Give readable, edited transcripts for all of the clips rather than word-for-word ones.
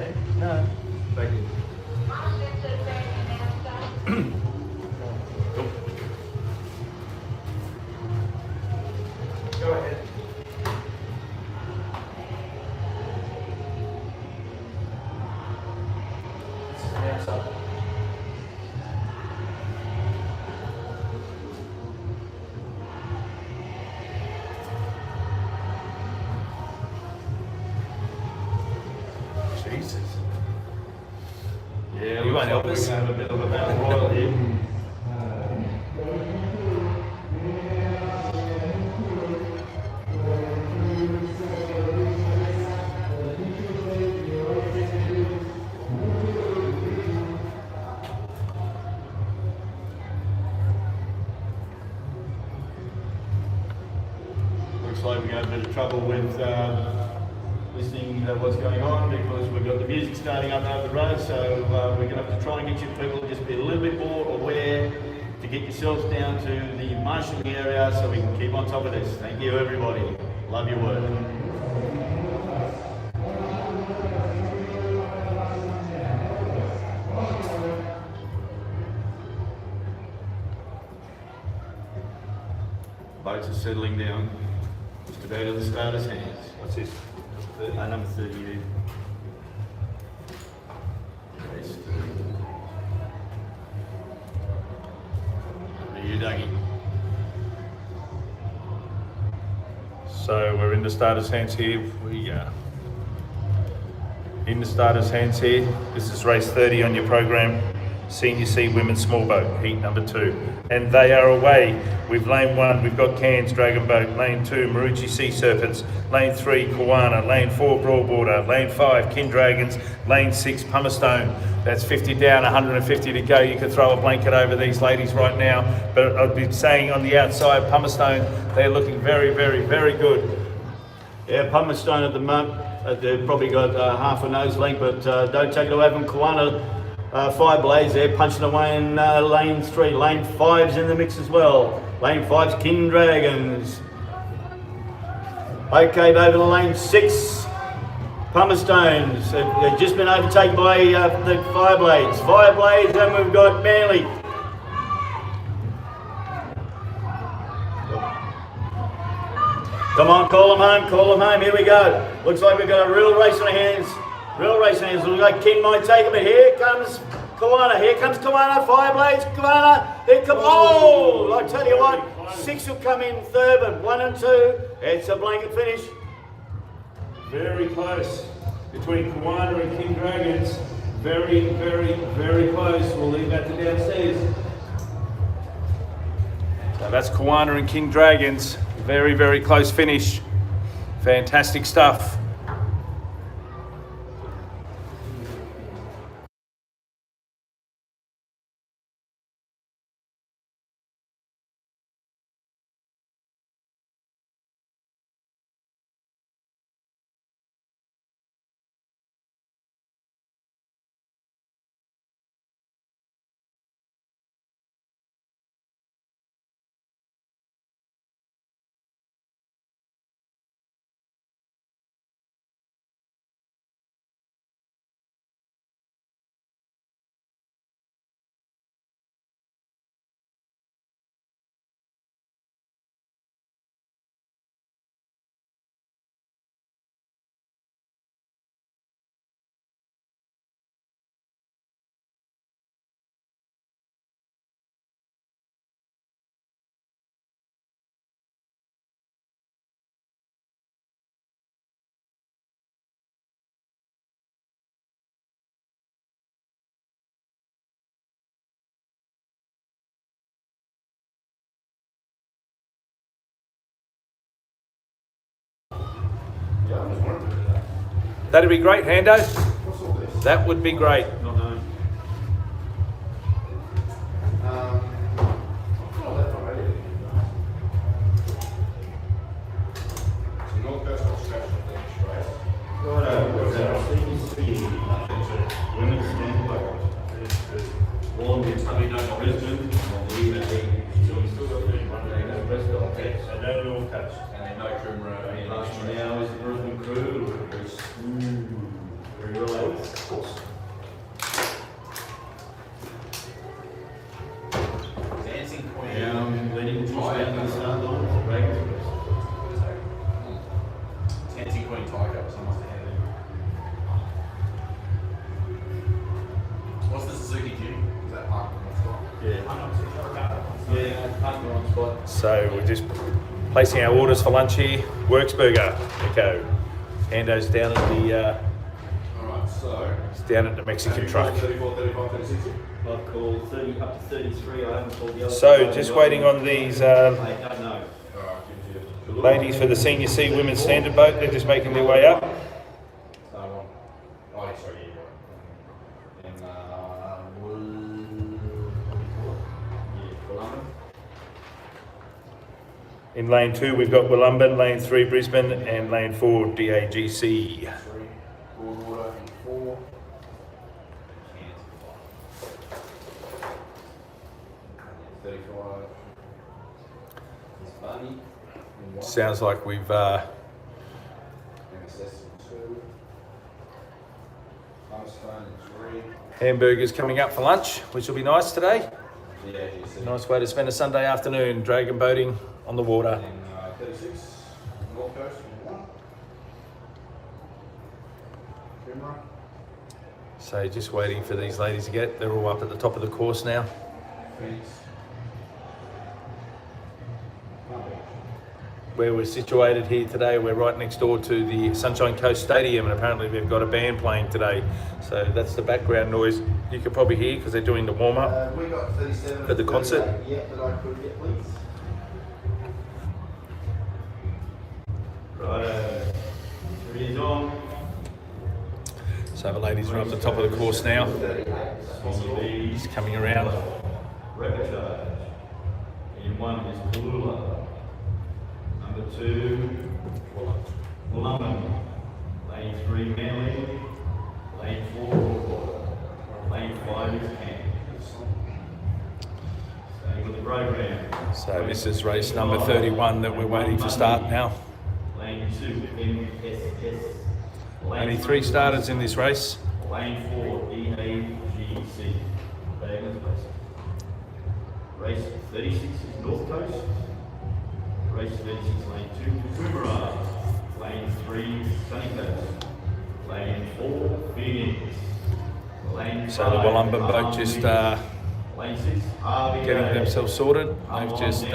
Hey? No. Thank you. Go ahead. This is the outside. Jesus. Yeah, you won't help us. We have a bit of a battle royal here. Looks like we have a bit of trouble with listening to what's going on because we've got the music starting up over the road, so we're going to have to try and get you people to just be a little bit more aware to get yourselves down to the marshalling area so we can keep on top of this. Thank you everybody. Love your work. Boats are settling down. Just about in the starter's hands. What's this? Number 30, yeah. Race 30. Over to you, Dougie. So we're in the starter's hands here. We in the starter's hands here. This is race 30 on your program. Senior C Women's Small Boat, heat number 2. And they are away. We've lane 1, we've got Cairns Dragon Boat. Lane 2, Marucci Sea Serpents. Lane 3, Kawana. Lane 4, Broadwater. Lane 5, Kin Dragons. Lane 6, Pummerstone. That's 50 down, 150 to go. You could throw a blanket over these ladies right now. But I'd be saying on the outside, Pummerstone, they're looking very, very, very good. Yeah, Pummerstone at the moment, they've probably got half a nose length, but don't take it away from Kawana. Fire Blaze there, punching away in lane 3. Lane 5's in the mix as well. Lane 5's King Dragons. Okay, over to lane 6. Pummerstones. They've just been overtaken by the Fire Blades. Fire Blades, and we've got Manly. Come on, call them home, here we go. Looks like we've got a real race on our hands. Looks like King might take him, but here comes Kawana, Fire Blades, Kawana, here comes, oh, I tell you what, 6 will come in third, but 1 and 2, it's a blanket finish. Very close between Kawana and King Dragons. Very, very, very close. We'll leave that to downstairs. So that's Kawana and King Dragons. Very, very close finish. Fantastic stuff. That'd be great, Hando. That would be great. Not known. Women's stand boat. Born in Brisbane, So no all touch. and no crew. Last one now is the Brisbane crew. Very relaxed. of course. Dancing Queen. And I'm letting just down the start line for Dragons Crest. Dancing Queen Tiger, so I must have had it. What's the Suzuki Jimmy? Is that parked on the spot? Yeah, parked on spot. So we're just placing our orders for lunch here. Works Burger, Echo. Hando's down at the Alright, so. it's down at the Mexican truck. 34, 35, 36. I've called 30 up to 33. I haven't called the other. So just waiting on these I don't know. Alright, give you. ladies for the Senior C Women's Standard Boat. They're just making their way up. Oh, yeah, sorry, yeah, you're right. And, Columba. In lane 2 we've got Wollumban, lane 3 Brisbane, and lane 4 DAGC. 3, board order, and 4. 35. It's Bunny. And 1. Sounds like we've And Assassin 2. Hammerstone and 3. hamburgers coming up for lunch, which will be nice today. DAGC. Nice way to spend a Sunday afternoon, dragon boating on the water. And 36. North Coast and 1. Coomera. So just waiting for these ladies to get. They're all up at the top of the course now. Phoenix. Where we're situated here today, we're right next door to the Sunshine Coast Stadium, and apparently they've got a band playing today. So that's the background noise you can probably hear because they're doing the warm-up. We got 37 For the concert? Yeah, that I could get, please. Right. Three is on. So the ladies are up the top of the course now. He's coming around. Repertoire. In 1 is Kalula. Number 2, Wollumban. Lane 3, Manly. Lane 4, Lane 5 is Cairns. Staying with the program. So this is race number 31 that we're waiting to start now. Lane 2, MSS. Only 3 starters in this race. Lane 4, DAGC. Dragons Crest. Race 36 is North Coast. Race 36, lane 2, Coomera. Lane 3, Sunny Coast. Lane 4, Phoenix. Lane 5, So the Wollumban boat just Lane 6, RBA. getting themselves sorted. They've just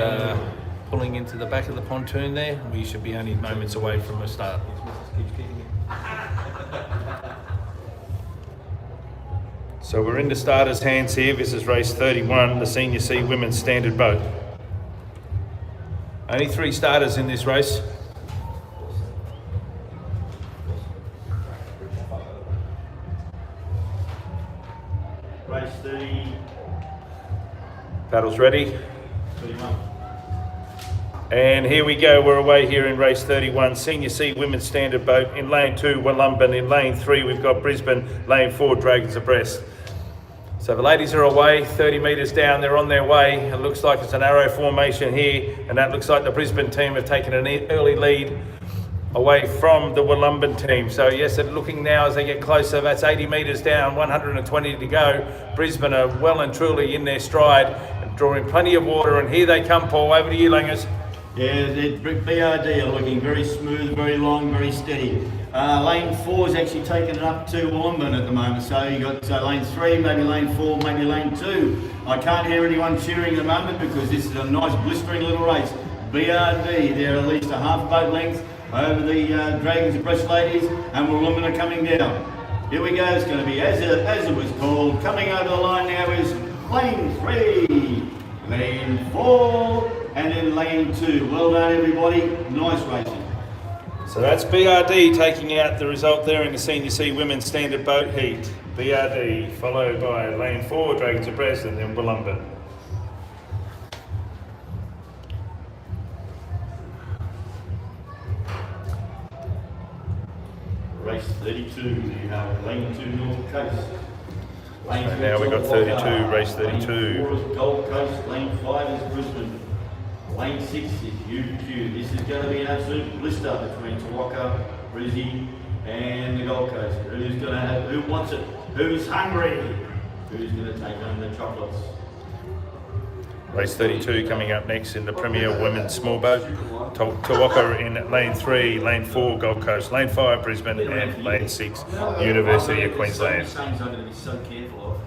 pulling into the back of the pontoon there. We should be only moments away from a start. So we're in the starters' hands here. This is race 31, the Senior C Women's Standard Boat. Only 3 starters in this race. Race 30, Paddles ready. 31. And here we go, we're away here in race 31, Senior C Women's Standard Boat. In lane 2, Wollumban. In lane 3, we've got Brisbane. Lane 4, Dragons abreast. So the ladies are away, 30 metres down, they're on their way. It looks like it's an arrow formation here, and that looks like the Brisbane team have taken an early lead away from the Wollumban team. So yes, they're looking now as they get closer. That's 80 metres down, 120 to go. Brisbane are well and truly in their stride, drawing plenty of water, and here they come, Paul. Over to you, Langers. Yeah, the BRD are looking very smooth, very long, very steady. Lane 4 is actually taking it up to Wollumban at the moment. So you got lane 3, maybe lane 4, maybe lane 2. I can't hear anyone cheering at the moment because this is a nice blistering little race. BRD, they're at least a half boat length over the Dragons abreast ladies, and Wollumban are coming down. Here we go, it's going to be as it was called. Coming over the line now is lane 3, lane 4, and then lane 2. Well done, everybody. Nice racing. So that's BRD taking out the result there in the Senior C Women's Standard Boat Heat. BRD followed by lane 4, Dragons abreast, and then Wollumban. Race 32, you have lane 2 North Coast. Lane So now we've got 32, race 32. Lane 4 is Gold Coast, lane 5 is Brisbane. Lane 6 is UQ. This is going to be an absolute blister between Tawaka, Brizzy, And the Gold Coast. Who wants it? Who's hungry? Who's going to take home the chocolates? Race 32 coming up next in the Premier Women's Small Boat. Tawaka in lane 3, lane 4 Gold Coast, lane 5 Brisbane, and lane 6 University of Queensland. Some things I'm going to be so careful of.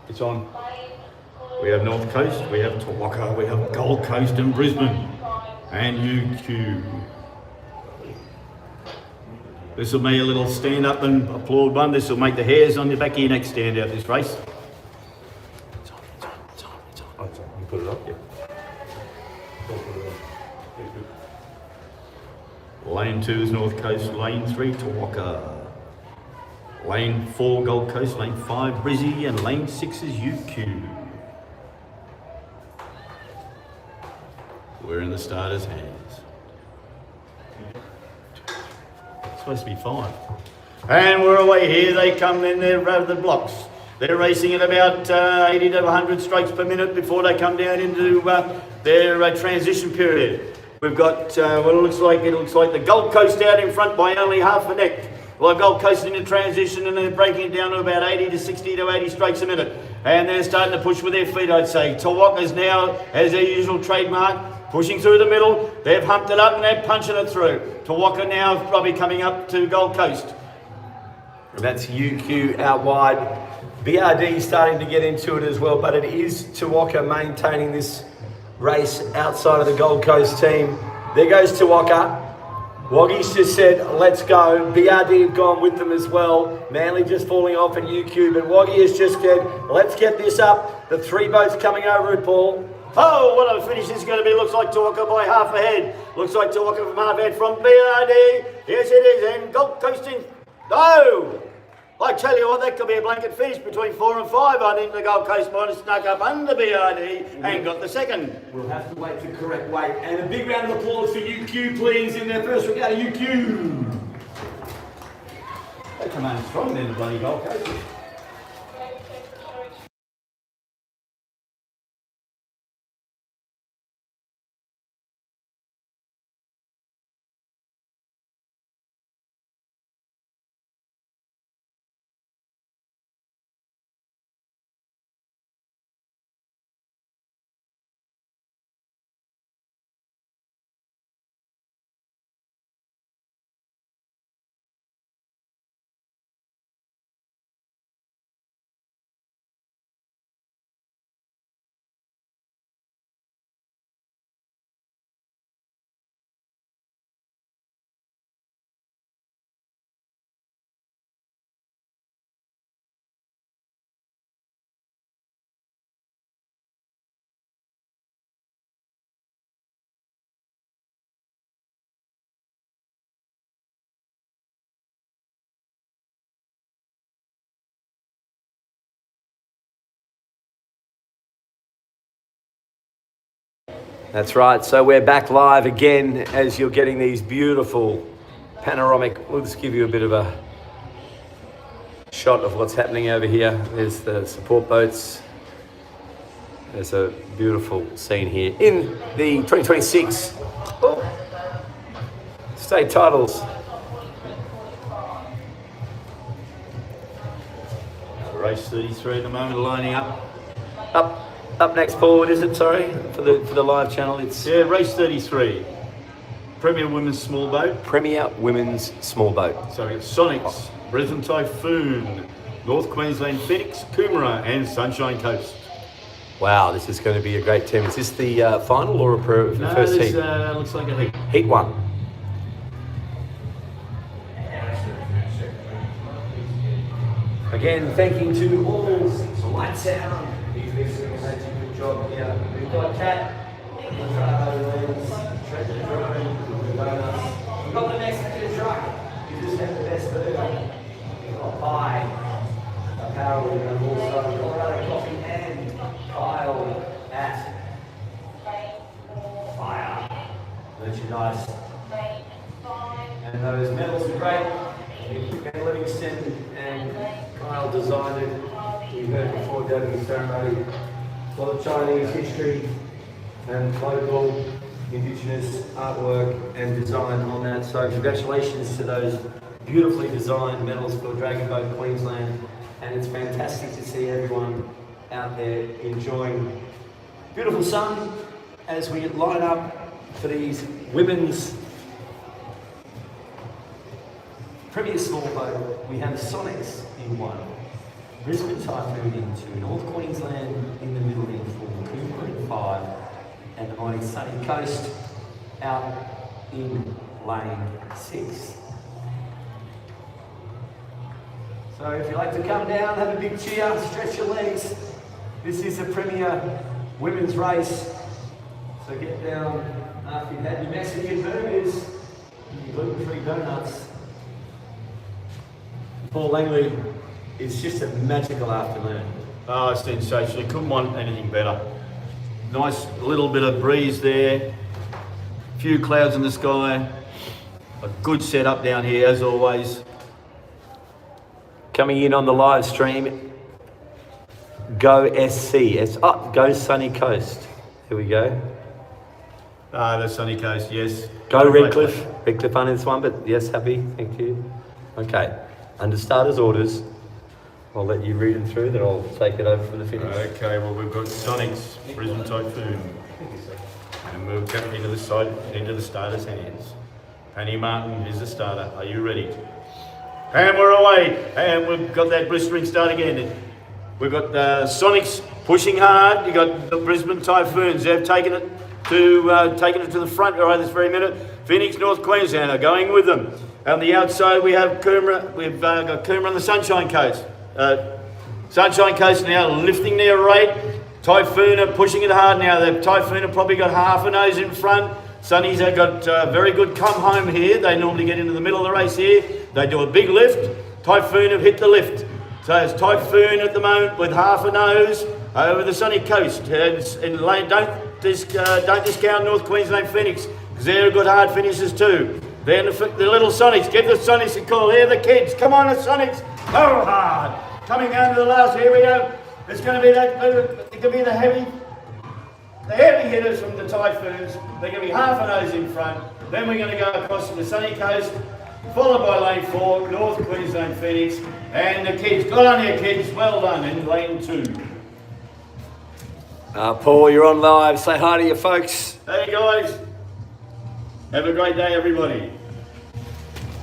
It's on. We have North Coast, we have Tawaka, we have Gold Coast and Brisbane, and UQ. This will be a little stand up and applaud one. This will make the hairs on the back of your neck stand out this race. It's on. Oh, it's on. You put it up? Yeah. Lane 2 is North Coast, lane 3 Tawaka. Lane 4 Gold Coast, lane 5 Brizzy, and lane 6 is UQ. We're in the starters' hands. It's supposed to be 5. And we're away here. They come in there out of the blocks. They're racing at about 80 to 100 strokes per minute before they come down into their transition period. We've got what it looks like the Gold Coast out in front by only half a neck. Well, Gold Coast in the transition and they're breaking it down to about 80 to 60 to 80 strokes a minute. And they're starting to push with their feet, I'd say. Tawaka's now, as their usual trademark, pushing through the middle. They've humped it up and they're punching it through. Tawaka now probably coming up to Gold Coast. And that's UQ out wide. BRD starting to get into it as well, but it is Tawaka maintaining this race outside of the Gold Coast team. There goes Tawaka. Woggy's just said, let's go. BRD have gone with them as well. Manly just falling off in UQ, but Woggy has just said, let's get this up. The 3 boats coming over it, Paul. Oh, what a finish this is going to be. Looks like Tawaka by half a head. Looks like Tawaka from half a head from BRD. Yes, it is. And Gold Coast in. Oh! I tell you what, that could be a blanket finish between 4 and 5. I think the Gold Coast might have snuck up under BRD and got the second. We'll have to wait for correct weight. And a big round of applause for UQ, please, in their first regatta, UQ. They come out strong then, the bloody Gold Coast. That's right, so we're back live again as you're getting these beautiful panoramic. We'll just give you a bit of a shot of what's happening over here. There's the support boats. There's a beautiful scene here in the 2026 state titles. Race 33 at the moment, lining up. Up next, Paul, what is it, sorry, for the live channel? It's race 33. Premier Women's Small Boat. Premier Women's Small Boat. So it's Sonics, Brisbane Typhoon, North Queensland Phoenix, Coomera and Sunshine Coast. Wow, this is going to be a great team. Is this the final or the first heat? No, looks like a heat. Heat 1. Again, thanking to all Lights Out. He's been doing a good job here. We've got Kat, we've got the Mexican truck. You just have the best burger. We've got pie, apparel, and also Colorado Coffee and Kyle at Fire Merchandise. And those medals are great. Ben Livingston and Kyle designed it. We heard before during the ceremony. A lot of Chinese history and local Indigenous artwork and design on that. So congratulations to those beautifully designed medals for Dragon Boat Queensland. And it's fantastic to see everyone out there enjoying beautiful sun as we line up for these women's Premier Small Boat. We have Sonics in 1, Brisbane Typhoon in 2, North Queensland in the middle in 4, Coomera in 5, and the mighty Sunny Coast out in lane 6. So if you like to come down, have a big cheer, stretch your legs. This is a Premier women's race. So get down after you've had your Mexican burgers, your gluten-free donuts. Paul Langley, it's just a magical afternoon. Oh, sensational. Couldn't want anything better. Nice little bit of breeze there. few clouds in the sky. A good setup down here as always. Coming in on the live stream, Go SC. Go Sunny Coast. Here we go. The sunny coast, yes. Go Redcliffe. Redcliffe on this one, but yes, happy. Thank you. Okay. Under starters orders, I'll let you read them through, then I'll take it over for the finish. Okay, well we've got Sonics, Brisbane Typhoon. And we'll come into the side, into the starters' hands. Penny Martin is the starter. Are you ready? And we're away. And we've got that blistering start again. We've got Sonics pushing hard. You've got the Brisbane Typhoons. They've taken it to the front right this very minute. Phoenix, North Queensland are going with them. On the outside we have Coomera. We've got Coomera on the Sunshine Coast. Sunshine Coast now lifting their rate. Typhoon are pushing it hard now. The Typhoon have probably got half a nose in front. Sunnies have got very good come home here. They normally get into the middle of the race here. They do a big lift. Typhoon have hit the lift. So it's Typhoon at the moment with half a nose over the sunny coast. And don't discount North Queensland Phoenix because they're good hard finishers too. Then the little Sonics, give the Sonics a call. Here are the kids. Come on, the Sonics. Go hard. Coming down to the last. Here we go. It's going to be that. It could be the heavy hitters from the Typhoons. They're going to be half a nose in front. Then we're going to go across to the sunny coast, followed by lane 4, North Queensland Phoenix, and the kids. Good on you, kids. Well done in lane 2. Paul, you're on live. Say hi to your folks. Hey guys. Have a great day, everybody.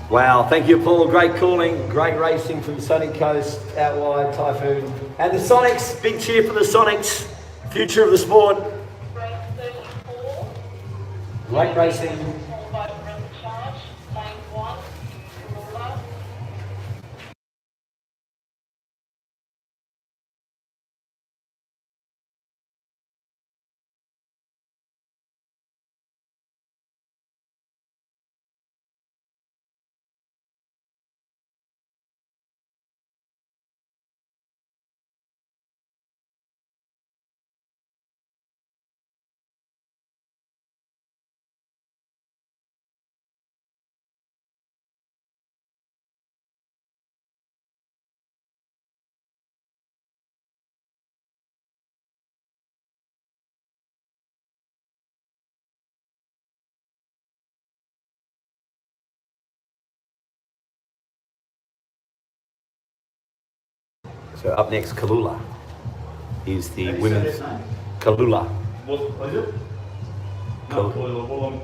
Wow, thank you, Paul. Great calling, great racing from Sunny Coast, out wide, Typhoon. And the Sonics, big cheer for the Sonics, future of the sport. Great racing. So up next, Kalula is the women's Kalula. What is it? Woolham.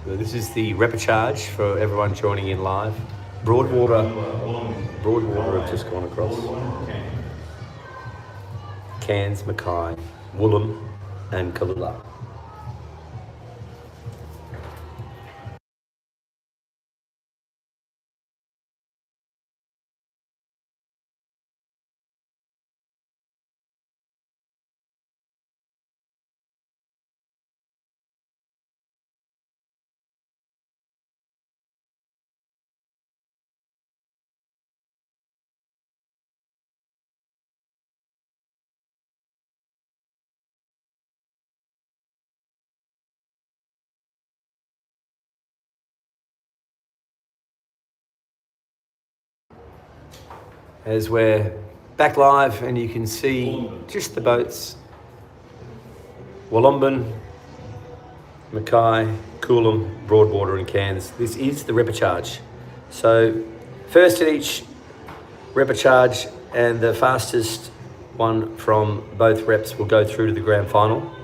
So this is the repechage for everyone joining in live. Broadwater have just gone across. Cairns, Mackay, Woolham, and Kalula. As we're back live and you can see just the boats. Wollongong, Mackay, Coolum, Broadwater and Cairns. This is the repechage. So first at each repechage and the fastest one from both reps will go through to the grand final.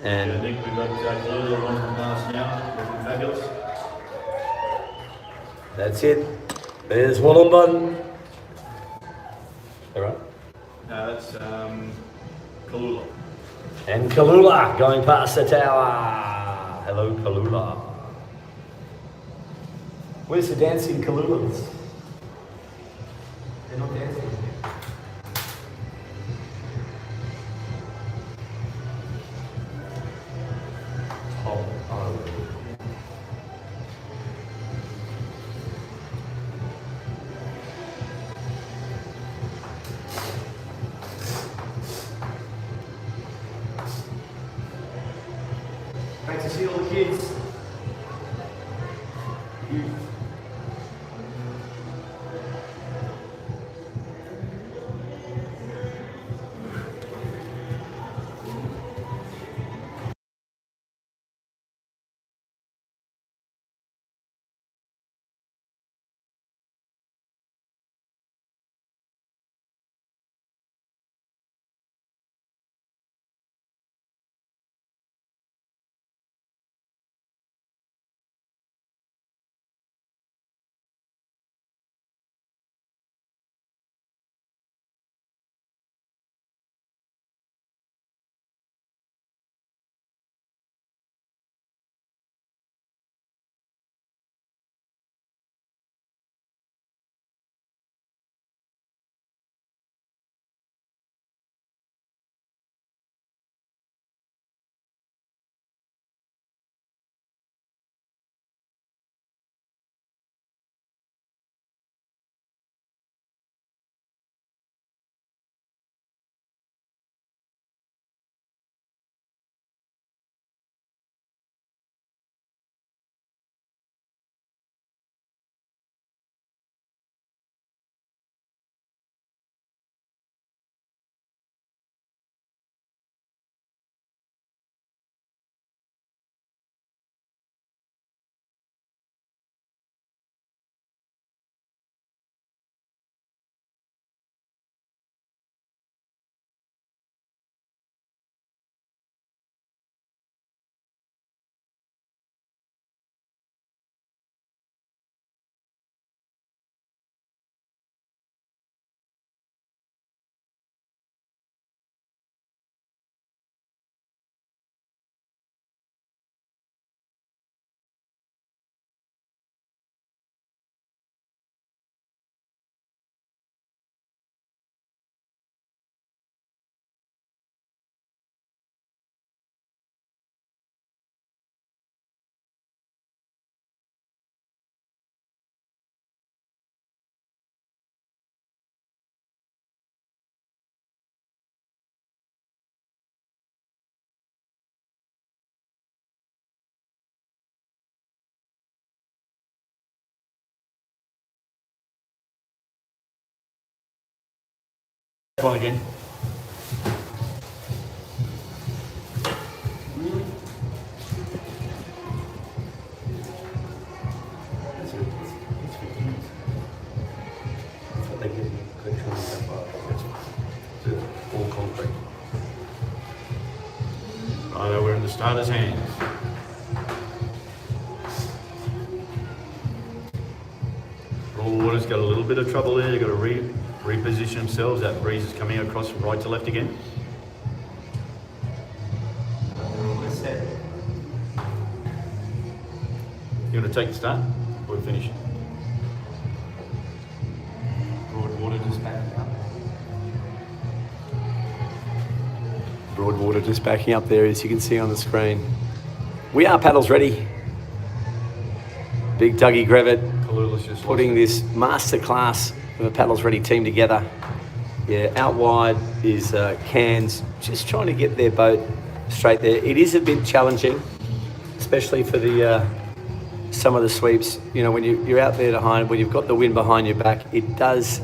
And I think we've got Kalula on from last now. Looking fabulous. that's it. There's Wollongong. All right. No, that's Kalula. And Kalula going past the tower. Hello, Kalula. Where's the dancing Kalulans? They're not dancing. Oh. Great to see all the kids. One again. That's what they get in control so far. It's all concrete. Righto, we're in the starter's hands. Broadwater's got a little bit of trouble there. They've got to reposition themselves. That breeze is coming across from right to left again. Set. You want to take the start? Or we finish? Broadwater just backing up. Broadwater just backing up there, as you can see on the screen. We are paddles ready. Big Dougie Grevitt Kalula's just putting this masterclass of a paddles ready team together. Yeah, out wide is Cairns, just trying to get their boat straight there. It is a bit challenging, especially for the some of the sweeps. You know, when you're out there behind, when you've got the wind behind your back, it does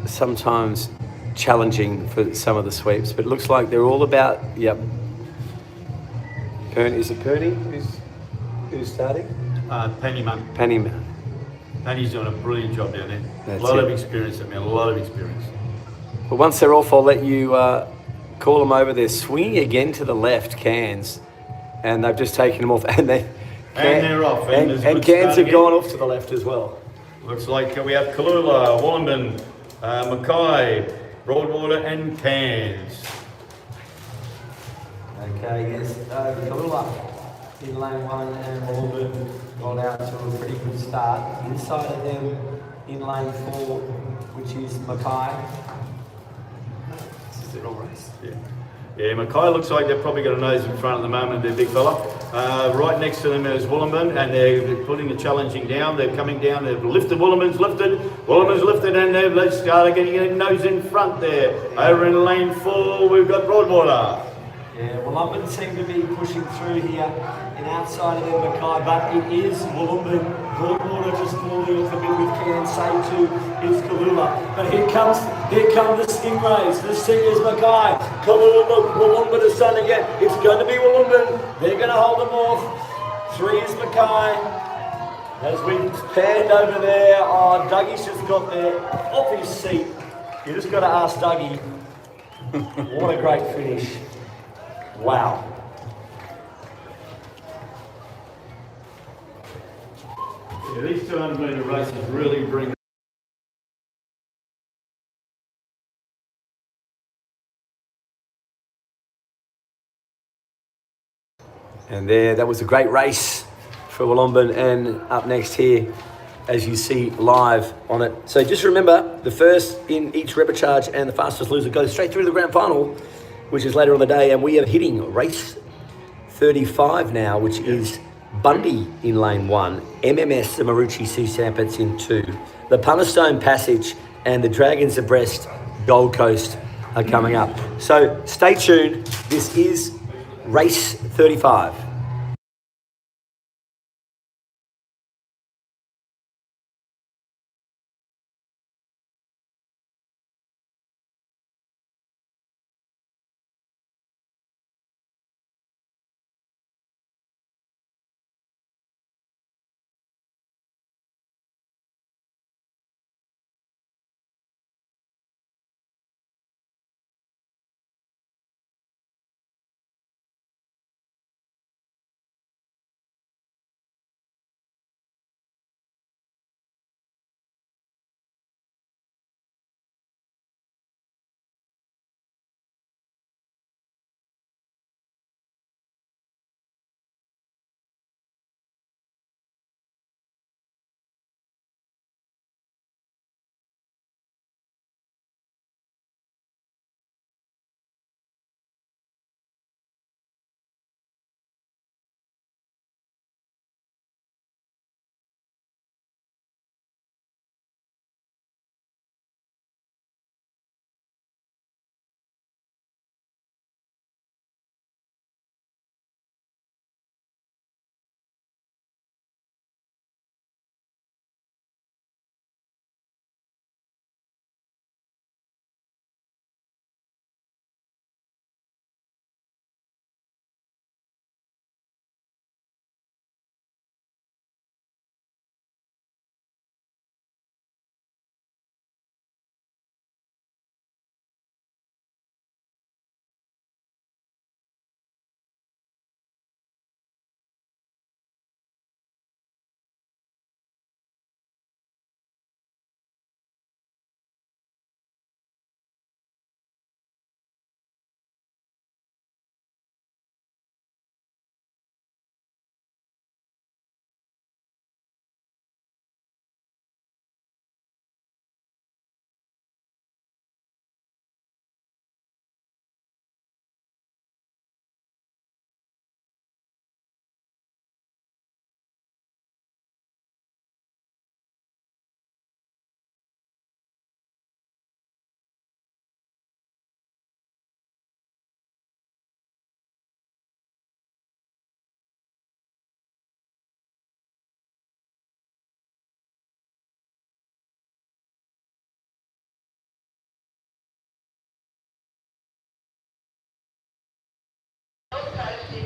sometimes challenging for some of the sweeps. But it looks like they're all about, yep. Is it Purdy who's starting? Penny Monk. Penny. Penny's doing a brilliant job down there. That's a lot it. of experience, I mean, a lot of experience. But once they're off, I'll let you call them over. They're swinging again to the left, Cairns, and they've just taken them off. And they're off. And there's a And good Cairns start have again. gone off to the left as well. Looks like we have Kalula, Wollongong, Mackay, Broadwater and Cairns. Okay, yes, Kalula in lane one and Wollongong got out to a pretty good start. Inside of them in lane four, which is Mackay. This is their all race. Yeah, Mackay looks like they've probably got a nose in front at the moment, their big fella. Right next to them is Wollongong, and they're putting the challenging down. They're coming down, they've lifted, Wollongong's lifted, and they've started getting a nose in front there. Over in lane four, we've got Broadwater. Yeah, Wollumben seem to be pushing through here and outside of them Mackay, but it is Wollumben. Broadwater just falling off a bit with Cairns, say too, it's Kalula. But here come the Stingrays, the Stingers Mackay. Kalula, Wollumben is starting again. It's going to be Wollumben. They're going to hold them off. 3 is Mackay. As we panned over there, oh, Dougie's just got there off his seat. You just got to ask Dougie. What a great finish. Wow. Yeah, these 200 metre races really bring. And there, that was a great race for Wollumben. And up next here, as you see live on it. So just remember, the first in each repechage and the fastest loser goes straight through to the grand final, which is later on the day. And we are hitting race 35 now, which is Bundy in lane 1, MMS the Marucci Sea Sampits in 2, the Punnerstone Passage and the Dragons Abreast Gold Coast are coming up. So stay tuned. This is race 35.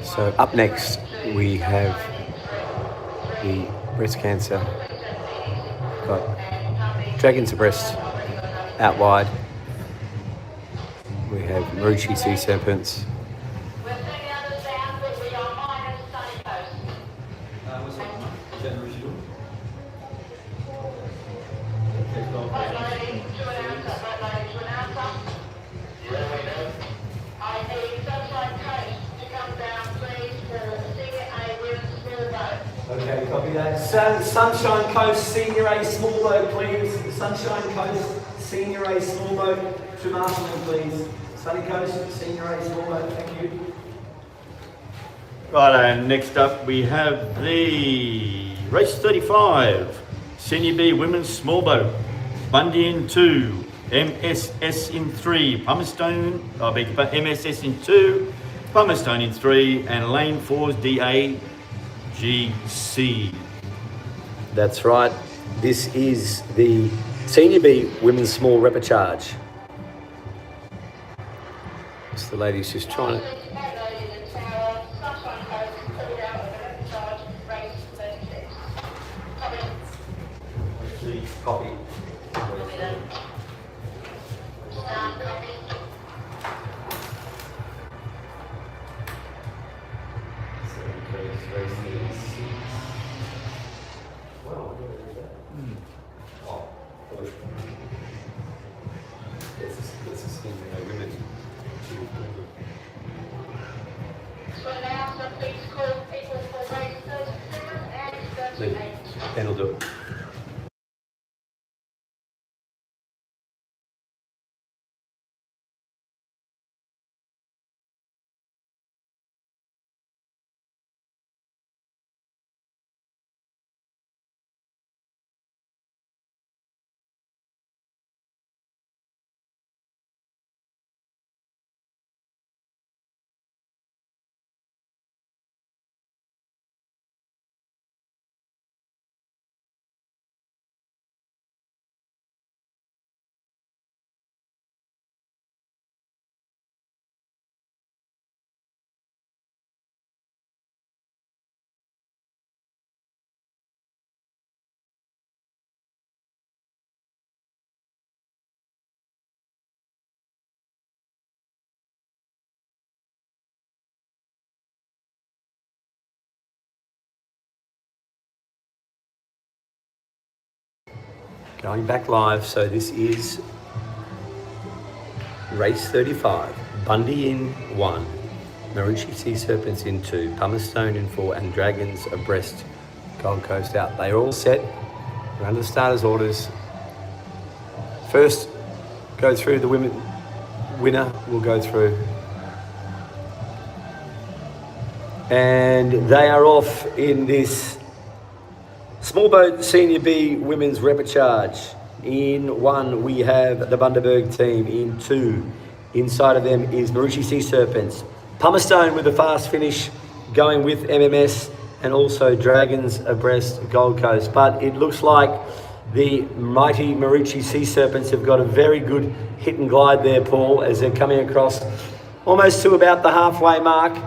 So up next, we have the breast cancer. Got Dragons Abreast out wide. We have Marucci Sea Serpents. Okay, copy that. Sunshine Coast Senior A small boat, please. Sunshine Coast Senior A small boat to Marshalling, please. Sunny Coast Senior A small boat, thank you. Right, and next up we have the race 35, Senior B Women's Small Boat, Bundy in 2, MSS in 3, Punnerstone, MSS in 2, Palmerstone in 3, and lane 4's DAGC. That's right. This is the Senior B Women's Small Repechage. So the lady's just trying to... Copy. Then we'll do it. Going back live, so this is race 35. Bundy in 1, Marucci Sea Serpents in 2, Palmerstone in 4, and Dragons abreast Gold Coast out. They're all set. We're under the starters' orders. First, go through the winner will go through. And they are off in this Small Boat Senior B Women's Repechage. In 1, we have the Bundaberg team. In 2, inside of them is Marucci Sea Serpents. Palmerstone with a fast finish, going with MMS, and also Dragons abreast Gold Coast. But it looks like the mighty Marucci Sea Serpents have got a very good hit and glide there, Paul, as they're coming across almost to about the halfway mark,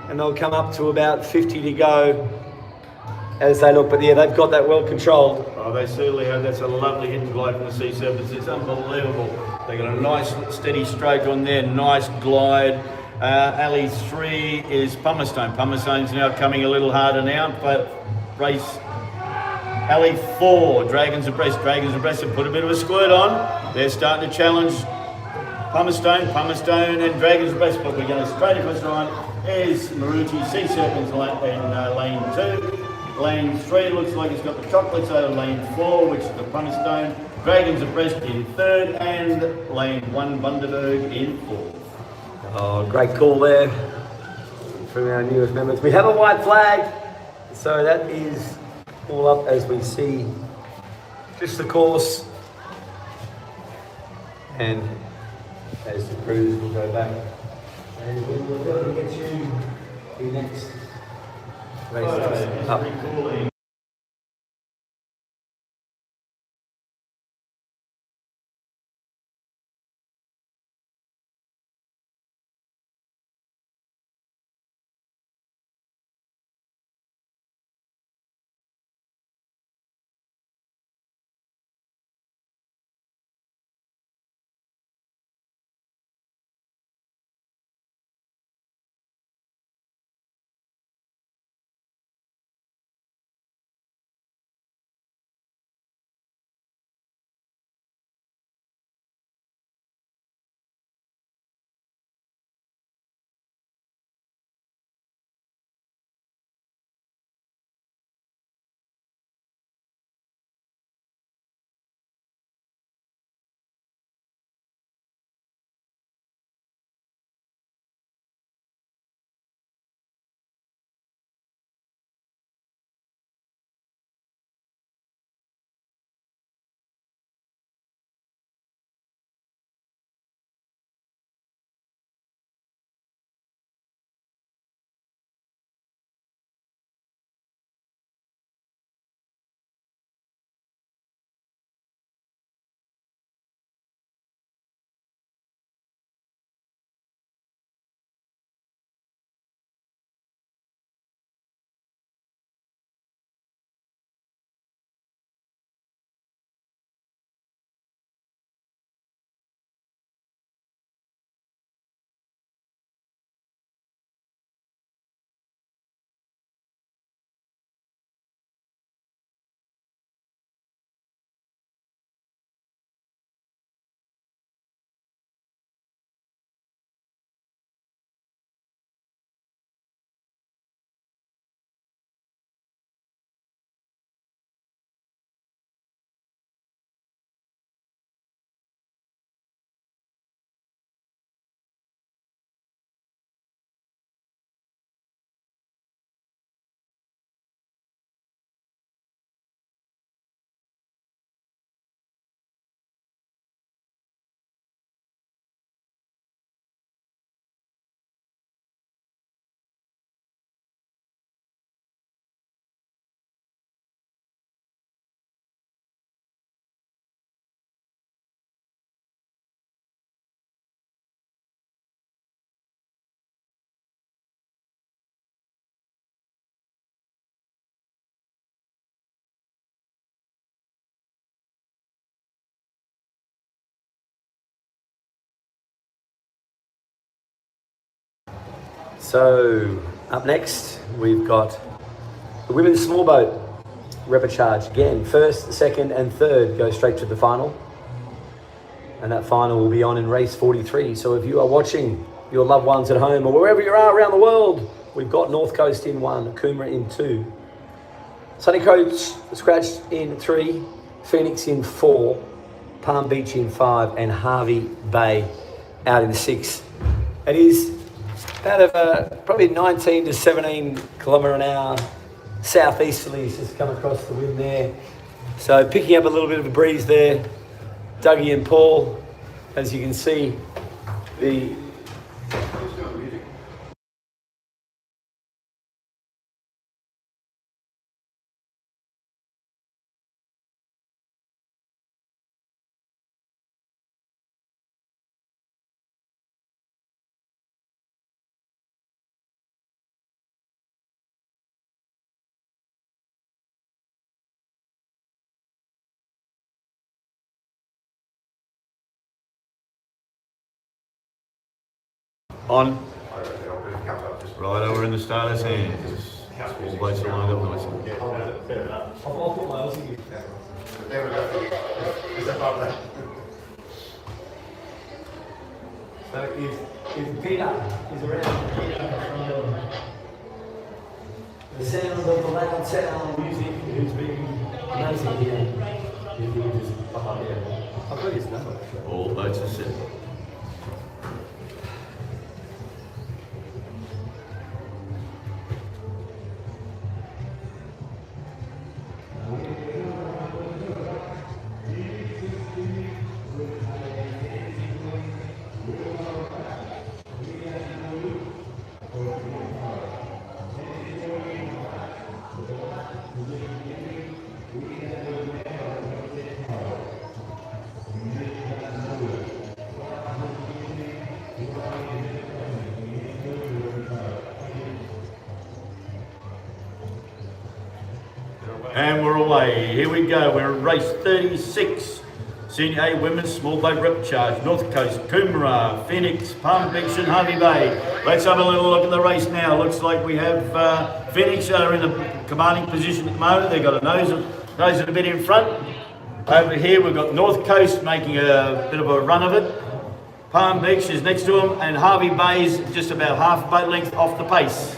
and they'll come up to about 50 to go as they look. But yeah, they've got that well controlled. Oh, they certainly have. That's a lovely hit and glide from the Sea Serpents. It's unbelievable. They got a nice steady stroke on there, nice glide. Alley 3 is Palmerstone. Palmerstone's now coming a little harder now, but race Alley 4, Dragons abreast have put a bit of a squirt on. They're starting to challenge Palmerstone and Dragons abreast, but we're going straight across the line. There's Marucci Sea Serpents in lane 2. Lane 3 looks like it's got the chocolates over lane 4, which is the Palmerstone. Dragons abreast in 3rd, and lane 1 Bundaberg in 4th. Oh, great call there from our newest members. We have a white flag, so that is all up as we see just the course. And as the crews will go back, and we will definitely get you the next race up. So up next, we've got the women's small boat repechage. Again, first, second, and third go straight to the final. And that final will be on in race 43. So if you are watching your loved ones at home or wherever you are around the world, we've got North Coast in 1, Coomera in 2, Sunny Coast Scratch in 3, Phoenix in 4, Palm Beach in 5, and Harvey Bay out in 6. It is about probably 19 to 17 kilometre an hour southeasterlies just come across the wind there. So picking up a little bit of a breeze there. Dougie and Paul, as you can see, the On. Right, we're in the starter's hands. All boats are lined up nicely. I'll put my Aussie. So if Peter is around, the sound of the loud sound music who's been amazing here. If you can just pop up here. I've got his number. All boats are set. And we're away. Here we go. We're at race 36. Senior A Women's Small Boat Repechage. North Coast, Coomera, Phoenix, Palm Beach and Harvey Bay. Let's have a little look at the race now. Looks like we have Phoenix are in a commanding position at the moment. They've got a nose a bit in front. Over here we've got North Coast making a bit of a run of it. Palm Beach is next to them and Harvey Bay's just about half a boat length off the pace.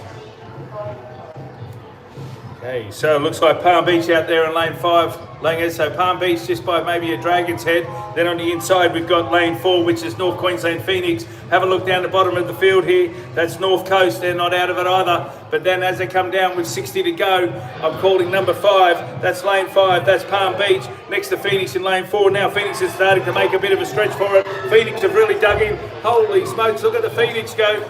Okay, so it looks like Palm Beach out there in lane 5, Langer. So Palm Beach just by maybe a Dragon's Head. Then on the inside we've got lane 4, which is North Queensland Phoenix. Have a look down the bottom of the field here. That's North Coast. They're not out of it either. But then as they come down with 60 to go, I'm calling number 5. That's lane 5. That's Palm Beach. Next to Phoenix in lane 4. Now Phoenix is starting to make a bit of a stretch for it. Phoenix have really dug in. Holy smokes, look at the Phoenix go.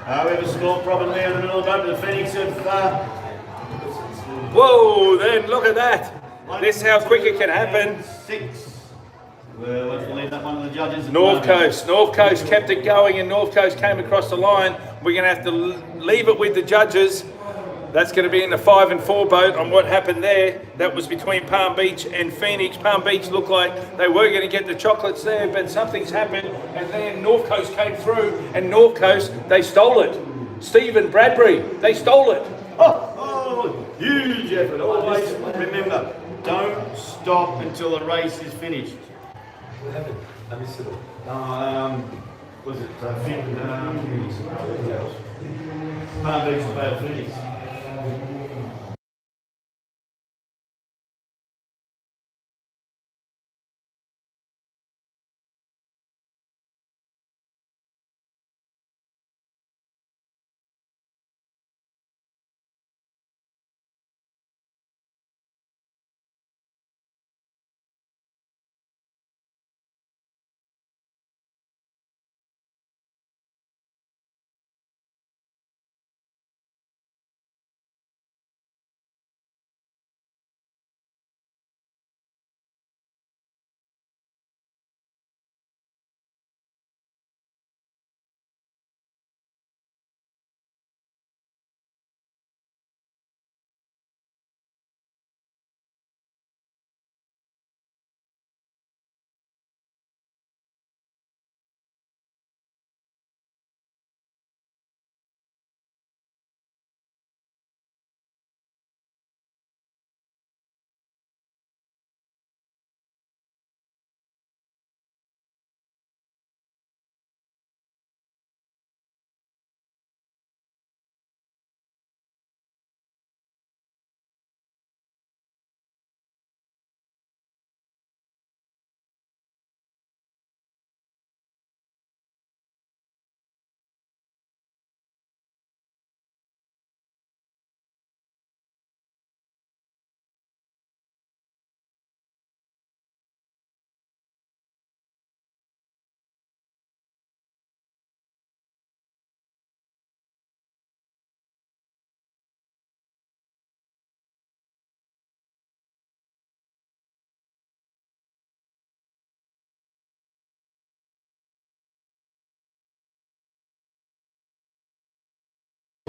We have a small problem there in the middle of the boat, but the Phoenix have... Whoa, then look at that. This is how quick it can happen. 6. We'll have to leave that one to the judges. North Coast kept it going and North Coast came across the line. We're going to have to leave it with the judges. That's going to be in the 5 and 4 boat on what happened there. That was between Palm Beach and Phoenix. Palm Beach looked like they were going to get the chocolates there, but something's happened. And then North Coast came through and North Coast, they stole it. Stephen Bradbury, they stole it. Oh, huge effort. Always remember, don't stop until the race is finished. What happened? I missed it all. Was it Palm Beach about Phoenix?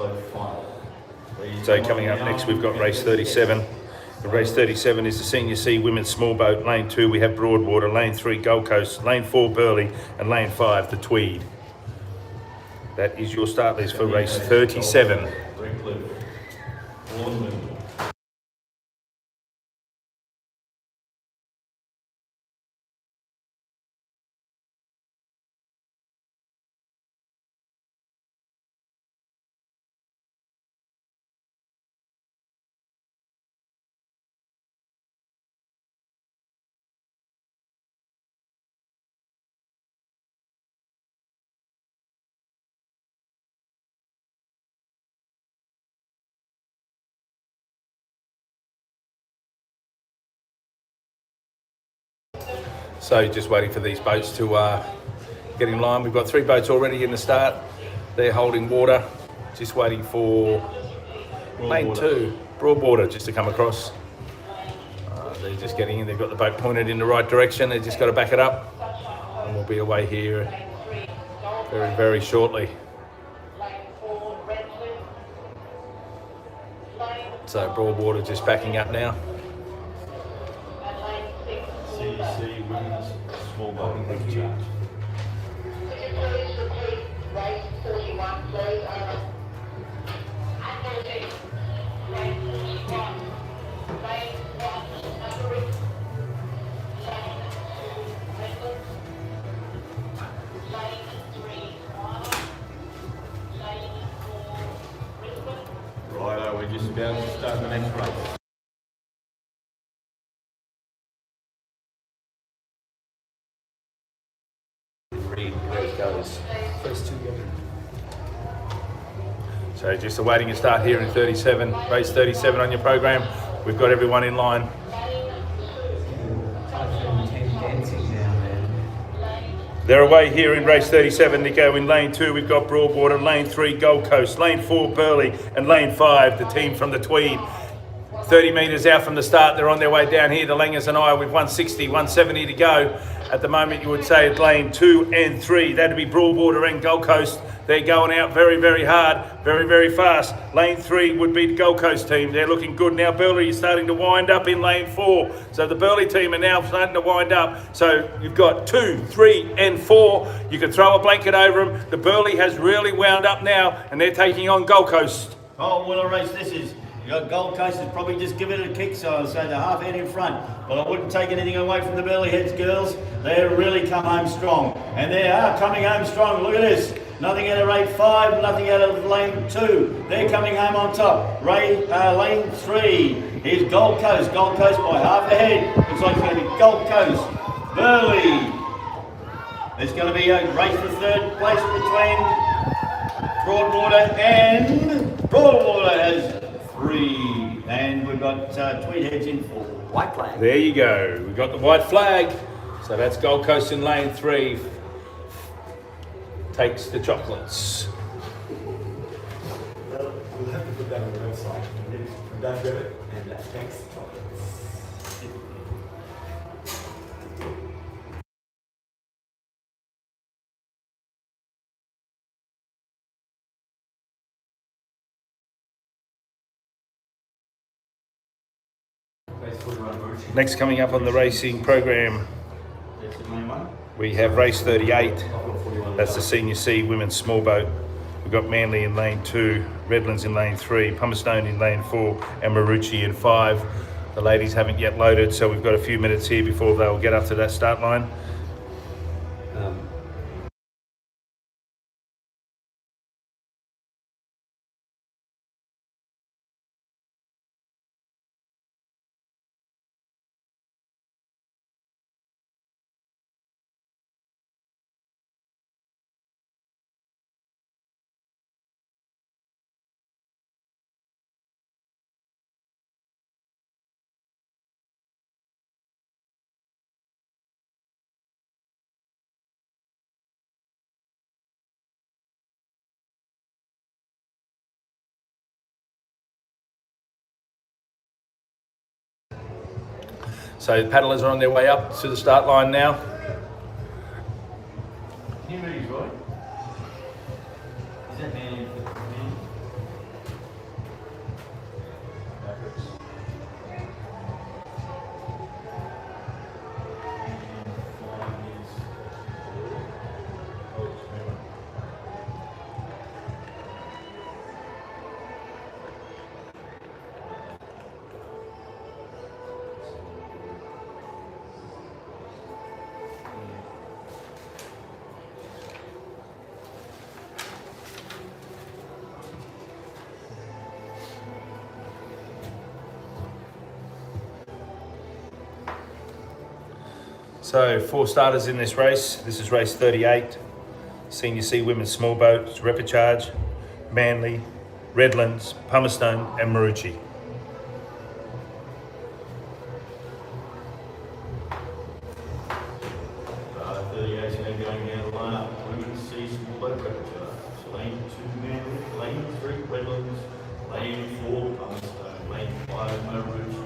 so final. So coming up next, we've got race 37. The race 37 is the Senior C Women's Small Boat. Lane 2, we have Broadwater. Lane 3, Gold Coast. Lane 4, Burleigh. And Lane 5, the Tweed. That is your start list for race 37. Redcliffe, Bournemouth. So just waiting for these boats to get in line. We've got 3 boats already in the start. They're holding water. Just waiting for lane 2, Broadwater, just to come across. They're just getting in. They've got the boat pointed in the right direction. They've just got to back it up. And we'll be away here very, very shortly. So Broadwater just backing up now. CEC Women's Small Boat. Righto, we're just about to start the next race. Read where it goes. First 2 go. So just awaiting a start here in 37, race 37 on your program. We've got everyone in line. They're away here in race 37, Nico. In lane 2, we've got Broadwater. Lane 3, Gold Coast. Lane 4, Burleigh. And lane 5, the team from the Tweed. 30 metres out from the start. They're on their way down here. The Langers and I with 160, 170 to go. At the moment, you would say at lane 2 and 3. That'd be Broadwater and Gold Coast. They're going out very, very hard, very, very fast. Lane 3 would be the Gold Coast team. They're looking good now. Burleigh is starting to wind up in lane 4. So the Burleigh team are now starting to wind up. So you've got 2, 3 and 4. You can throw a blanket over them. The Burleigh has really wound up now and they're taking on Gold Coast. Oh, what a race this is. You got Gold Coast has probably just given it a kick, so I'd say they're half head in front. But I wouldn't take anything away from the Burleigh Heads girls. They're really come home strong. And they are coming home strong. Look at this. Nothing out of rate 5, nothing out of lane 2. They're coming home on top. Lane 3 is Gold Coast. Gold Coast by half a head. Looks like it's going to be Gold Coast. Burleigh. There's going to be a race for 3rd place between Broadwater and Broadwater has 3. And we've got Tweed Heads in 4. White flag. There you go. We've got the white flag. So that's Gold Coast in lane 3. Takes the chocolates. Well, we'll have to put that on the website. And don't get it. And that takes chocolates. Next coming up on the racing program, That's the main one. we have race 38. That's the Senior C Women's Small Boat. We've got Manly in lane 2, Redlands in lane 3, Pumicestone in lane 4, and Marucci in 5. The ladies haven't yet loaded, so we've got a few minutes here before they'll get up to that start line. So the paddlers are on their way up to the start line now. Can you read his right? Is that man? So 4 starters in this race. This is race 38. Senior C Women's Small Boat. It's Repechage, Manly, Redlands, Pumicestone and Maroochy. Going down the line, women's C Small Boat Repechage. Lane 2 Manly, lane 3 Redlands, lane 4 Pumicestone, lane 5 Maroochy.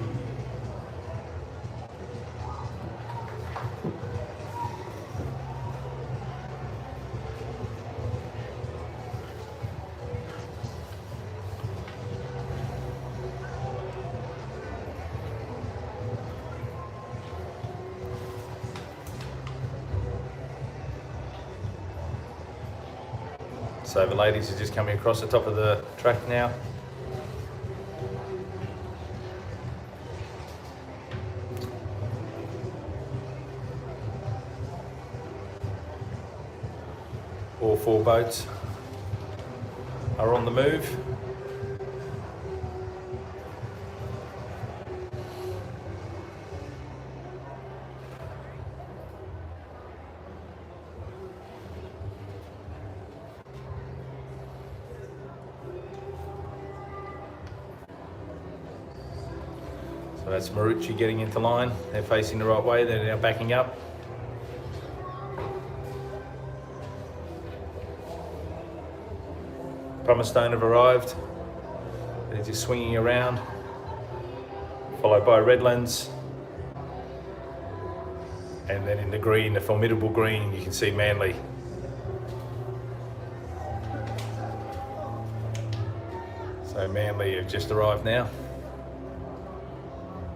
So the ladies are just coming across the top of the track now. All 4 boats are on the move. So that's Maroochy getting into line. They're facing the right way. They're now backing up. Pumicestone have arrived. They're just swinging around. Followed by Redlands. And then in the green, the formidable green, you can see Manly. So Manly have just arrived now.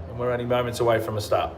And we're only moments away from a start.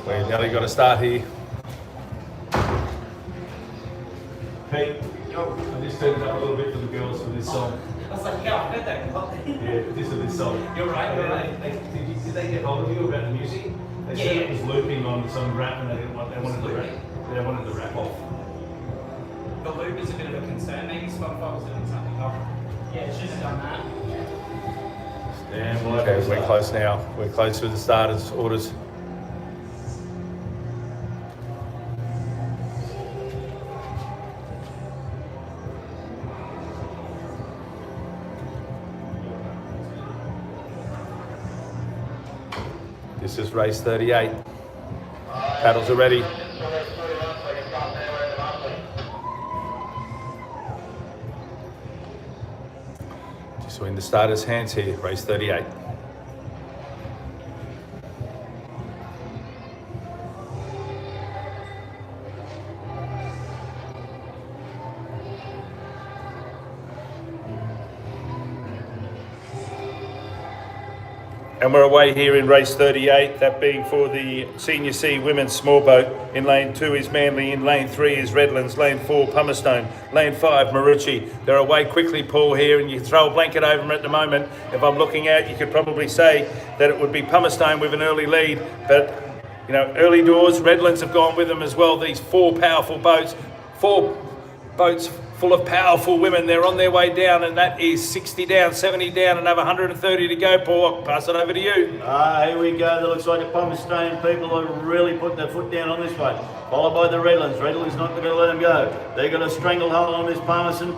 We've nearly got a start here. Hey, I just turned it up a little bit for the girls for this song. I was like, yeah, I heard that. Yeah, this is this song. You're right, you're right. Did they get hold of you about the music? They said it was looping on some rap and they wanted to rap off. The loop is a bit of a concern. Maybe Spotify was doing something up. Yeah, it shouldn't have done that. Okay, we're close now. We're close with the starters' orders. This is race 38. Paddles are ready. Just in the starters' hands here, race 38. And we're away here in race 38, that being for the Senior C Women's Small Boat. In lane 2 is Manly, in lane 3 is Redlands, lane 4 Pumicestone, lane 5 Maroochy. They're away quickly, Paul, here, and you throw a blanket over them at the moment. If I'm looking out, you could probably say that it would be Pumicestone with an early lead, but you know, early doors, Redlands have gone with them as well. These 4 powerful boats, 4 boats full of powerful women. They're on their way down, and that is 60 down, 70 down, another 130 to go. Paul, I'll pass it over to you. Here we go. That looks like the Pumicestone people are really putting their foot down on this one. Followed by the Redlands. Redlands not going to let them go. They're going to stranglehold on this Pumicestone.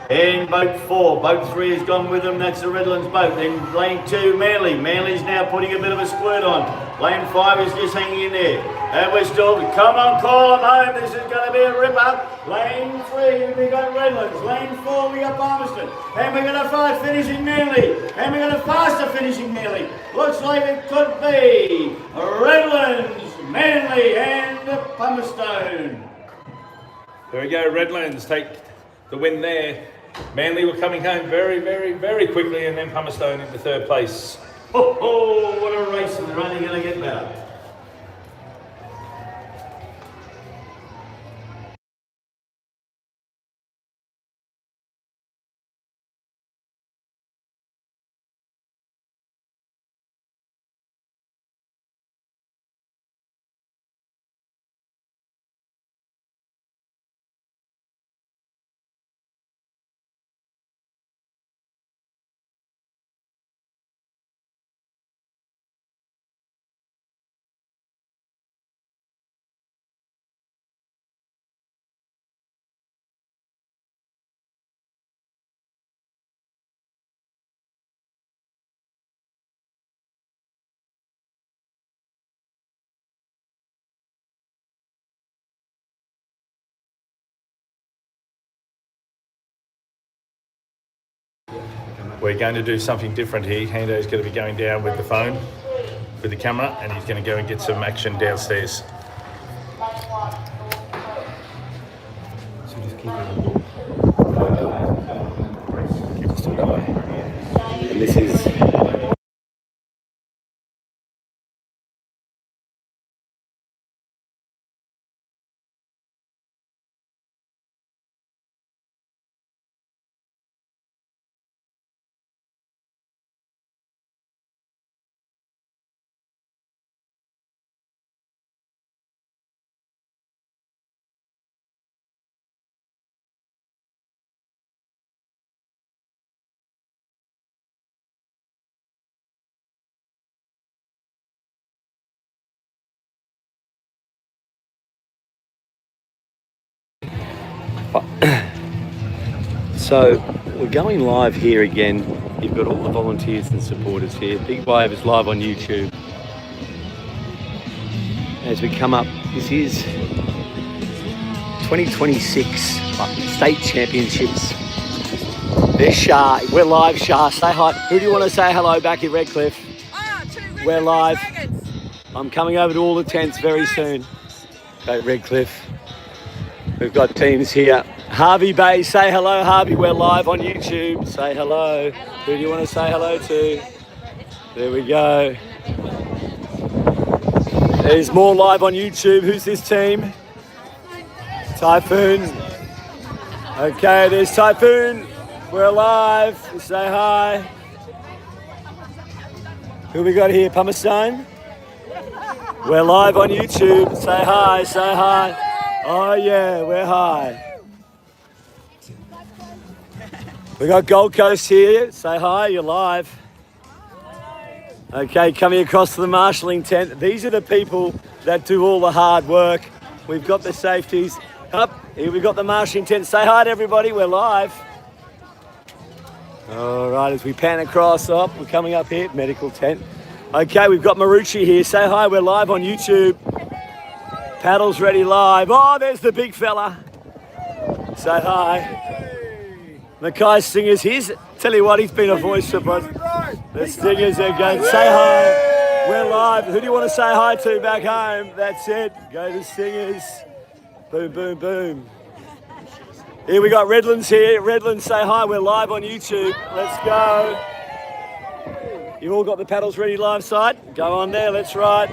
In boat 4. Boat 3 has gone with them. That's the Redlands boat. Then lane 2, Manly. Manly's now putting a bit of a squirt on. Lane 5 is just hanging in there. And we're still, come on, call them home. This is going to be a ripper. Lane 3, we got Redlands. Lane 4, we got Palmerston. And we're going to fight finishing Manly. And we're going to faster finishing Manly. Looks like it could be Redlands, Manly and Palmerston. There we go, Redlands take the win there. Manly were coming home very, very, very quickly, and then Palmerston into third place. Oh, what a race, and they're only going to get better. We're going to do something different here. Hando's going to be going down with the phone, with the camera, and he's going to go and get some action downstairs. So just keep it on. And this is so we're going live here again. You've got all the volunteers and supporters here. Big Wave is live on YouTube. As we come up, this is 2026 State Championships. There's Shah. We're live, Shah. Say hi. Who do you want to say hello back in Redcliffe? We're live. I'm coming over to all the tents very soon. Okay, Redcliffe. We've got teams here. Harvey Bay, say hello, Harvey. We're live on YouTube. Say hello. Who do you want to say hello to? There we go. There's more live on YouTube. Who's this team? Typhoon. Okay, there's Typhoon. We're live. Say hi. Who we got here? Palmerston? We're live on YouTube. Say hi, say hi. Oh yeah, we're high. We got Gold Coast here. Say hi, you're live. Okay, coming across to the marshalling tent. These are the people that do all the hard work. We've got the safeties. Up, here we've got the marshalling tent. Say hi to everybody, we're live. All right, as we pan across, we're coming up here, medical tent. Okay, we've got Marucci here. Say hi, we're live on YouTube. Paddles ready live. Oh, there's the big fella. Say hi. Mackay Stingers, tell you what, he's been a voice for us. The Stingers are going, say hi. We're live. Who do you want to say hi to back home? That's it. Go to Stingers. Boom, boom, boom. Here we got Redlands here. Redlands, say hi. We're live on YouTube. Let's go. You've all got the paddles ready live side? Go on there, let's ride.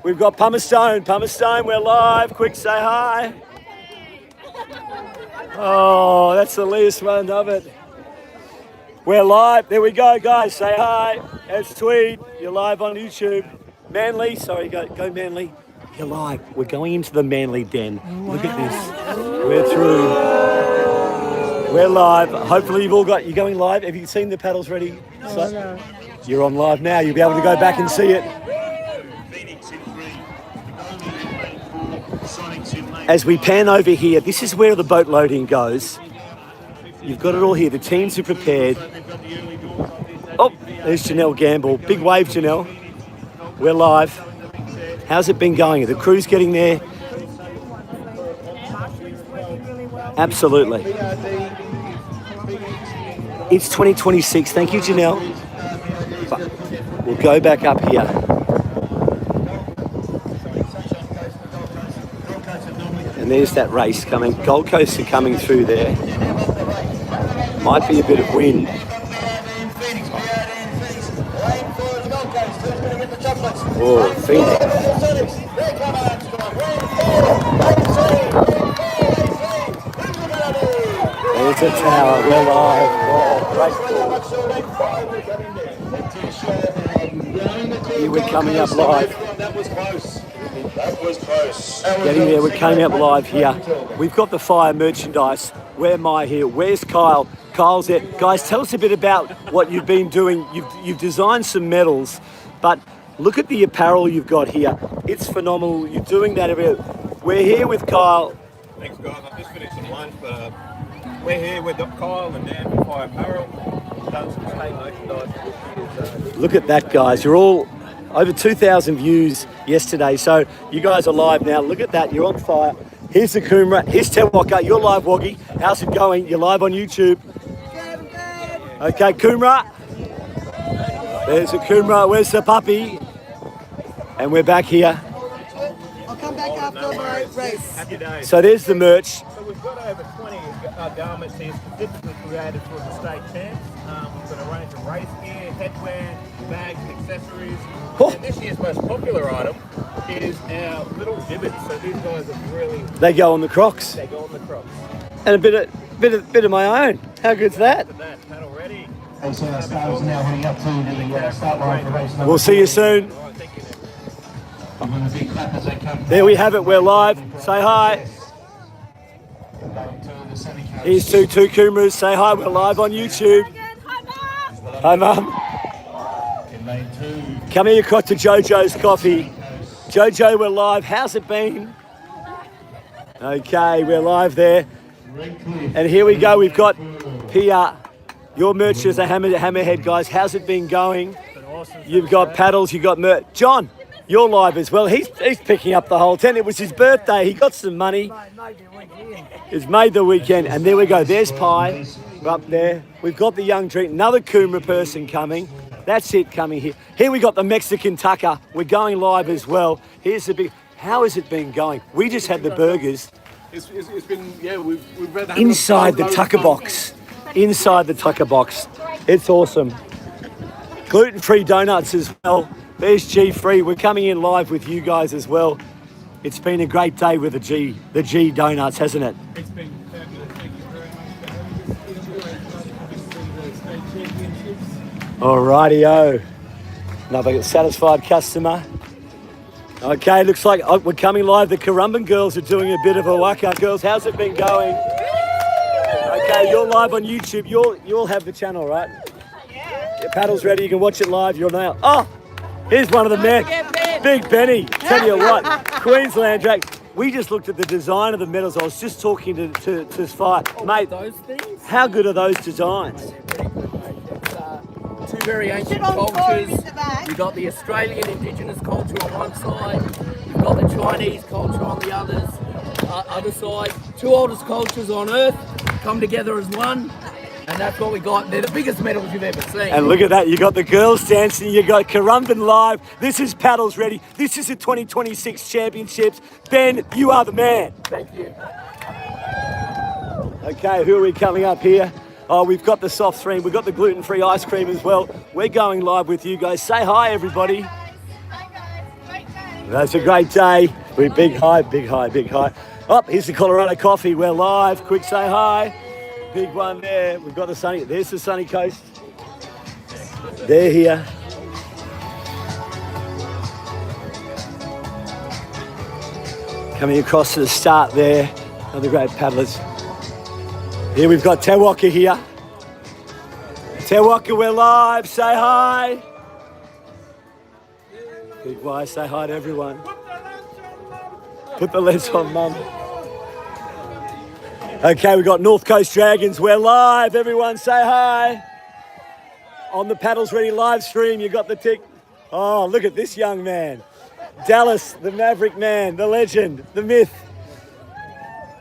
We've got Palmerston. Palmerston, we're live. Quick, say hi. Oh, that's the least one of it. We're live. There we go, guys. Say hi. It's Tweed. You're live on YouTube. Manly. Sorry, go Manly. You're live. We're going into the Manly den. Wow. Look at this. We're through. We're live. Hopefully you've all got... You're going live? Have you seen the paddles ready? No. You're on live now. You'll be able to go back and see it. As we pan over here, this is where the boat loading goes. You've got it all here. The teams are prepared. Oh, There's Janelle Gamble. Big wave, Janelle. We're live. How's it been going? Are the crews getting there? Absolutely. It's 2026. Thank you, Janelle. But we'll go back up here. And there's that race coming. Gold Coast are coming through there. Might be a bit of wind. Oh, Phoenix. There's a tower. We're live. Oh, here we're coming up live. That was close. That was close. Getting there, we're coming up live here. We've got the fire merchandise. Where am I here? Where's Kyle? Kyle's there. Guys, tell us a bit about what you've been doing. You've designed some medals, but look at the apparel you've got here. It's phenomenal. You're doing that everywhere. We're here with Kyle. Thanks, guys. I just finished some lunch, but we're here with Kyle and Dan from Fire Apparel. Done some state merchandise. Look at that, guys. You're all over 2,000 views yesterday. So you guys are live now. Look at that. You're on fire. Here's the Coomera. Here's Te Waka. You're live, Woggy. How's it going? You're live on YouTube. Okay, Coomera. There's a Coomera. Where's the puppy? And we're back here. I'll come back after my race. Happy days. So there's the merch. So we've got over 20 garments here specifically created for the state champs. We've got a range of race gear, headwear, bags, accessories. Oh. And this year's most popular item is our little gibbets. So these guys are really, They go on the Crocs. they go on the crops. And a bit of my own. How good's that? Look at that, paddle ready. They see our starters now heading up to the start line for race number We'll see you soon. All right, thank you. Give them a big clap as they come. There we have it. We're live. Say hi. Here's two Coomeras. Say hi. We're live on YouTube. Hi, Mum. In lane 2. Coming across to Jojo's Coffee. Jojo, we're live. How's it been? Okay, we're live there. And here we go. We've got Pia. Your merch is a hammerhead, guys. How's it been going? You've got paddles. You've got merch. John, you're live as well. He's picking up the whole tent. It was his birthday. He got some money. It's made the weekend. And there we go. There's Pie. We're up there. We've got the young drink. Another Coomera person coming. That's it coming here. Here we got the Mexican Tucker. We're going live as well. Here's the big... How has it been going? We just had the burgers. It's been, yeah, we've read Inside the Tucker box. Inside the Tucker box. It's awesome. Gluten-free donuts as well. There's G-Free. We're coming in live with you guys as well. It's been a great day with the G donuts, hasn't it? It's been fabulous. Thank you very much for the state championships. Alrighty-o. Another satisfied customer. Okay, looks like we're coming live. The Currumbin girls are doing a bit of a waka. Girls, how's it been going? Okay, you're live on YouTube. You'll have the channel, right? Yeah. Your paddle's ready. You can watch it live. You're now. Oh, here's one of the men. Big Benny. Tell you what, Queensland Drake. We just looked at the design of the medals. I was just talking to Spire. Mate, Those things? how good are those designs? Two very ancient cultures. You've got the Australian Indigenous culture on one side, you've got the Chinese culture on the other side. Two oldest cultures on Earth come together as one, and that's what we got. They're the biggest medals you've ever seen. And look at that, you got the girls dancing, you got Currumbin live. This is Paddles Ready. This is the 2026 Championships. Ben, you are the man. Thank you. Okay, who are we coming up here? Oh, we've got the soft stream, we've got the gluten-free ice cream as well. We're going live with you guys. Say hi, everybody. That's a great day. We're big hi, big hi, big hi. Oh, here's the Colorado Coffee. We're live. Quick say hi. Big one there. We've got the sunny. There's the sunny coast. They're here. Coming across to the start there. Another great paddlers. Here we've got Te Waka here. Te Waka, we're live. Say hi. Big Y, say hi to everyone. Put the lens on, Mum. Okay, we've got North Coast Dragons. We're live. Everyone say hi. on the Paddles Ready live stream. You got the tick. Oh, look at this young man. Dallas, the Maverick man, the legend, the myth.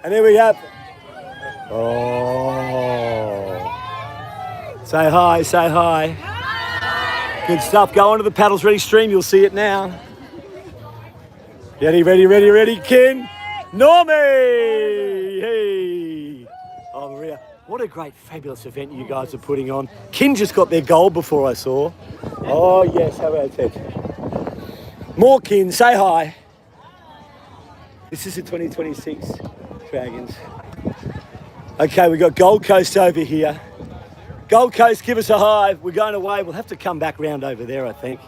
And there we have. Oh. Say hi, say hi. Good stuff. Go onto the Paddles Ready stream. You'll see it now. Ready, Ken. Normie! Hey! Oh, Maria, what a great, fabulous event you guys are putting on. Kin just got their gold before I saw. Oh, yes, how about that? More Kin, say hi. This is the 2026 Dragons. Okay, we've got Gold Coast over here. Gold Coast, give us a hi. We're going away. We'll have to come back round over there, I think.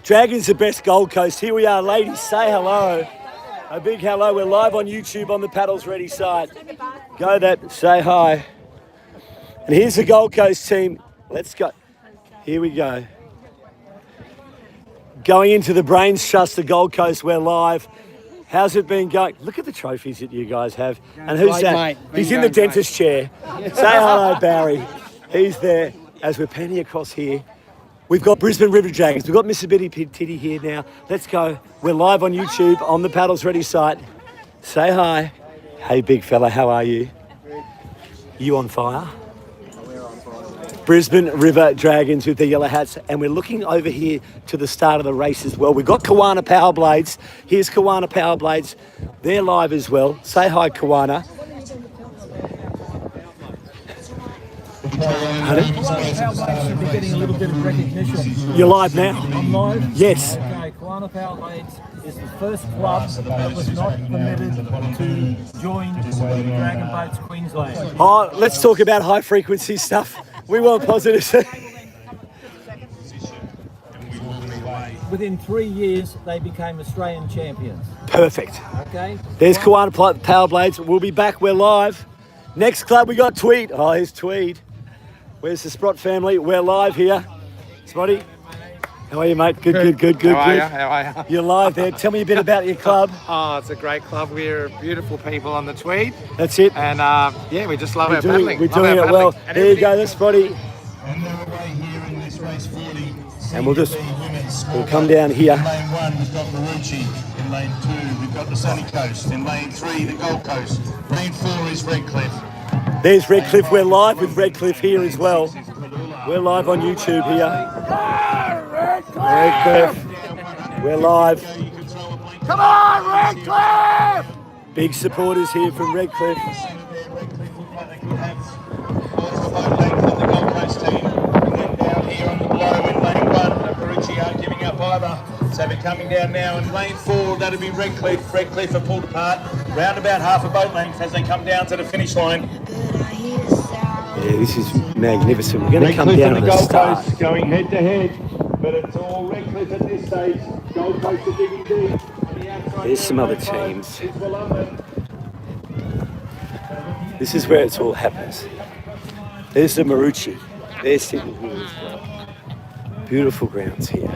Dragons the best Gold Coast. Here we are, ladies. Say hello. A big hello. We're live on YouTube on the Paddles Ready site. Go that. Say hi. And here's the Gold Coast team. Let's go. Here we go. Going into the Brains Trust, the Gold Coast. We're live. How's it been going? Look at the trophies that you guys have. And who's that? Mate. He's in the dentist chair. Say hello, Barry. He's there. As we're panning across here, we've got Brisbane River Dragons. We've got Mississippi Titty here now. Let's go. We're live on YouTube on the Paddles Ready site. Say hi. Hey, big fella, how are you? You on fire? Brisbane River Dragons with the yellow hats, and we're looking over here to the start of the race as well. We've got Kawana Power Blades. Here's Kawana Power Blades. They're live as well. Say hi, Kawana. Should be getting a little bit of recognition. You're live now. I'm live? Yes. Okay, Kawana Power Blades is the first club that was not permitted to join Dragon Boats Queensland. Oh, let's talk about high frequency stuff. We want positive. Within 3 years, they became Australian champions. Perfect. Okay? There's Kawana Power Blades. We'll be back. We're live. Next club, we got Tweed. Oh, here's Tweed. Where's the Sprott family? We're live here. Spotty, how are you, mate? Good. How are you? You're live there. Tell me a bit about your club. Oh, it's a great club. We're beautiful people on the Tweed. That's it. And yeah, we just love our paddling. We're doing it well. And There you go, that's Spotty. And they're away here in this race 40. And we'll come down here. In lane 1, we've got Marucci. In lane 2, we've got the Sunny Coast. In lane 3, the Gold Coast. Lane 4 is Redcliffe. There's Redcliffe. We're live with Redcliffe here as well. We're live on YouTube here. Redcliffe. We're live. Come on, Redcliffe! Big supporters here from Redcliffe. So they're coming down now in lane 4, that'll be Redcliffe. Redcliffe are pulled apart, round about half a boat length as they come down to the finish line. Yeah, this is magnificent. We're going to come down to the start. Coast going head to head, but it's all Redcliffe at this stage. Gold Coast are digging deep. There's some other teams. This is where it all happens. There's the Marucci. They're sitting here as well. Beautiful grounds here.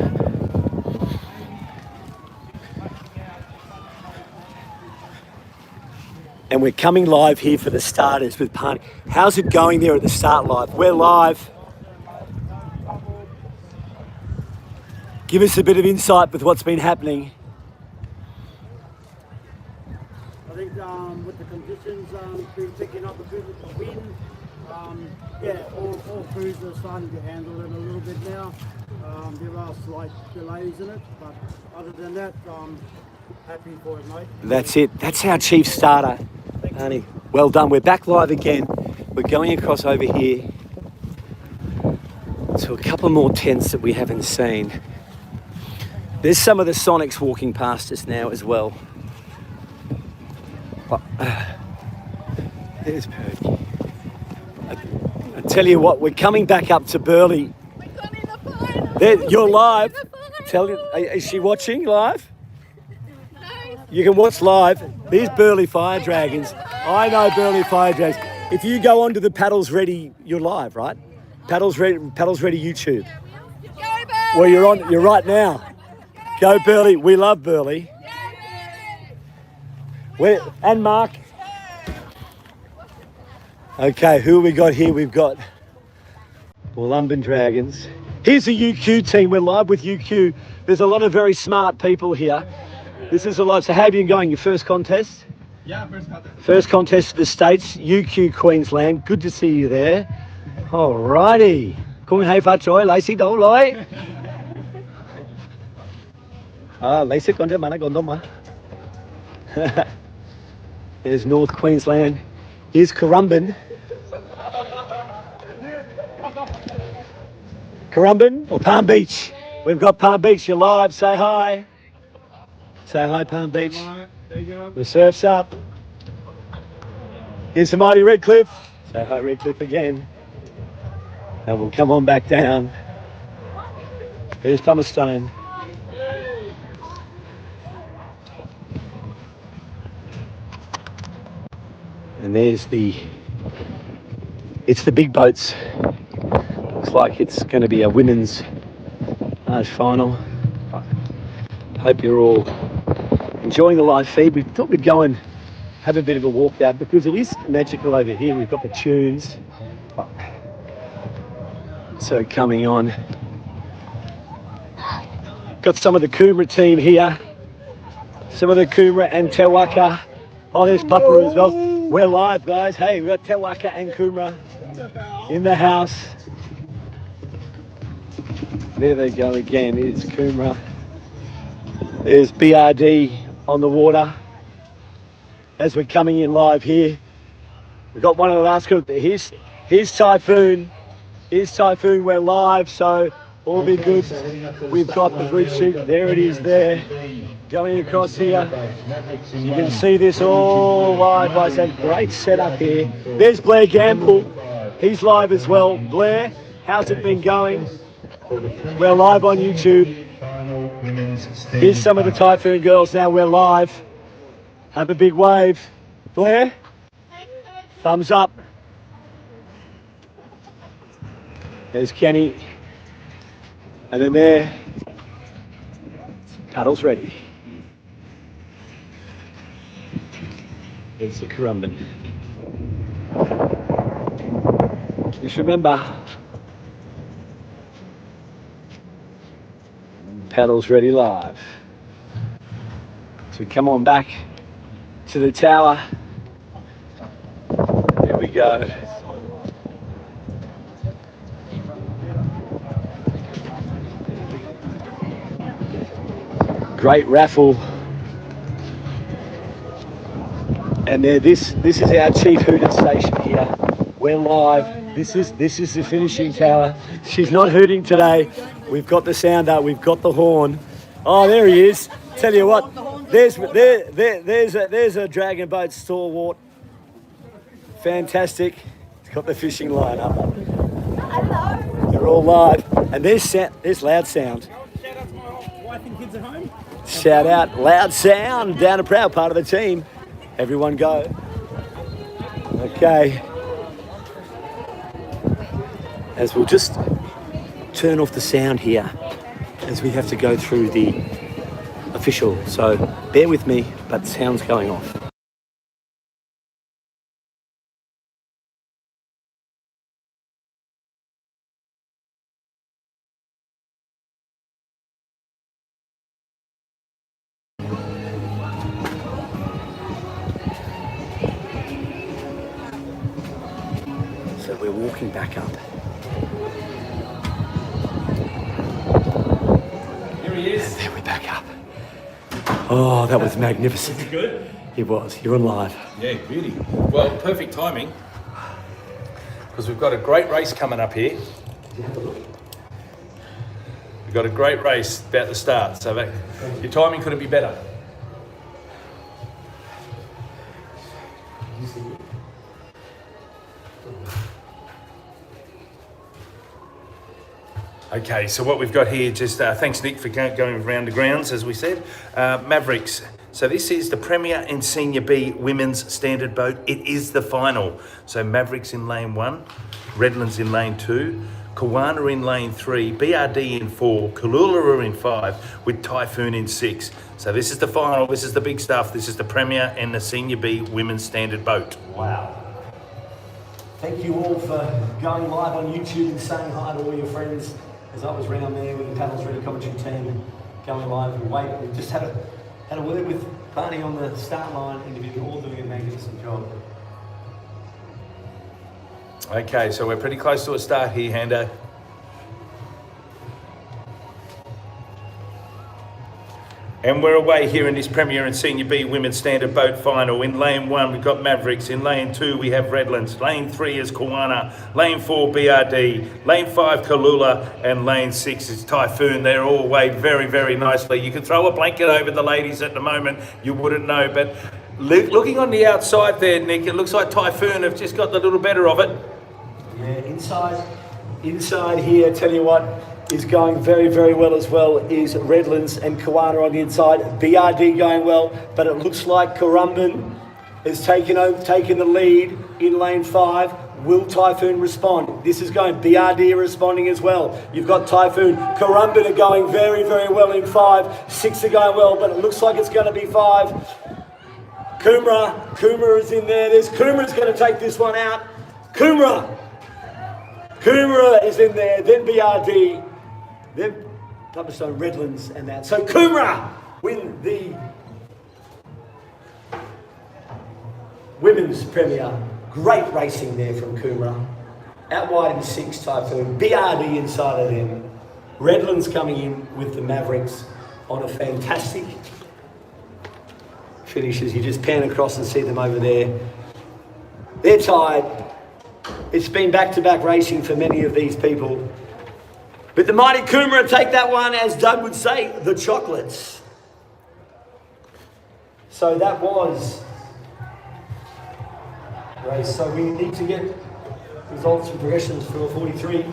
And we're coming live here for the starters with Parney. How's it going there at the start live? We're live. Give us a bit of insight with what's been happening. I think with the conditions, been picking up a bit of the wind. All crews are starting to handle it a little bit now. There are slight delays in it, but other than that, happy for it, mate. That's it. That's our chief starter, Arnie. Well done. We're back live again. We're going across over here to a couple more tents that we haven't seen. There's some of the Sonics walking past us now as well. There's Purdy. I tell you what, we're coming back up to Burleigh. You're live. Is she watching live? You can watch live. These Burleigh Fire Dragons. I know Burleigh Fire Dragons. If you go onto the Paddles Ready, you're live, right? Paddles Ready YouTube. Well, you're right now. Go Burleigh. We love Burleigh. And Mark. Okay, who we got here? We've got Wollumban Dragons. Here's the UQ team. We're live with UQ. There's a lot of very smart people here. This is a lot. So how have you been going? Your first contest? Yeah, first contest. First contest for the States, UQ Queensland. Good to see you there. Alrighty. Kung hai pha choi, lai si do loi. Lai si konde mana gondo ma. There's North Queensland. Here's Currumbin. Currumbin or Palm Beach? We've got Palm Beach. You're live. Say hi. Say hi, Palm Beach. The surf's up. Here's the mighty Redcliffe. Say hi, Redcliffe again. And we'll come on back down. Here's Thomas Stone. And there's it's the big boats. Looks like it's going to be a women's large final. Hope you're all enjoying the live feed. We thought we'd go and have a bit of a walk out because it is magical over here. We've got the tunes. So coming on. Got some of the Coomera team here. Some of the Coomera and Te Waka. Oh, there's Papa as well. We're live, guys. Hey, we've got Te Waka and Coomera in the house. There they go again. It's Coomera. There's BRD on the water as we're coming in live here. We've got one of the last group. Here's Typhoon. Here's Typhoon. We're live, so all be good. We've got the group shoot. There it is there. Going across here. You can see this all live, guys. A great setup here. There's Blair Gamble. He's live as well. Blair, how's it been going? We're live on YouTube. Here's some of the Typhoon girls now. We're live. Have a big wave. Blair, thumbs up. There's Kenny. And then there, paddles ready. There's the Currumbin. Just remember, paddles ready live. So come on back to the tower. There we go. Great raffle. And there, this is our Chief Hooter station here. We're live. This is the finishing tower. She's not hooting today. We've got the sounder. We've got the horn. Oh, there he is. Tell you what, there's a dragon boat stalwart. Fantastic. It's got the fishing line up. They're all live. And there's loud sound. Shout out to my wife and kids at home. Shout out, loud sound, down and proud, part of the team. Everyone go. Okay. As we'll just turn off the sound here as we have to go through the official. So bear with me, but sound's going off. So we're walking back up. Here he is. There we back up. Oh, that was magnificent. Was it good? It was. You're on live. Yeah, beauty. Well, perfect timing because we've got a great race coming up here. We've got a great race about to start, so your timing couldn't be better. Okay, so what we've got here, just thanks Nick for going around the grounds, as we said. Mavericks. So this is the Premier and Senior B Women's Standard Boat. It is the final. So Mavericks in lane 1, Redlands in lane 2, Kawana in lane 3, BRD in 4, Kalula in 5, with Typhoon in 6. So this is the final, this is the big stuff. This is the Premier and the Senior B Women's Standard Boat. Wow. Thank you all for going live on YouTube and saying hi to all your friends as I was round there with the Paddles Ready commentary team and going live and wait. We just had a word with Barney on the start line, interview, all doing a magnificent job. Okay, so we're pretty close to a start here, Hando. And we're away here in this Premier and Senior B Women's Standard Boat Final. In lane 1, we've got Mavericks. In lane 2, we have Redlands. Lane 3 is Kawana. Lane 4, BRD. Lane 5, Kalula. And lane 6 is Typhoon. They're all weighed very, very nicely. You can throw a blanket over the ladies at the moment. You wouldn't know. But looking on the outside there, Nick, it looks like Typhoon have just got the little better of it. Yeah, inside here, tell you what, is going very, very well as well is Redlands and Kawana on the inside. BRD going well, but it looks like Currumbin has taken the lead in lane 5. Will Typhoon respond? This is going, BRD responding as well. You've got Typhoon, Currumbin are going very, very well in 5. 6 are going well, but it looks like it's going to be 5. Kumra is in there. Kumra's going to take this one out. Kumra is in there, then BRD. Then Tupperstone, Redlands and that. So Kumra win the Women's Premier. Great racing there from Kumra. Out wide in 6, Typhoon. BRD inside of them. Redlands coming in with the Mavericks on a fantastic finish as you just pan across and see them over there. They're tired. It's been back-to-back racing for many of these people. But the mighty Kumra take that one, as Doug would say, the chocolates. So that was race. So we need to get results and progressions for 43.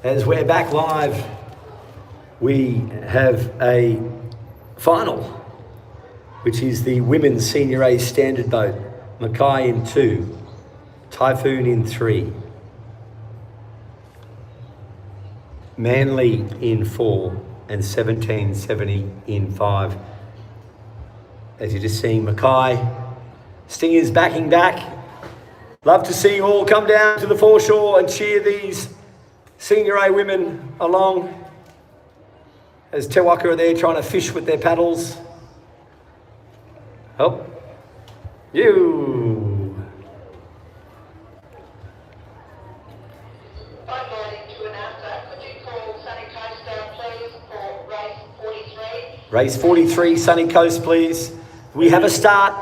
As we're back live, we have a final, which is the women's senior A standard boat. Mackay in 2, Typhoon in 3, Manly in 4, and 1770 in 5. As you're just seeing, Mackay, Stingers backing back. Love to see you all come down to the foreshore and cheer these Senior A women along as Te Waka are there trying to fish with their paddles. Oh, you. Good morning to announcer. Could you call Sunny Coast down, please, for race 43? Race 43, Sunny Coast, please. We have a start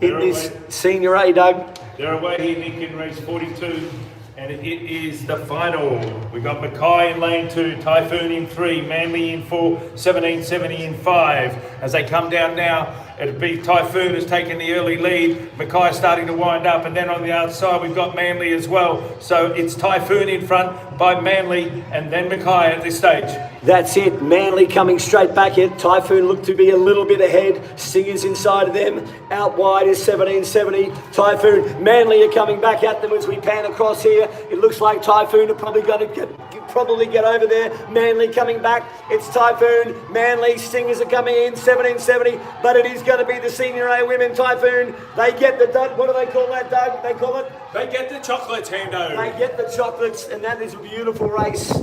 in this Senior A, Doug. They're away here, Nick, in race 42. And it is the final. We've got Mackay in lane 2, Typhoon in 3, Manly in 4, 1770 in 5. As they come down now, it'll be Typhoon has taken the early lead. Mackay starting to wind up, and then on the outside we've got Manly as well. So it's Typhoon in front by Manly, and then Mackay at this stage. That's it. Manly coming straight back in. Typhoon looked to be a little bit ahead. Stingers inside of them. Out wide is 1770. Typhoon. Manly are coming back at them as we pan across here. It looks like Typhoon are probably going to get over there. Manly coming back. It's Typhoon. Manly. Stingers are coming in. 1770. But it is going to be the Senior A women. Typhoon. They get the, what do they call that, Doug? They call it? They get the chocolates, Hando. They get the chocolates, and that is a beautiful race.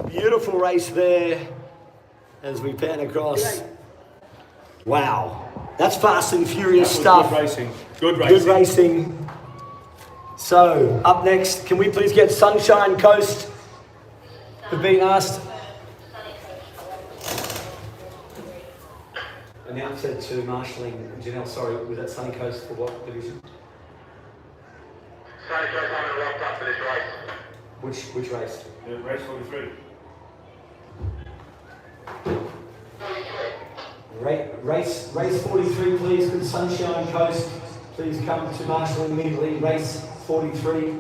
Beautiful race there as we pan across. Wow. That's fast and furious stuff. Good racing. Good racing. Good racing. So, up next, can we please get Sunshine Coast for being asked? Announcer to marshalling. Janelle, sorry, was that Sunny Coast for what division? Sunny Coast on locked up for this race. Which race? Race 43. Race 43, please. Could Sunshine Coast please come to marshalling immediately? Race 43,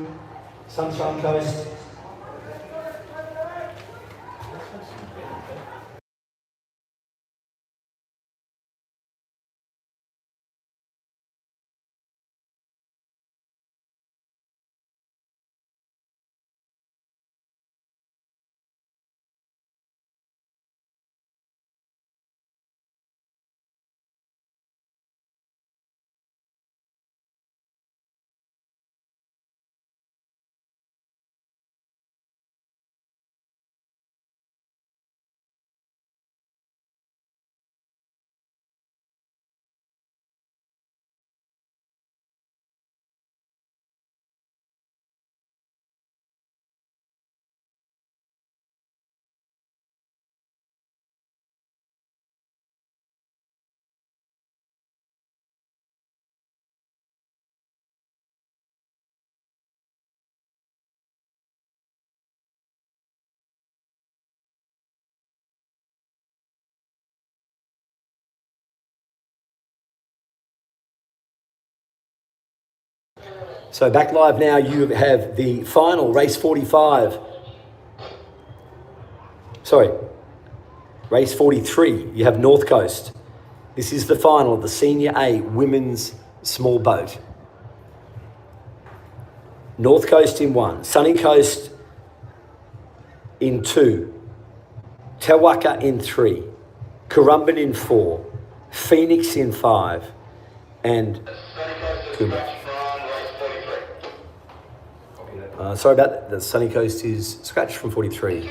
Sunshine Coast. So back live now, you have the final, race 45. Sorry, race 43, you have North Coast. This is the final of the Senior A Women's Small Boat. North Coast in 1, Sunny Coast in 2, Te Waka in 3, Currumbin in 4, Phoenix in 5, and Kumba. Sorry about that. The Sunny Coast is scratched from 43.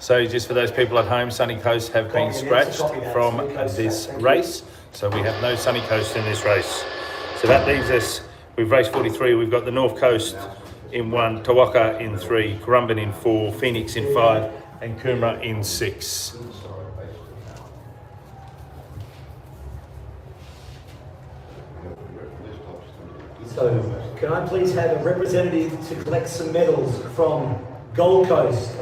So just for those people at home, Sunny Coast have been scratched from this race. So we have no Sunny Coast in this race. So that leaves us with race 43. We've got the North Coast in 1, Tawaka in 3, Currumbin in 4, Phoenix in 5, and Coomera in 6. So, can I please have a representative to collect some medals from Gold Coast?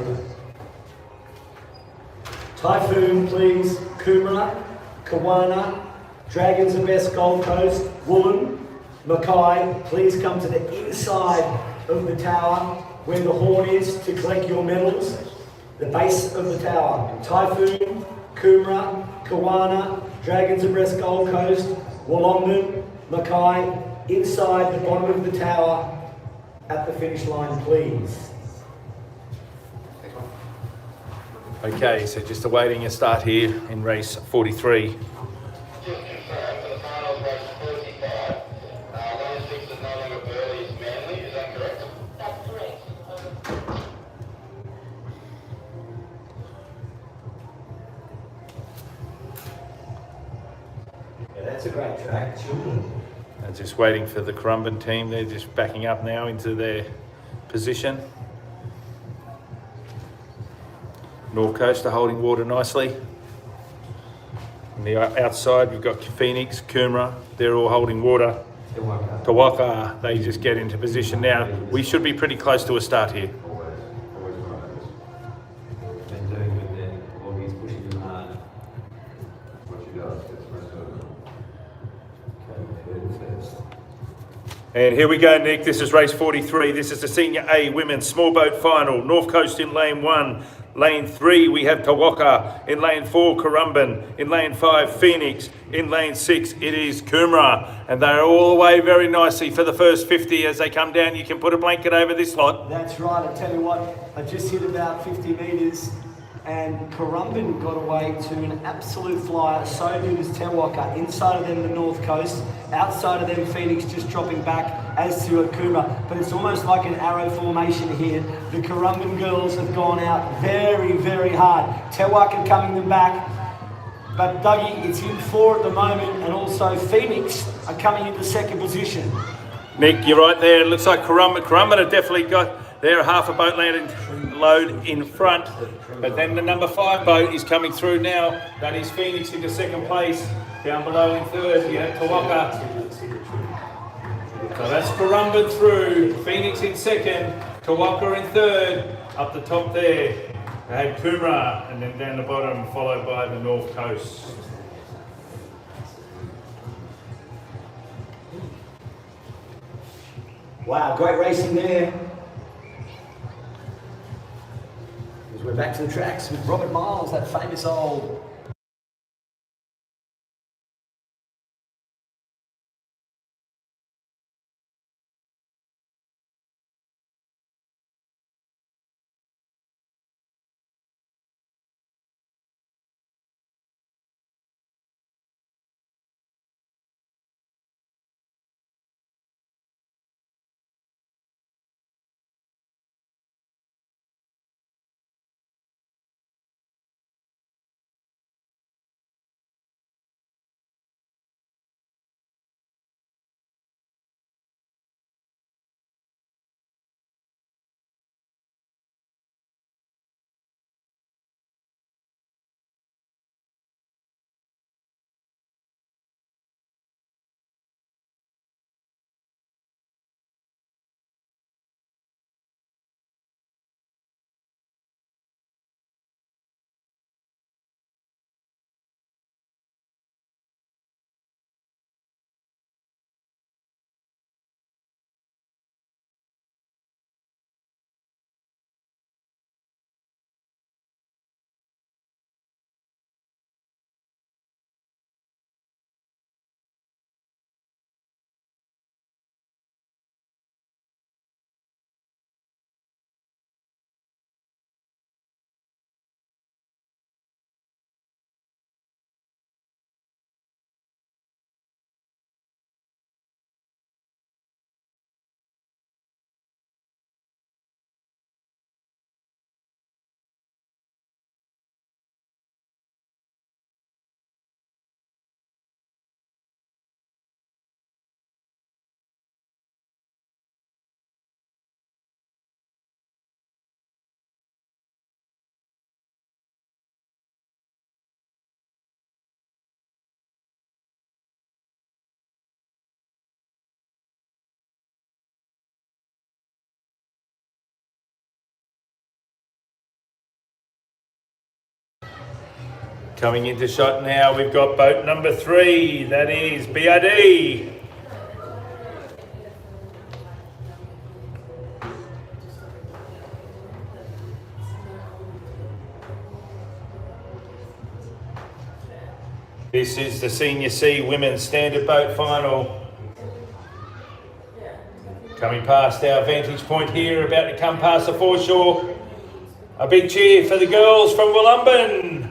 Typhoon, please. Coomera, Kawana, Dragons of West Gold Coast, Woollen, Mackay, please come to the inside of the tower where the horn is to collect your medals. The base of the tower. Typhoon, Coomera, Kawana, Dragons of West Gold Coast, Wollongong, Mackay, inside the bottom of the tower at the finish line, please. Okay, so just awaiting a start here in race 43. That's a great track, children. And just waiting for the Currumbin team. They're just backing up now into their position. North Coast are holding water nicely. On the outside, we've got Phoenix, Coomera. They're all holding water. Tawaka, they just get into position now. We should be pretty close to a start here. And here we go, Nick. This is race 43. This is the Senior A Women's Small Boat Final. North Coast in lane 1. Lane 3, we have Tawaka. In lane 4, Currumbin. In lane 5, Phoenix. In lane 6, it is Coomera. And they're all away very nicely for the first 50. As they come down, you can put a blanket over this lot. That's right. I tell you what, I just hit about 50 metres and Currumbin got away to an absolute flyer. So did as Tawaka. Inside of them, the North Coast. Outside of them, Phoenix just dropping back, as to Coomera. But it's almost like an arrow formation here. The Currumbin girls have gone out very, very hard. Tawaka coming them back. But Dougie, it's in 4 at the moment, and also Phoenix are coming into second position. Nick, you're right there. It looks like Currumbin have definitely got their half a boat load in front. But then the number 5 boat is coming through now. That is Phoenix into second place. Down below in third, you have Tawaka. So that's Currumbin through. Phoenix in second. Tawaka in third. Up the top there, they had Coomera, and then down the bottom, followed by the North Coast. Wow, great racing there. As we're back to the tracks with Robert Miles, that famous old Coming into shot now, we've got boat number 3, that is BRD. This is the Senior C Women's Standard Boat Final. Coming past our vantage point here, about to come past the foreshore. A big cheer for the girls from Wollumbin.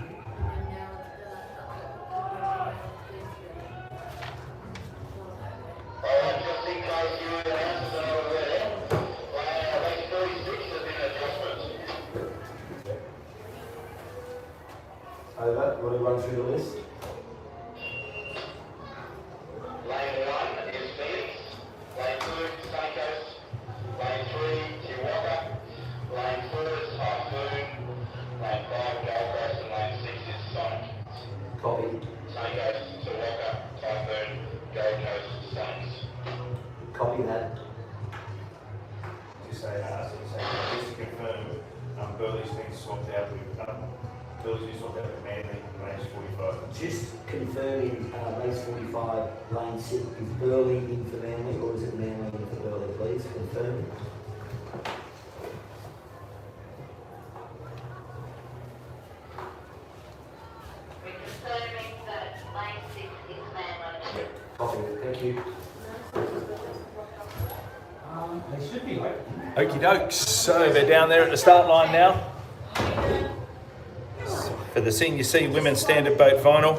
Over. You want to run through the list? Lane 1 is Phoenix. Lane 2, Suncoast. Lane 3, Chihuahua. Lane 4 is Typhoon. Lane 5, Gold Coast. And Lane 6 is Sonic. Copy. Suncoast, Chihuahua, Typhoon, Gold Coast, Sonics. Copy that. Just to confirm, Burley's been swapped out with Burley's been swapped out with Manly, range 45. Just confirming race 45, lane 6, is Burley in for Manly or is it Manly in for Burley, please? Confirm. We're confirming that lane 6 is Manly. Copy, thank you. They should be open. Okie dokes. So they're down there at the start line now for the Senior C Women's Standard Boat Final.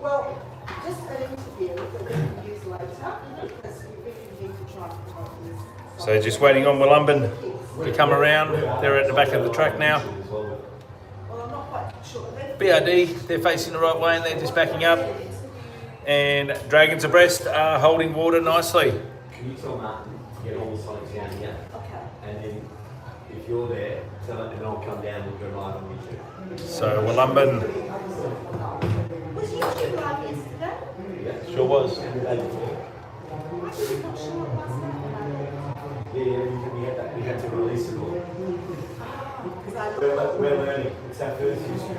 Well, just an interview that we can use later because we really need to try and talk this. So just waiting on Wollumbin to come around. They're at the back of the track now. Well, I'm not quite sure. BRD, they're facing the right way and they're just backing up. And Dragons Abreast are holding water nicely. Can you tell Martin to get all the Sonics down here? Okay. And then if you're there, tell it and I'll come down and go live on YouTube. So Wollumbin. Was YouTube live yesterday? Yeah, Sure was. and the day before. I'm actually not sure it was that. Yeah, we had to release it all. Because I We're learning. It's our first history.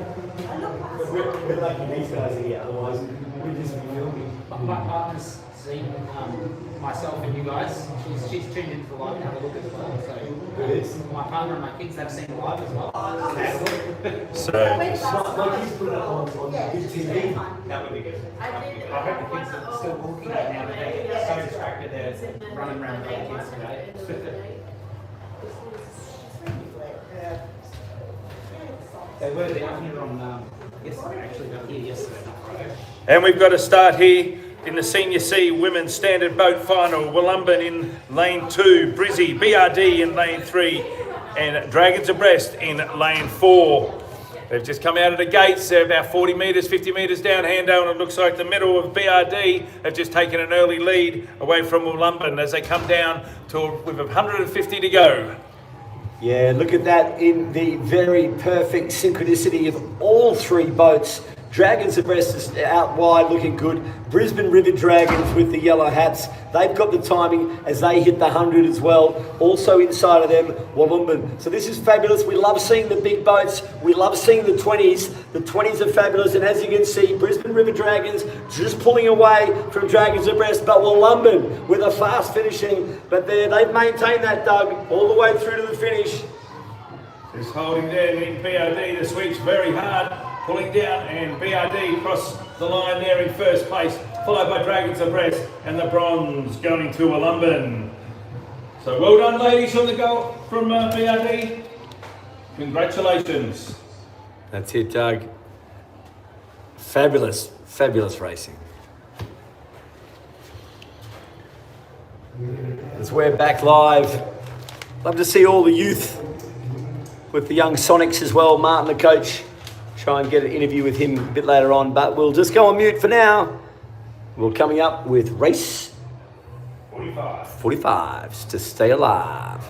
We're lucky these guys are here, otherwise we'd just be filming. My partner's seen myself and you guys. She's tuned into the live and have a look as well. So It is. my partner and my kids have seen the live as well. So Like he's put it on big TV. That would be good. I hope the kids are still walking right now. They're so distracted. They're running around with other kids today. They were down here on yesterday. Actually, they were here yesterday, not Friday. and we've got a start here in the Senior C Women's Standard Boat Final. Wollumbin in lane 2, Brizzy, BRD in lane 3, and Dragons Abreast in lane 4. They've just come out of the gates. They're about 40 metres, 50 metres down Hando, and it looks like the middle of BRD have just taken an early lead away from Wollumbin as they come down to with 150 to go. Yeah, look at that in the very perfect synchronicity of all three boats. Dragons Abreast is out wide, looking good. Brisbane River Dragons with the yellow hats. They've got the timing as they hit the 100 as well. Also inside of them, Wollumbin. So this is fabulous. We love seeing the big boats. We love seeing the 20s. The 20s are fabulous. And as you can see, Brisbane River Dragons just pulling away from Dragons Abreast. But Wollumbin with a fast finishing. But they've maintained that, Doug, all the way through to the finish. Just holding there in BRD. The sweep's very hard. Pulling down, and BRD across the line there in first place, followed by Dragons Abreast and the bronze going to Wollumbin. So well done, ladies, from the goal from BRD. Congratulations. That's it, Doug. Fabulous, fabulous racing. As we're back live, love to see all the youth with the young Sonics as well. Martin, the coach. Try and get an interview with him a bit later on, but we'll just go on mute for now. We're coming up with race 45s to stay alive.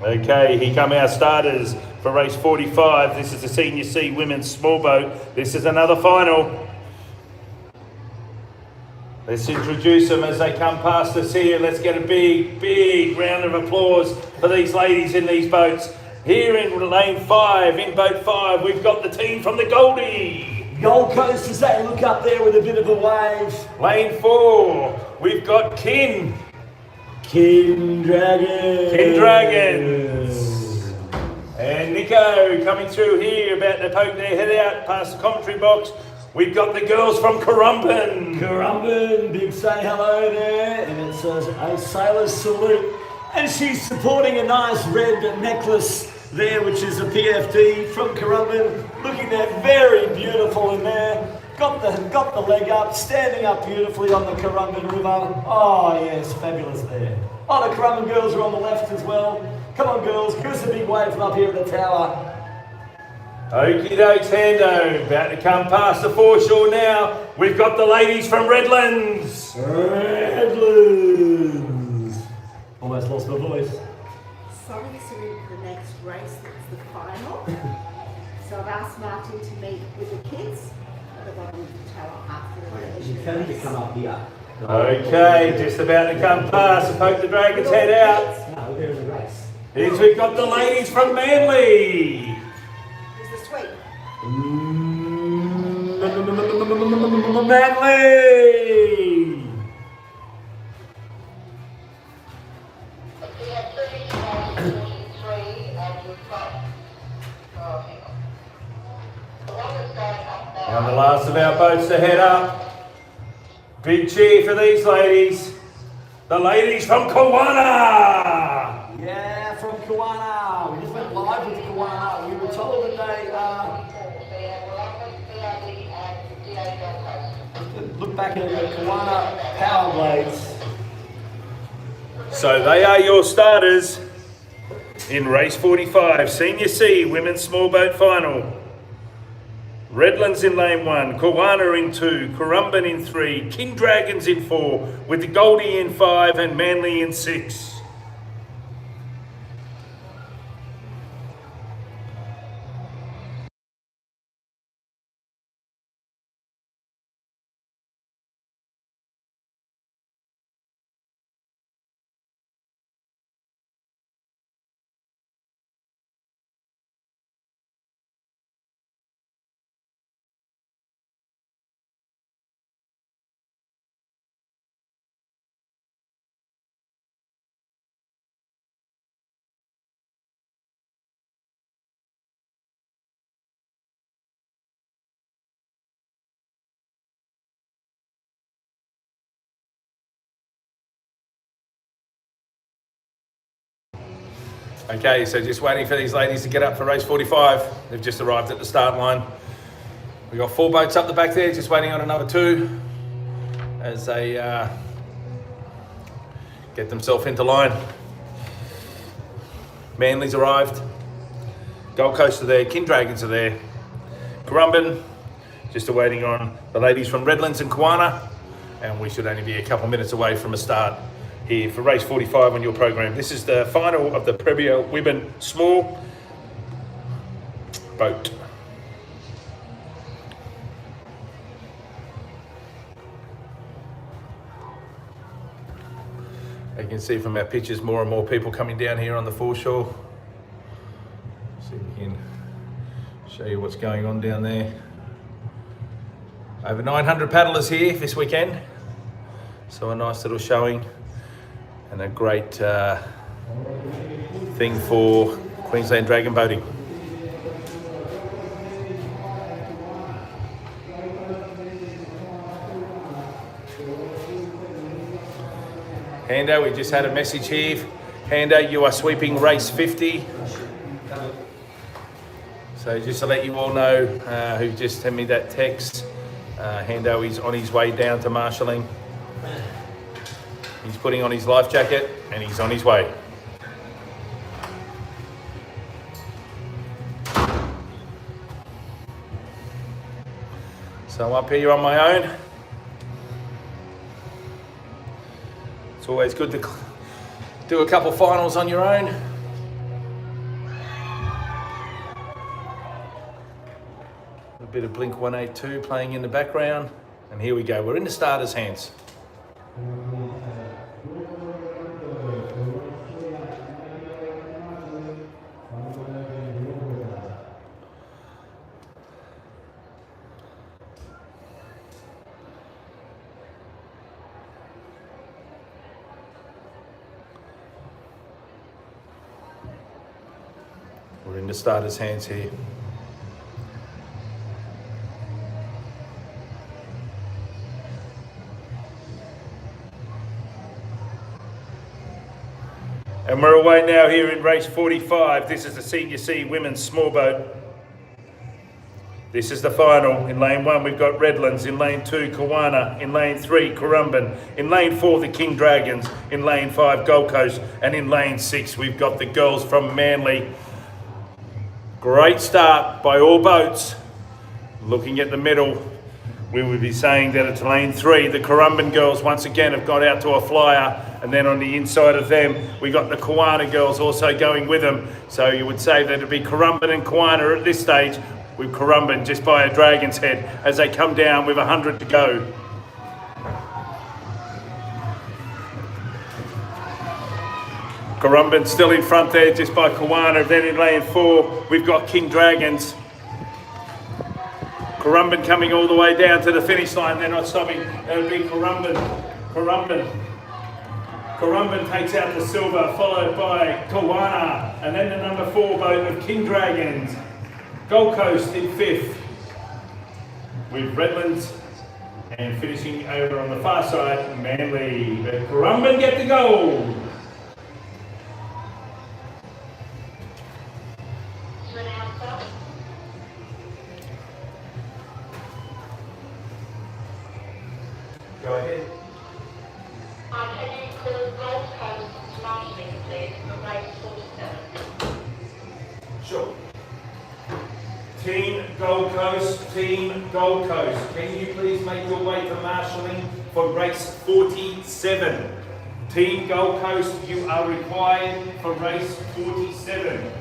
Okay, here come our starters for race 45. This is the Senior C Women's Small Boat. This is another final. Let's introduce them as they come past us here. Let's get a big, big round of applause for these ladies in these boats. Here in lane 5, in boat 5, we've got the team from the Goldie. Gold Coast as they look up there with a bit of a wave. Lane 4, we've got Kin Dragons. And Nico coming through here, about to poke their head out past the commentary box. We've got the girls from Currumbin. Big say hello there. And it's a sailor's salute. And she's supporting a nice red necklace there, which is a PFD from Currumbin. Looking there, very beautiful in there. Got the leg up, standing up beautifully on the Currumbin River. Oh yes, fabulous there. Oh, the Currumbin girls are on the left as well. Come on girls, give us a big wave from up here at the tower. Okie dokes, Hando, about to come past the foreshore now. We've got the ladies from Redlands. Almost lost my voice. Sorry, so we're in the next race, that's the final. So I've asked Martin to meet with the kids at the bottom of the tower after the race. You can to come up here. Okay, just about to come past and poke the Dragon's head out. No, there's a race. Here's we've got the ladies from Manly. Who's the sweep? Manly. Now the last of our boats to head up. Big cheer for these ladies. The ladies from Kawana. Yeah, from Kawana. We just went live with Kawana. We were told that they look back at the Kawana Power Blades. So they are your starters in race 45, Senior C Women's Small Boat Final. Redlands in lane 1, Kawana in 2, Currumbin in 3, King Dragons in 4, with the Goldie in 5 and Manly in 6. Okay, so just waiting for these ladies to get up for race 45. They've just arrived at the start line. We've got 4 boats up the back there, just waiting on another 2 as they get themselves into line. Manly's arrived. Gold Coast are there, King Dragons are there. Currumbin, just awaiting on the ladies from Redlands and Kawana. And we should only be a couple minutes away from a start here for race 45 on your program. This is the final of the Premier Women Small Boat. You can see from our pictures more and more people coming down here on the foreshore. See if we can show you what's going on down there. Over 900 paddlers here this weekend. So a nice little showing and a great thing for Queensland Dragon boating. Hando, we just had a message here. Hando, you are sweeping race 50. So just to let you all know who just sent me that text, Hando is on his way down to marshalling. He's putting on his life jacket and he's on his way. So I'm up here on my own. It's always good to do a couple finals on your own. bit of Blink 182 playing in the background. And here we go. We're in the starters' hands. We're in the starters' hands here. And we're away now here in race 45. This is the Senior C Women's Small Boat. This is the final. In lane 1 we've got Redlands, in lane 2 Kawana, in lane 3 Currumbin, in lane 4 the King Dragons, in lane 5 Gold Coast, and in lane 6 we've got the girls from Manly. Great start by all boats. Looking at the middle, we would be saying that it's lane 3. The Currumbin girls once again have got out to a flyer, and then on the inside of them we got the Kawana girls also going with them. So you would say that it'd be Currumbin and Kawana at this stage, with Currumbin just by a Dragon's Head as they come down with 100 to go. Currumbin still in front there just by Kawana. Then in lane 4 we've got King Dragons. Currumbin coming all the way down to the finish line. They're not stopping. That'll be Currumbin. Currumbin takes out the silver, followed by Kawana, and then the number 4 boat of King Dragons. Gold Coast in 5th with Redlands, and finishing over on the far side, Manly. But Currumbin get the gold. Go ahead. Can you call Gold Coast marshalling, please, for race 47? Sure. Team Gold Coast, can you please make your way to marshalling for race 47? Team Gold Coast, you are required for race 47.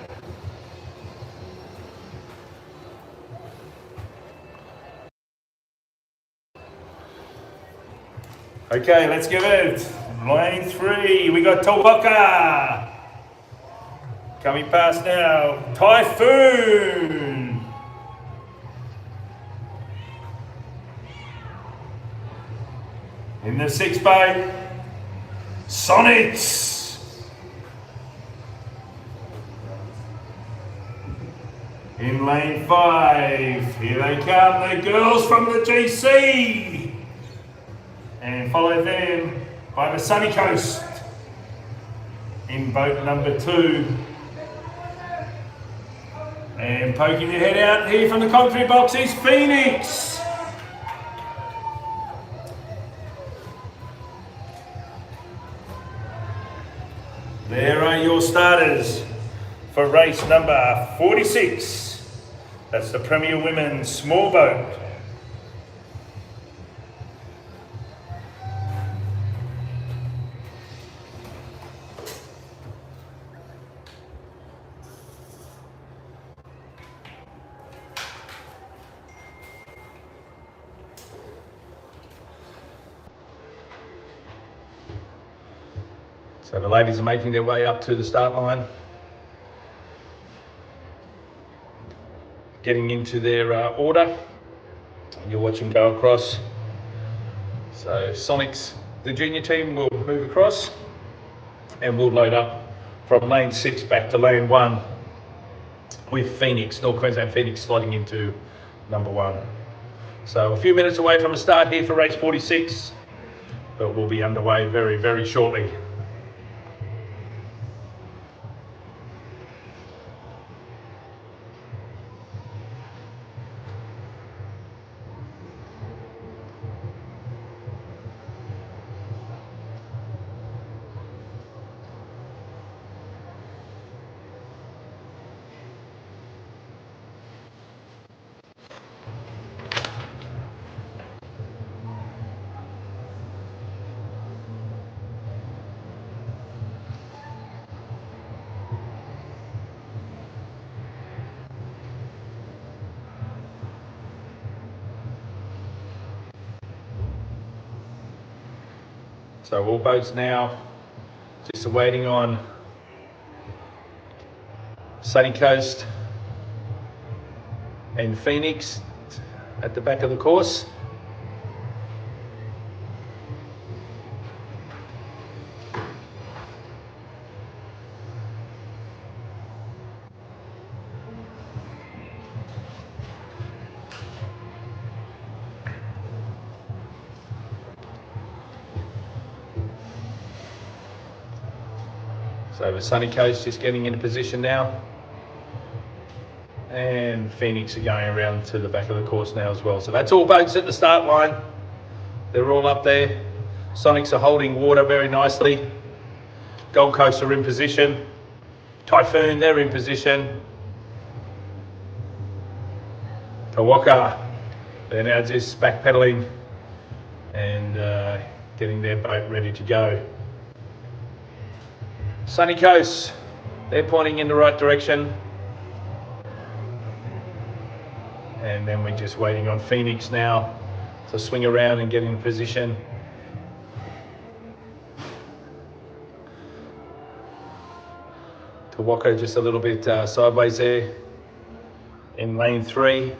Okay, let's give it. Lane 3, we got Tawaka. Coming past now, Typhoon. In the 6th boat, Sonics. In lane 5, here they come, the girls from the GC. And follow them by the Sunny Coast. In boat number 2. And poking their head out here from the commentary box is Phoenix. There are your starters for race number 46. That's the Premier Women's Small Boat. So the ladies are making their way up to the start line, getting into their order. You'll watch them go across. So Sonics, the junior team, will move across and we'll load up from lane 6 back to lane 1 with Phoenix, North Queensland Phoenix slotting into number 1. So a few minutes away from the start here for race 46, but we'll be underway very, very shortly. So all boats now just waiting on Sunny Coast and Phoenix at the back of the course. So the Sunny Coast just getting into position now. And Phoenix are going around to the back of the course now as well. So that's all boats at the start line. They're all up there. Sonics are holding water very nicely. Gold Coast are in position. Typhoon, they're in position. Tawaka, they're now just backpedaling and getting their boat ready to go. Sunny Coast, they're pointing in the right direction. And then we're just waiting on Phoenix now to swing around and get in position. Tawaka just a little bit sideways there in lane 3.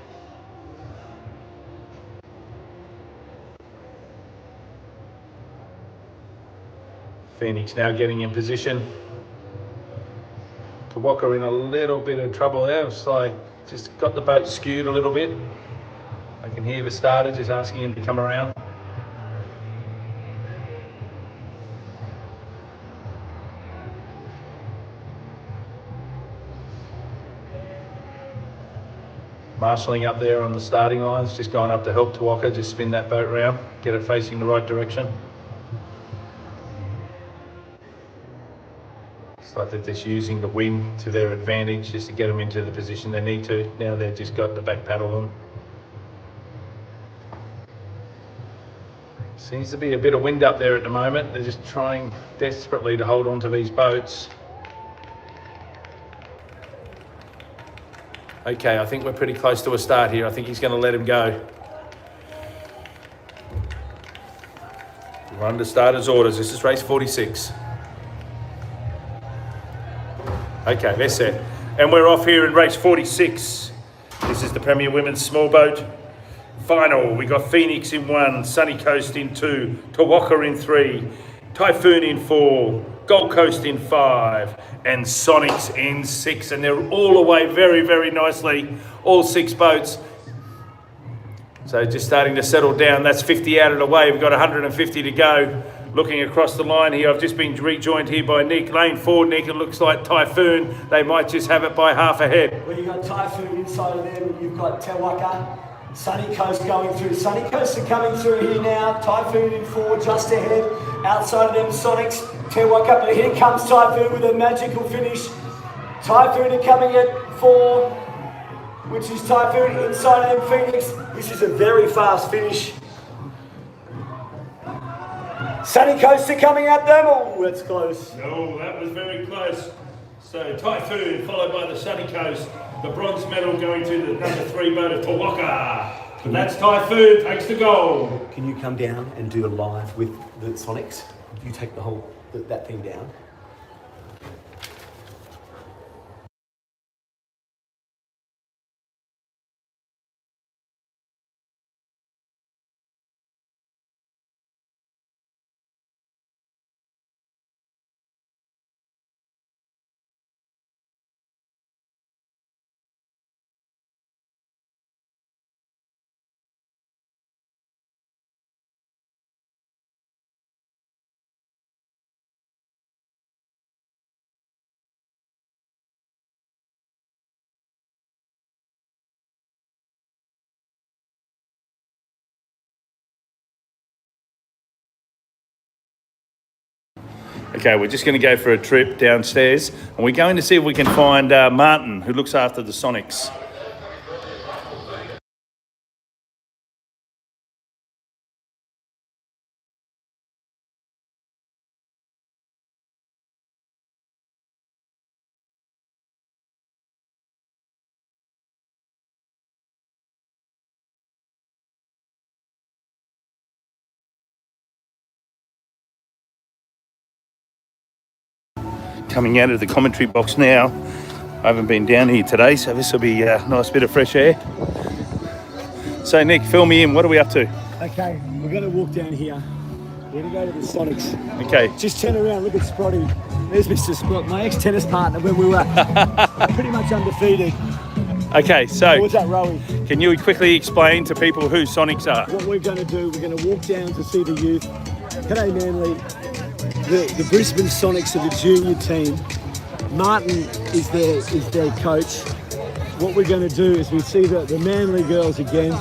Phoenix now getting in position. Tawaka in a little bit of trouble there. It's like just got the boat skewed a little bit. I can hear the starter just asking him to come around. Marshalling up there on the starting lines, just going up to help Tawaka, just spin that boat around, get it facing the right direction. It's like they're just using the wind to their advantage just to get them into the position they need to. Now they've just got the back paddle on. Seems to be a bit of wind up there at the moment. They're just trying desperately to hold on to these boats. Okay, I think we're pretty close to a start here. I think he's going to let him go. We're under starter's orders. This is race 46. Okay, they're set. And we're off here in race 46. This is the Premier Women's Small Boat Final. We got Phoenix in 1, Sunny Coast in 2, Tawaka in 3, Typhoon in 4, Gold Coast in 5, and Sonics in 6. And they're all away very, very nicely, all 6 boats. So just starting to settle down. That's 50 out of the way. We've got 150 to go. Looking across the line here, I've just been rejoined here by Nick. Lane 4, Nick, it looks like Typhoon. They might just have it by half a head. Well, you've got Typhoon inside of them. You've got Tawaka, Sunny Coast going through. Sunny Coast are coming through here now. Typhoon in 4, just ahead. Outside of them, Sonics, Tawaka. But here comes Typhoon with a magical finish. Typhoon are coming at 4, which is Typhoon. Inside of them, Phoenix. This is a very fast finish. Sunny Coast are coming at them. Oh, that's close. No, that was very close. So Typhoon followed by the Sunny Coast. The bronze medal going to the number 3 boat of Tawaka. And that's Typhoon takes the gold. Can you come down and do a live with the Sonics? You take the whole that thing down. Okay, we're just going to go for a trip downstairs and we're going to see if we can find Martin, who looks after the Sonics. coming out of the commentary box now. I haven't been down here today, so this will be a nice bit of fresh air. So Nick, fill me in. What are we up to? Okay, we're going to walk down here. We're going to go to the Sonics. Okay. Just turn around, look at Sprotty. There's Mr. Sprott, my ex-tennis partner when we were pretty much undefeated. Okay, so Or was that Rowie? can you quickly explain to people who Sonics are? What we're going to do, we're going to walk down to see the youth. G'day Manly. The Brisbane Sonics are the junior team. Martin is their coach. What we're going to do is we see the Manly girls again.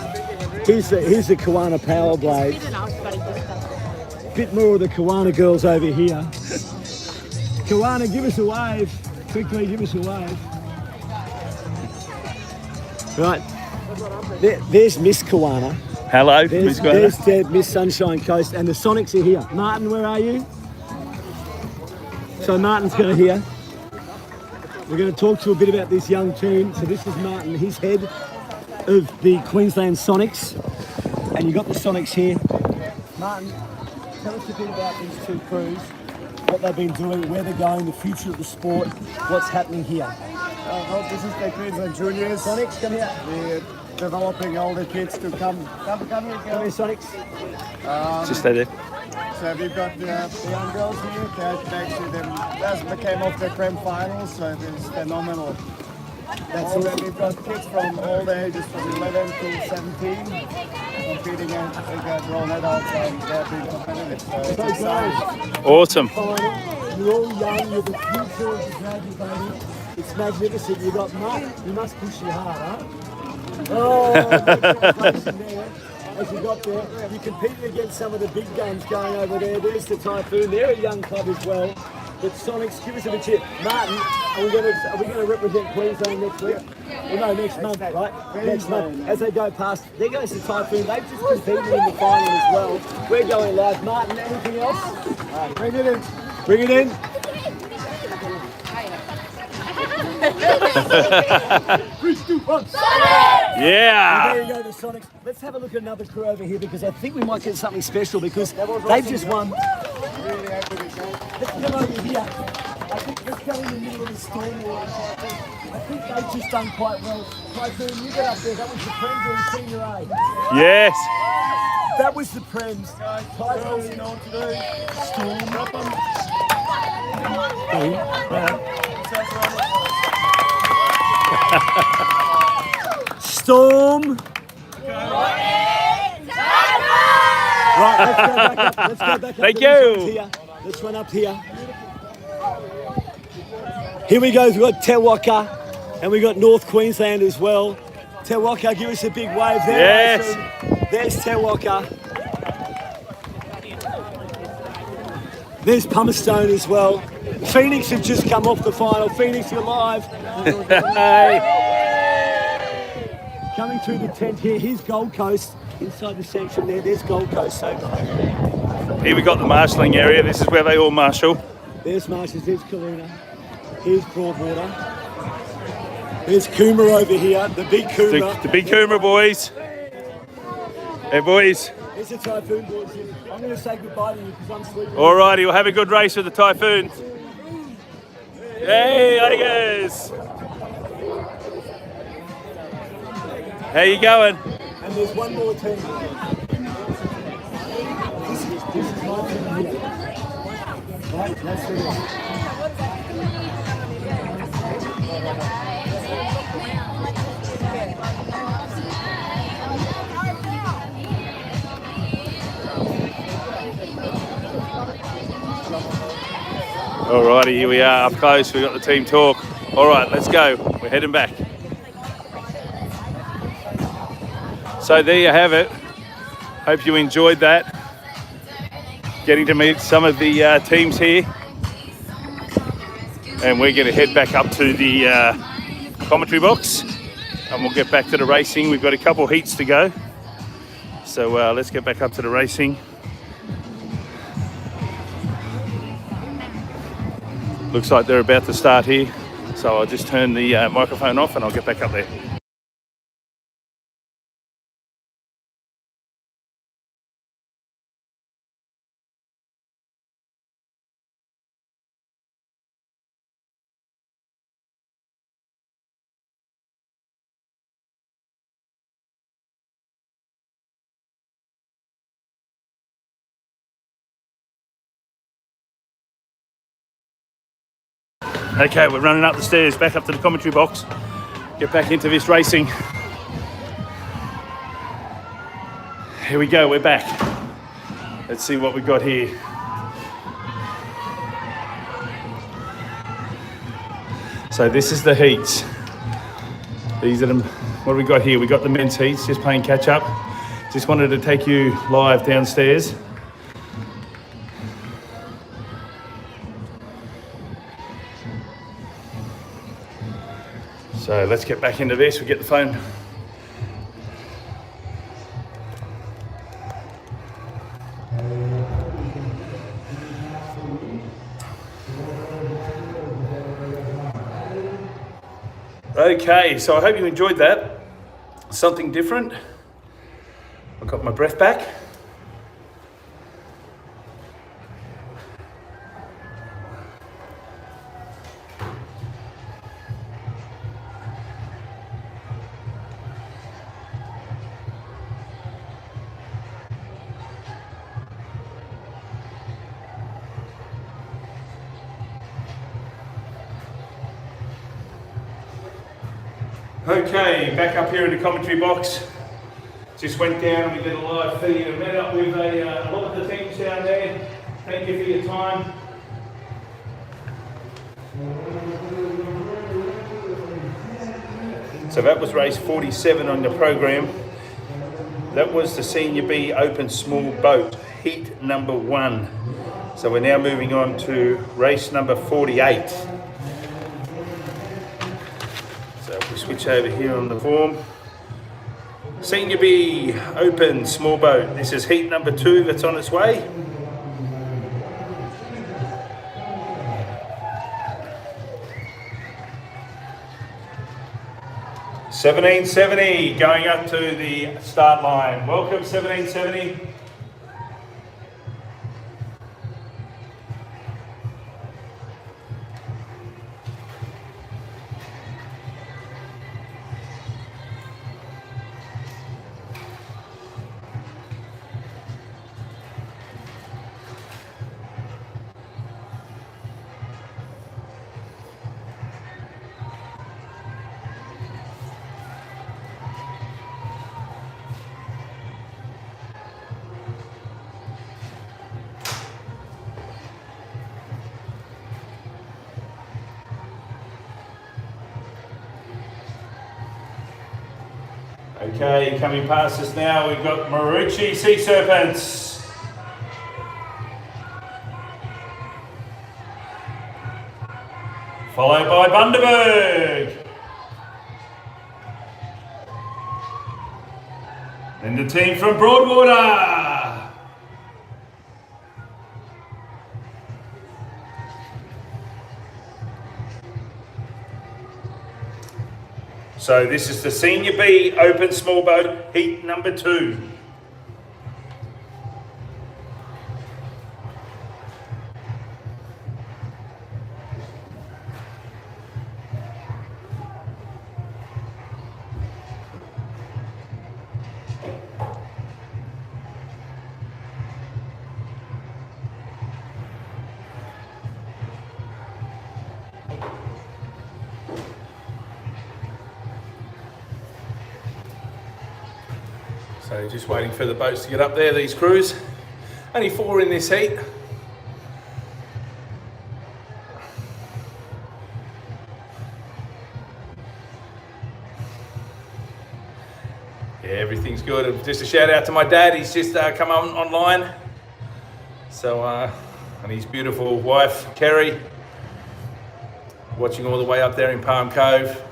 Here's the Kawana Power Blade. Bit more of the Kawana girls over here. Kawana, give us a wave. Quickly, give us a wave. Right. There's Miss Kawana. Hello, Miss Kawana. There's Miss Sunshine Coast, and the Sonics are here. Martin, where are you? So Martin's going to hear. We're going to talk to a bit about this young team. So this is Martin. He's head of the Queensland Sonics, and you've got the Sonics here. Martin, tell us a bit about these two crews, what they've been doing, where they're going, the future of the sport, what's happening here. Well, this is the Queensland Juniors. Sonics, come here. We're developing all the kids to come here. Come here, Sonics. Just stay there. So we've got the young girls here. They actually just came off the Prem finals, so it's phenomenal. That's all awesome. We've got kids from all the ages from 11 to 17 competing against grown adults, and they've been competitive. So it's exciting. Awesome. You're all young, you're the future of the Dragons, baby. It's magnificent. You've got Mark. You must push you hard, huh? Oh, congratulations there. As you got there, you competed against some of the big guns going over there. There's the Typhoon. They're a young club as well. But Sonics, give us a bit cheer. Martin, are we going to represent Queensland next week? Well, no, next month, right? Next month. As they go past, there goes the Typhoon. They've just competed in the final as well. We're going live. Martin, anything else? Bring it in. Bring it in. 3, 2, 1. Yeah. There you go, the Sonics. Let's have a look at another crew over here because I think we might get something special because they've just won. Really happy to go. Let's come over here. I think let's go in the middle of the storm water. I think they've just done quite well. Typhoon, you get up there. That was the Prem doing Senior A. Yes. That was the Prems. Typhoon, you know what to do. Storm. Drop them. Storm. Right, let's go back up. Let's go back up. Thank you. Let's run up here. Here we go. We've got Te Waka and we've got North Queensland as well. Te Waka, give us a big wave there. Yes. There's Te Waka. There's Pumice-Stone as well. Phoenix have just come off the final. Phoenix, you're live. Coming through the tent here, here's Gold Coast. Inside the section there, there's Gold Coast. So Here we got the marshalling area. This is where they all marshal. there's Marshes, there's Kaluna. Here's Broadwater. There's Coomera over here, the big Coomera. The big Coomera boys. Hey boys. There's the Typhoon boys. I'm going to say goodbye to you because I'm sleeping. Alrighty, we'll have a good race with the Typhoons. Hey, Otigers. How you going? And there's one more team. This is my team here. Right, that's it. Alrighty, here we are up close. We've got the team talk. Alright, let's go. We're heading back. So there you have it. Hope you enjoyed that. Getting to meet some of the teams here. And we're going to head back up to the commentary box and we'll get back to the racing. We've got a couple heats to go. So let's get back up to the racing. Looks like they're about to start here. So I'll just turn the microphone off and I'll get back up there. Okay, we're running up the stairs, back up to the commentary box. Get back into this racing. Here we go, we're back. Let's see what we've got here. So this is the heats. These are them. What have we got here? We got the men's heats, just playing catch up. Just wanted to take you live downstairs. So let's get back into this. We get the phone. Okay, so I hope you enjoyed that. Something different. I got my breath back. Okay, back up here in the commentary box. Just went down and we did a live feed and met up with a lot of the teams down there. Thank you for your time. So that was race 47 on the program. That was the Senior B Open Small Boat, heat number 1. So we're now moving on to race number 48. So if we switch over here on the form. Senior B Open Small Boat. This is heat number 2 that's on its way. $17.70 going up to the start line. Welcome, $17.70. Okay, coming past us now, we've got Marucci Sea Serpents. Followed by Bundaberg. And the team from Broadwater. So this is the Senior B Open Small Boat, heat number 2. So just waiting for the boats to get up there, these crews. Only 4 in this heat. Yeah, everything's good. And just a shout out to my dad, he's just come online. So, and his beautiful wife, Kerry, watching all the way up there in Palm Cove.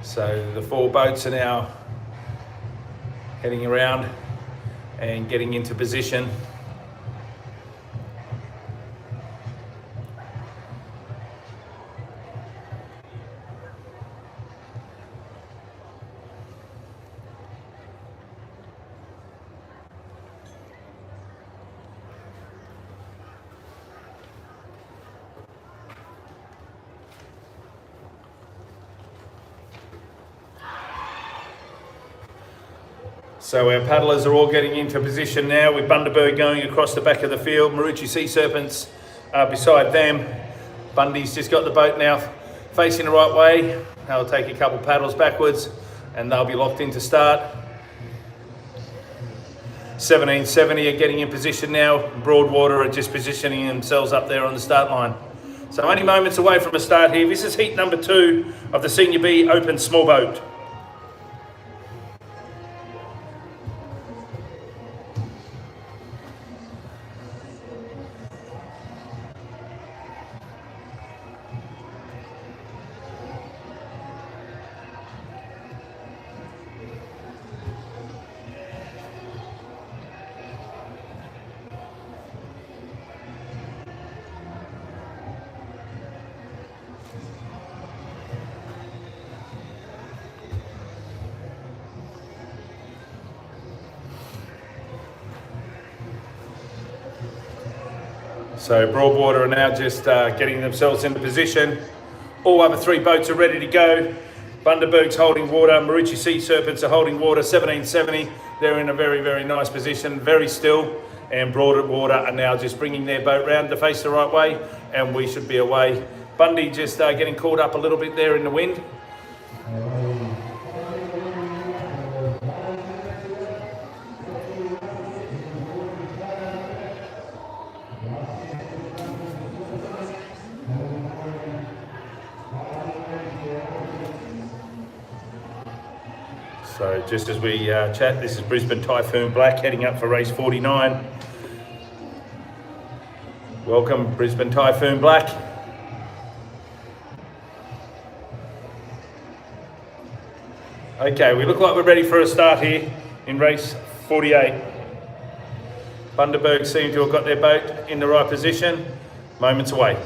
So the 4 boats are now heading around and getting into position. So our paddlers are all getting into position now with Bundaberg going across the back of the field. Maroochy Sea Serpents are beside them. Bundy's just got the boat now facing the right way. They'll take a couple paddles backwards and they'll be locked in to start. 1770 are getting in position now. Broadwater are just positioning themselves up there on the start line. So only moments away from a start here. This is heat number 2 of the Senior B Open Small Boat. So Broadwater are now just getting themselves into position. All other 3 boats are ready to go. Bundaberg's holding water, Maroochy Sea Serpents are holding water, 1770. They're in a very, very nice position, very still. And Broadwater are now just bringing their boat round to face the right way, and we should be away. Bundy just getting caught up a little bit there in the wind. So just as we chat, this is Brisbane Typhoon Black heading up for race 49. Welcome, Brisbane Typhoon Black. Okay, we look like we're ready for a start here in race 48. Bundaberg seem to have got their boat in the right position. Moments away.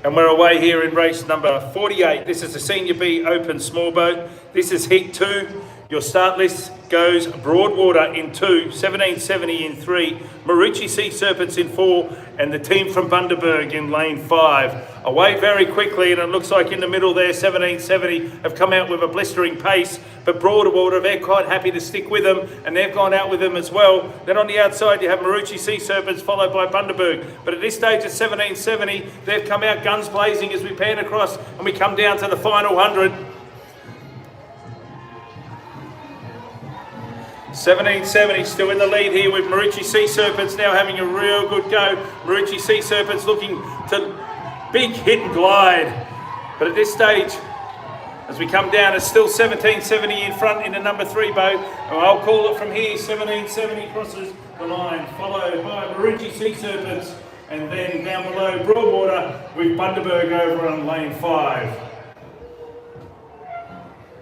And we're away here in race number 48. This is the Senior B Open Small Boat. This is heat 2. Your start list goes Broadwater in 2, 1770 in 3, Maroochy Sea Serpents in 4, and the team from Bundaberg in lane 5. Away very quickly, and it looks like in the middle there, 1770 have come out with a blistering pace, but Broadwater, they're quite happy to stick with them, and they've gone out with them as well. Then on the outside, you have Maroochy Sea Serpents, followed by Bundaberg. But at this stage at 1770, they've come out guns blazing as we pan across, and we come down to the final 100. 1770 still in the lead here with Maroochy Sea Serpents now having a real good go. Maroochy Sea Serpents looking to big hit and glide. But at this stage, as we come down, it's still 1770 in front in the number 3 boat. And I'll call it from here. 1770 crosses the line, followed by Maroochy Sea Serpents. And then down below, Broadwater with Bundaberg over on lane 5.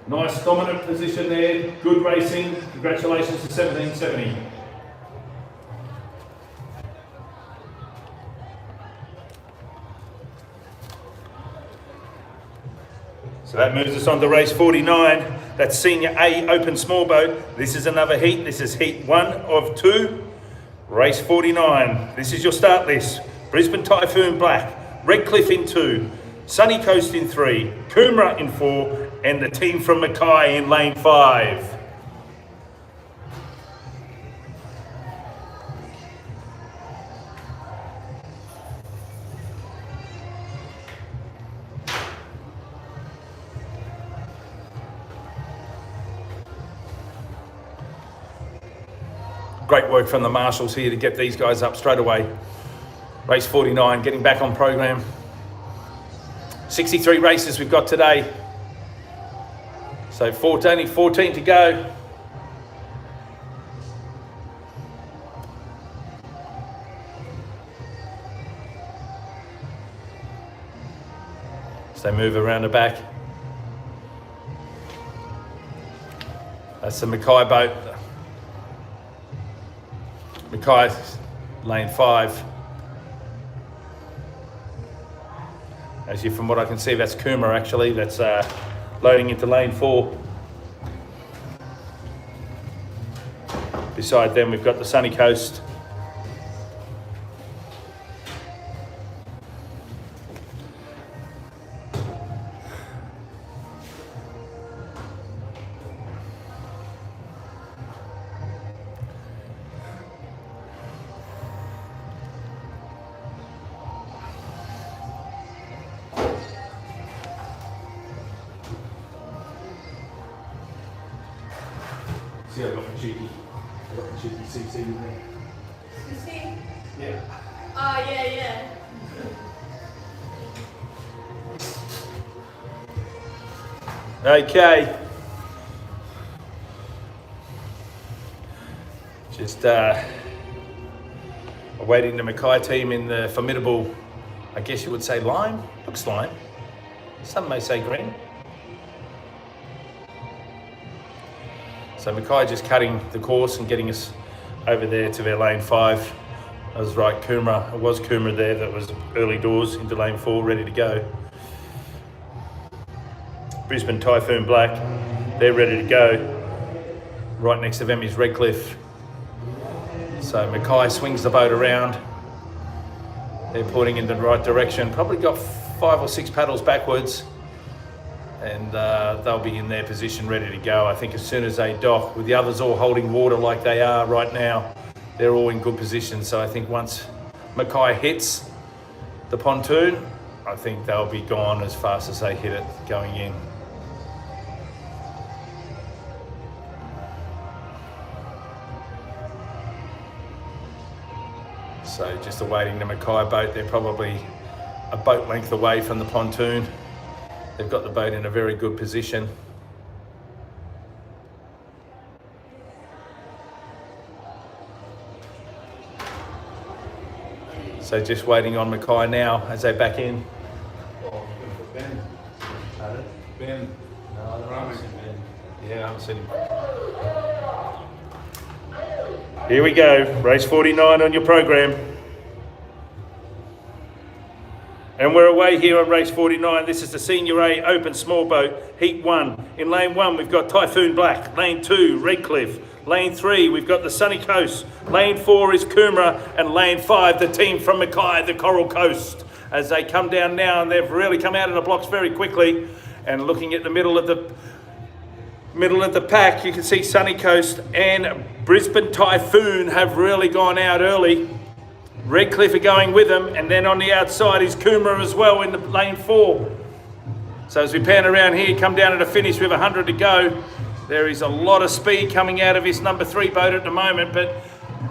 Nice dominant position there, good racing. Congratulations to 1770. So that moves us on to race 49. That's Senior A Open Small Boat. This is another heat. This is heat 1 of 2. Race 49. This is your start list. Brisbane Typhoon Black, Redcliffe in 2, Sunny Coast in 3, Coomera in 4, and the team from Mackay in lane 5. Great work from the marshals here to get these guys up straight away. Race 49, getting back on program. 63 races we've got today. So only 14 to go. So they move around the back. That's the Mackay boat. Mackay, lane 5. As you, from what I can see, that's Kuma actually. That's loading into lane 4. Beside them, we've got the Sunny Coast. See, I've got my cheeky CC in there. You see? Yeah. Oh, yeah, yeah. Okay. Just awaiting the Mackay team in the formidable, I guess you would say lime. Looks lime. Some may say green. So Mackay just cutting the course and getting us over there to their lane 5. I was right, Kuma. It was Kuma there that was early doors into lane 4, ready to go. Brisbane Typhoon Black, they're ready to go. Right next to them is Redcliffe. So Mackay swings the boat around. They're pointing in the right direction. Probably got 5 or 6 paddles backwards. And they'll be in their position ready to go. I think as soon as they dock, with the others all holding water like they are right now, they're all in good position. So I think once Mackay hits the pontoon, I think they'll be gone as fast as they hit it going in. So just awaiting the Mackay boat. They're probably a boat length away from the pontoon. They've got the boat in a very good position. So just waiting on Mackay now as they back in. Ben. Ben. No, I haven't seen Ben. Yeah, I haven't seen him. Here we go, race 49 on your program. And we're away here on race 49. This is the Senior A Open Small Boat, Heat 1. In lane 1, we've got Typhoon Black. Lane 2, Redcliffe. Lane 3, we've got the Sunny Coast. Lane 4 is Kuma. And lane 5, the team from Mackay, the Coral Coast. As they come down now, and they've really come out of the blocks very quickly. And looking at the middle of the pack, you can see Sunny Coast and Brisbane Typhoon have really gone out early. Redcliffe are going with them, and then on the outside is Kuma as well in the lane 4. So as we pan around here, come down to the finish with 100 to go. There is a lot of speed coming out of this number 3 boat at the moment, but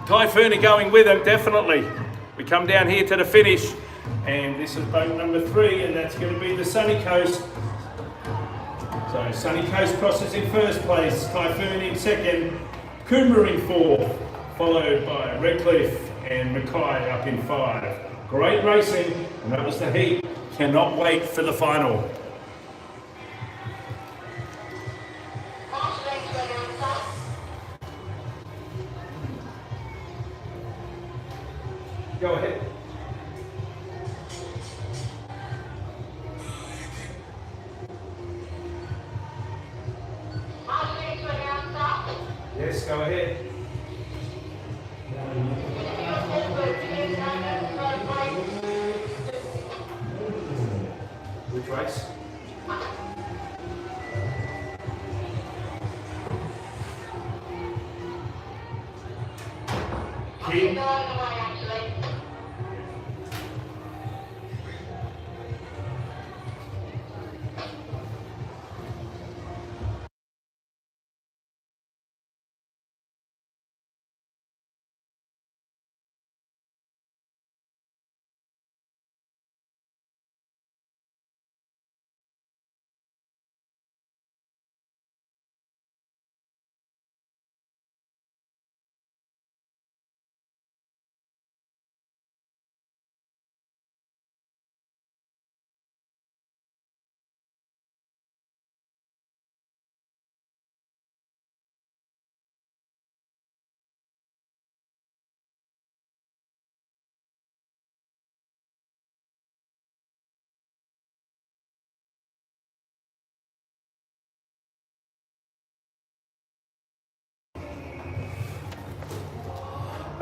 Typhoon are going with them, definitely. We come down here to the finish, and this is boat number 3, and that's going to be the Sunny Coast. So Sunny Coast crosses in first place, Typhoon in second, Kuma in 4th, followed by Redcliffe and Mackay up in 5. Great racing, and that was the heat. Cannot wait for the final. Go ahead. Yes, go ahead. Which race? King.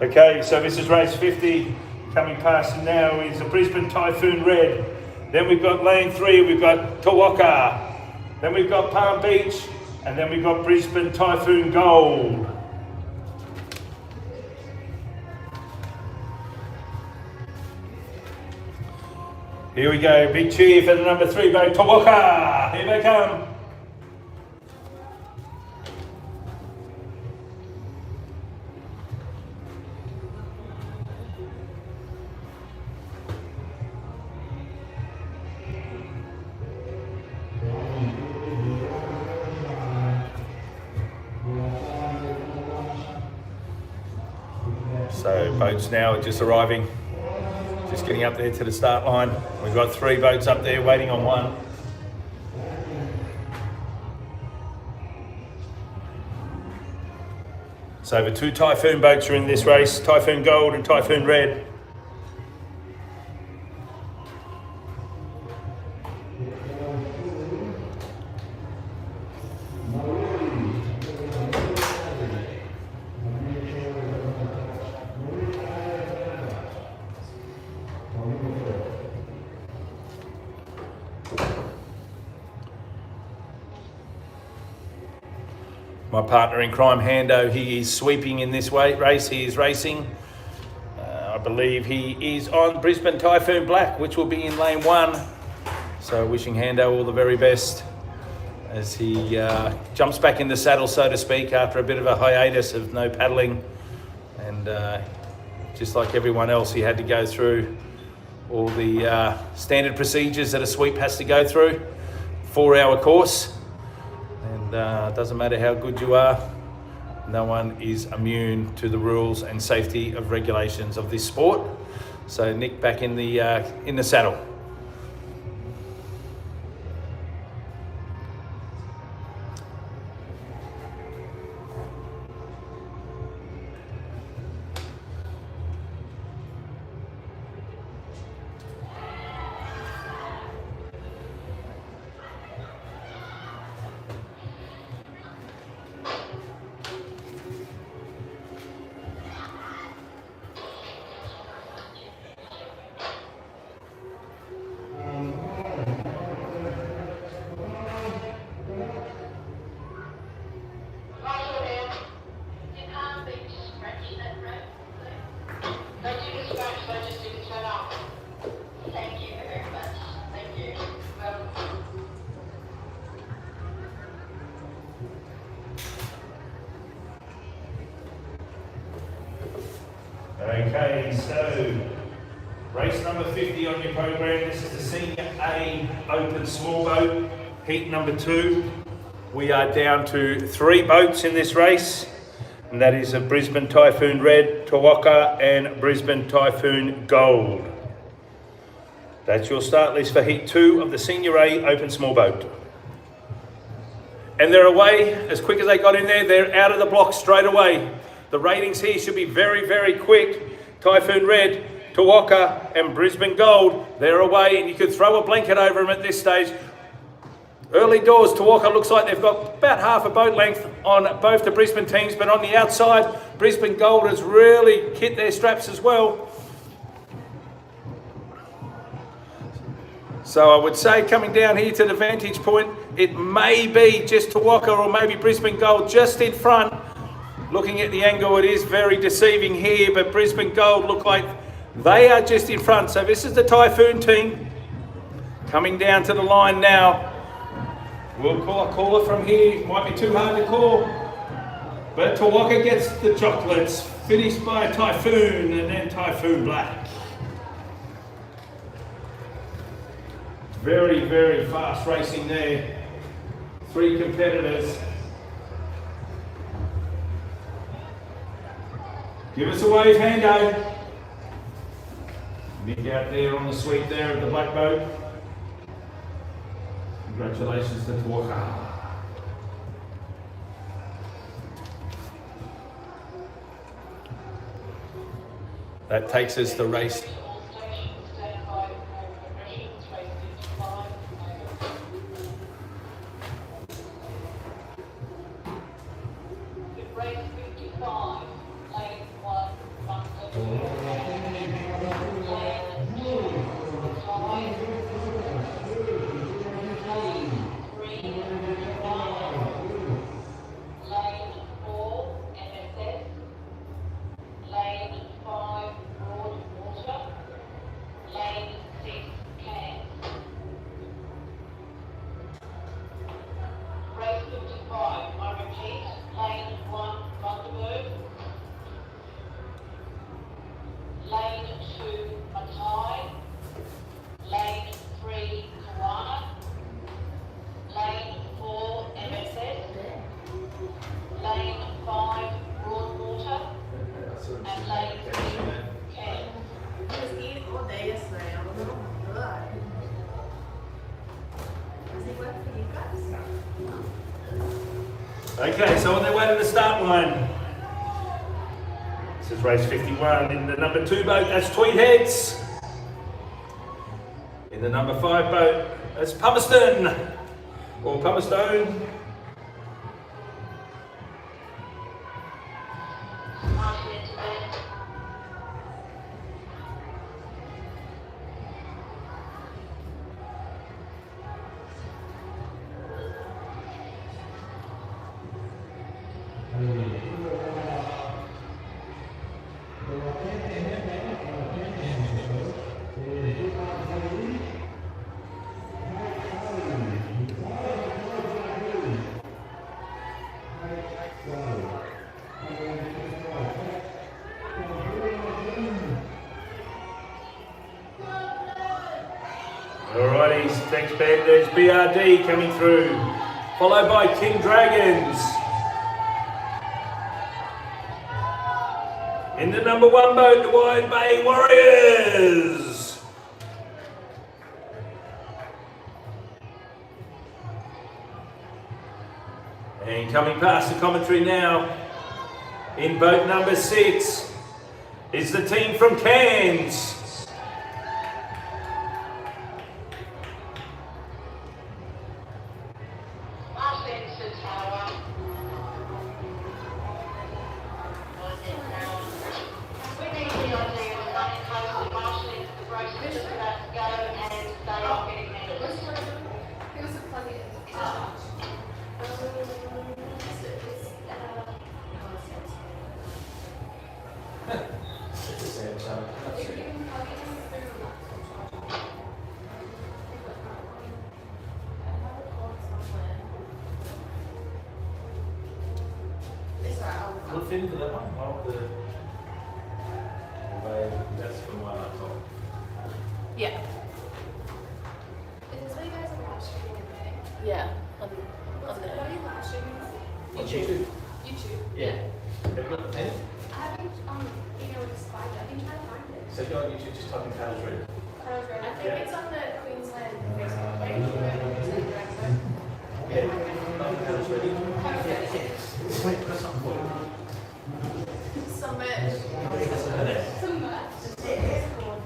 Okay, so this is race 50. Coming past now is the Brisbane Typhoon Red. Then we've got lane 3, we've got Tawaka. Then we've got Palm Beach. And then we've got Brisbane Typhoon Gold. Here we go, big cheer for the number 3 boat, Tawaka. Here they come. So boats now are just arriving, just getting up there to the start line. We've got 3 boats up there waiting on one. So the 2 Typhoon boats are in this race, Typhoon Gold and Typhoon Red. My partner in crime, Hando, he is sweeping in this race. He is racing. I believe he is on Brisbane Typhoon Black, which will be in lane 1. So wishing Hando all the very best as he jumps back in the saddle, so to speak, after a bit of a hiatus of no paddling. And just like everyone else, he had to go through all the standard procedures that a sweep has to go through. 4-hour course. And doesn't matter how good you are, no one is immune to the rules and safety of regulations of this sport. So Nick back in the saddle. Okay, so race number 50 on your program. This is the Senior A Open Small Boat, heat number 2. We are down to 3 boats in this race, and that is a Brisbane Typhoon Red, Tawaka, and Brisbane Typhoon Gold. That's your start list for heat 2 of the Senior A Open Small Boat. And they're away as quick as they got in there. They're out of the block straight away. The ratings here should be very, very quick. Typhoon Red, Tawaka and Brisbane Gold, they're away, and you could throw a blanket over them at this stage. Early doors, Tawaka looks like they've got about half a boat length on both the Brisbane teams, but on the outside, Brisbane Gold has really hit their straps as well. So I would say coming down here to the vantage point, it may be just Tawaka or maybe Brisbane Gold just in front. Looking at the angle, it is very deceiving here, but Brisbane Gold look like they are just in front. So this is the Typhoon team coming down to the line now. We'll call a caller from here. Might be too hard to call, but Tawaka gets the chocolates, finished by Typhoon and then Typhoon Black. Very, very fast racing there. 3 competitors. Give us a wave, Hando. Nick out there on the sweep there of the black boat. Congratulations to Tawaka. That takes us to race. Okay, so on their way to the start line. This is race 51 in the number 2 boat, that's Tweed Heads. In the number 5 boat, that's Pumiston, or Pumistone. Alrighty, thanks Ben. There's BRD coming through, followed by King Dragons. In the number 1 boat, the Wide Bay Warriors. And coming past the commentary now, in boat number 6, is the team from Cairns. What's into that one? That's from one I thought. Yeah. Is this what you guys are watching? Yeah. On the. What are you watching? YouTube. YouTube. Yeah. Have you got the pen? I haven't, just find it. I've been trying to find it. So go on YouTube, just type in Carlos Red. Carlos Red. I think Yeah. it's on the Queensland Facebook page. Yeah. Type in Carlos Red. Wait, got something for you. Some merch. Some merch. It's cool.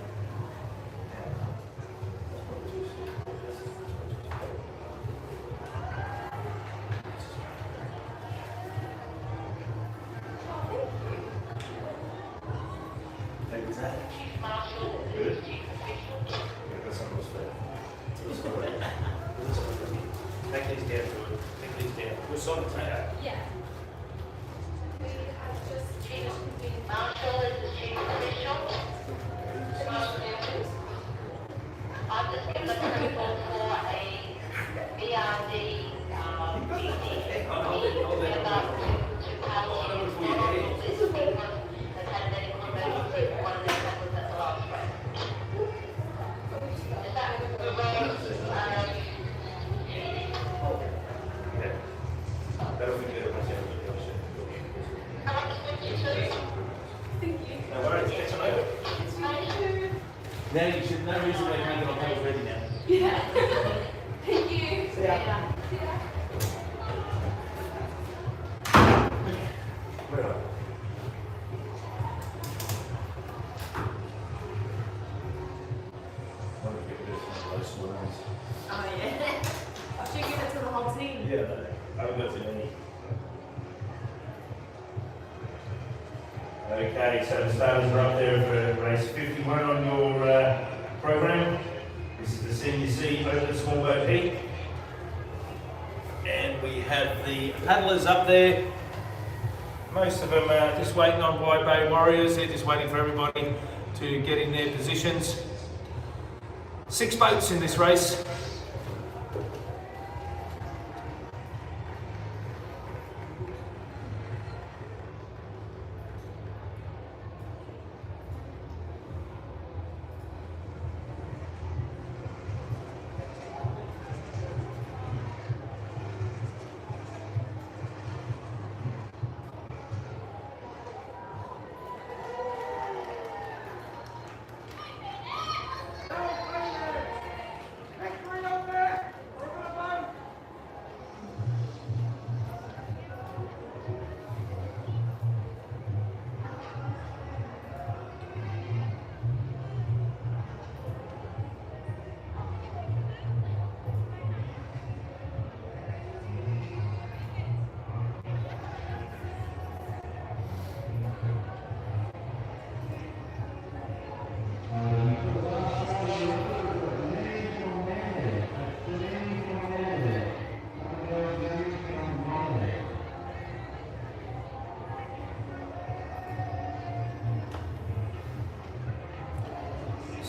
Hey, what's that? Good. Yeah, got something else for you. Take these down to it. Take these down. We're on the tail. Yeah. We have just changed between Marshall is the chief official. I've just given approval for a BRD meeting about to Carlos. This is because they've had a medical emergency for one of their members at the last race. Is that the road meeting? That'll be good. Can I speak to you? Thank you. No worries, catch them over. Now you should, no reason they can't get on Carlos Ready now. Yeah. Thank you. See ya. Yeah. See ya. Where are you? Oh yeah. I should give it to the whole team. Yeah, I haven't got to any. Okay, so the starters are up there for race 51 on your program. This is the Senior C Open Small Boat Heat. And we have the paddlers up there. Most of them are just waiting on Wide Bay Warriors. They're just waiting for everybody to get in their positions. 6 boats in this race.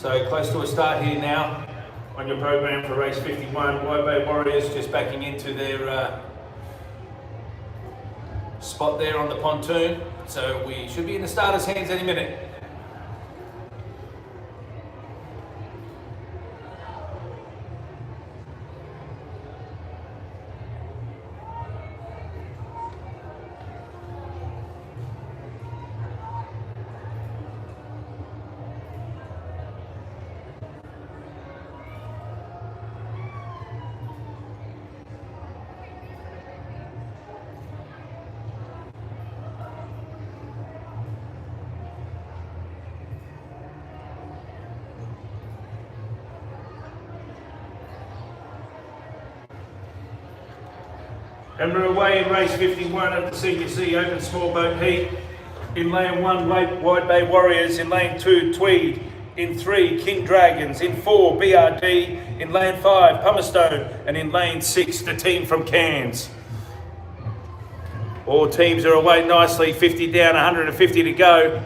So close to a start here now on your program for race 51. Wide Bay Warriors just backing into their spot there on the pontoon. So we should be in the starters' hands any minute. And we're away in race 51 of the CBC Open Small Boat Heat. In lane 1, Wide Bay Warriors. In lane 2, Tweed. In 3, King Dragons. In 4, BRD. In lane 5, Pumice-Stone. And in lane 6, the team from Cairns. All teams are away nicely. 50 down, 150 to go.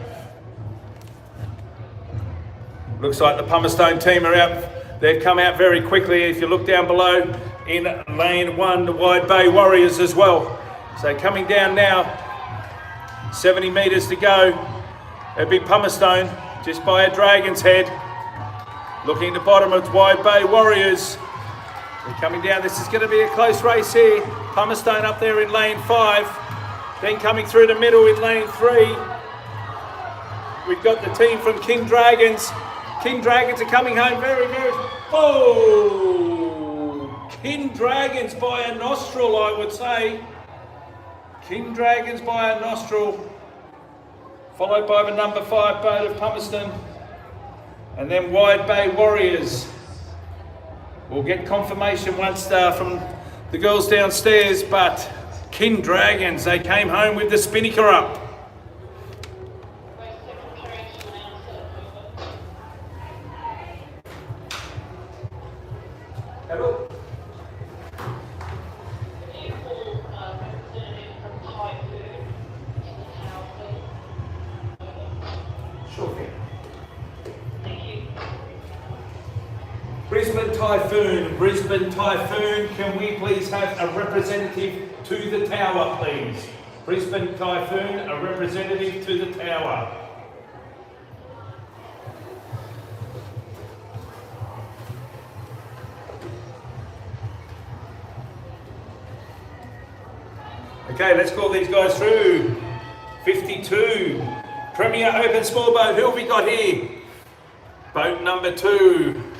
Looks like the Pumice-Stone team are out. They've come out very quickly. If you look down below, in lane 1, the Wide Bay Warriors as well. So coming down now, 70 metres to go. It'd be Pumice-Stone just by a Dragon's Head. Looking at the bottom of Wide Bay Warriors. They're coming down. This is going to be a close race here. Pumice-Stone up there in lane 5. Then coming through the middle in lane 3. We've got the team from King Dragons. King Dragons are coming home very, very... Oh! King Dragons by a nostril, I would say. King Dragons by a nostril. Followed by the number 5 boat of Pumice-Stone. And then Wide Bay Warriors. We'll get confirmation once from the girls downstairs, but King Dragons, they came home with the spinnaker up. Hello. Brisbane Typhoon, can we please have a representative to the tower, please? Brisbane Typhoon, a representative to the tower. Okay, let's call these guys through. 52, Premier Open Small Boat, who have we got here? Boat number 2.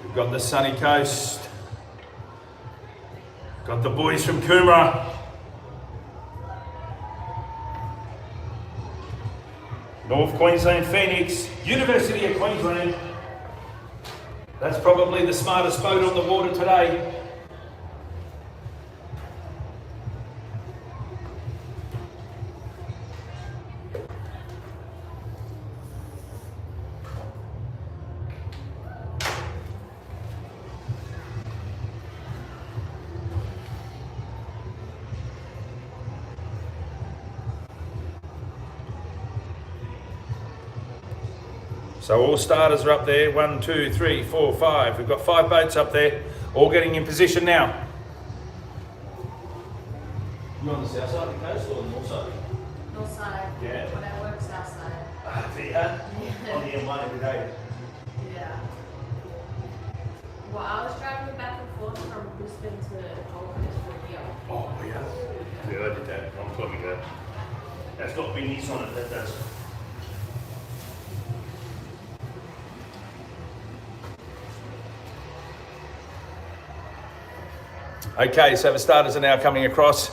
We've got the Sunny Coast. Got the boys from Coomera. North Queensland Phoenix, University of Queensland. That's probably the smartest boat on the water today. So all starters are up there, 1, 2, 3, 4, 5. We've got 5 boats up there, all getting in position now. You on the south side of the coast or the north side? North side. Yeah. When I work south side. Yeah. On the M1 every day. Yeah. Well, I was driving back and forth from Brisbane to Gold Coast for a year. Oh, yeah. Yeah, I did that a long time ago. That's got beanies on it, that does. Okay, so the starters are now coming across.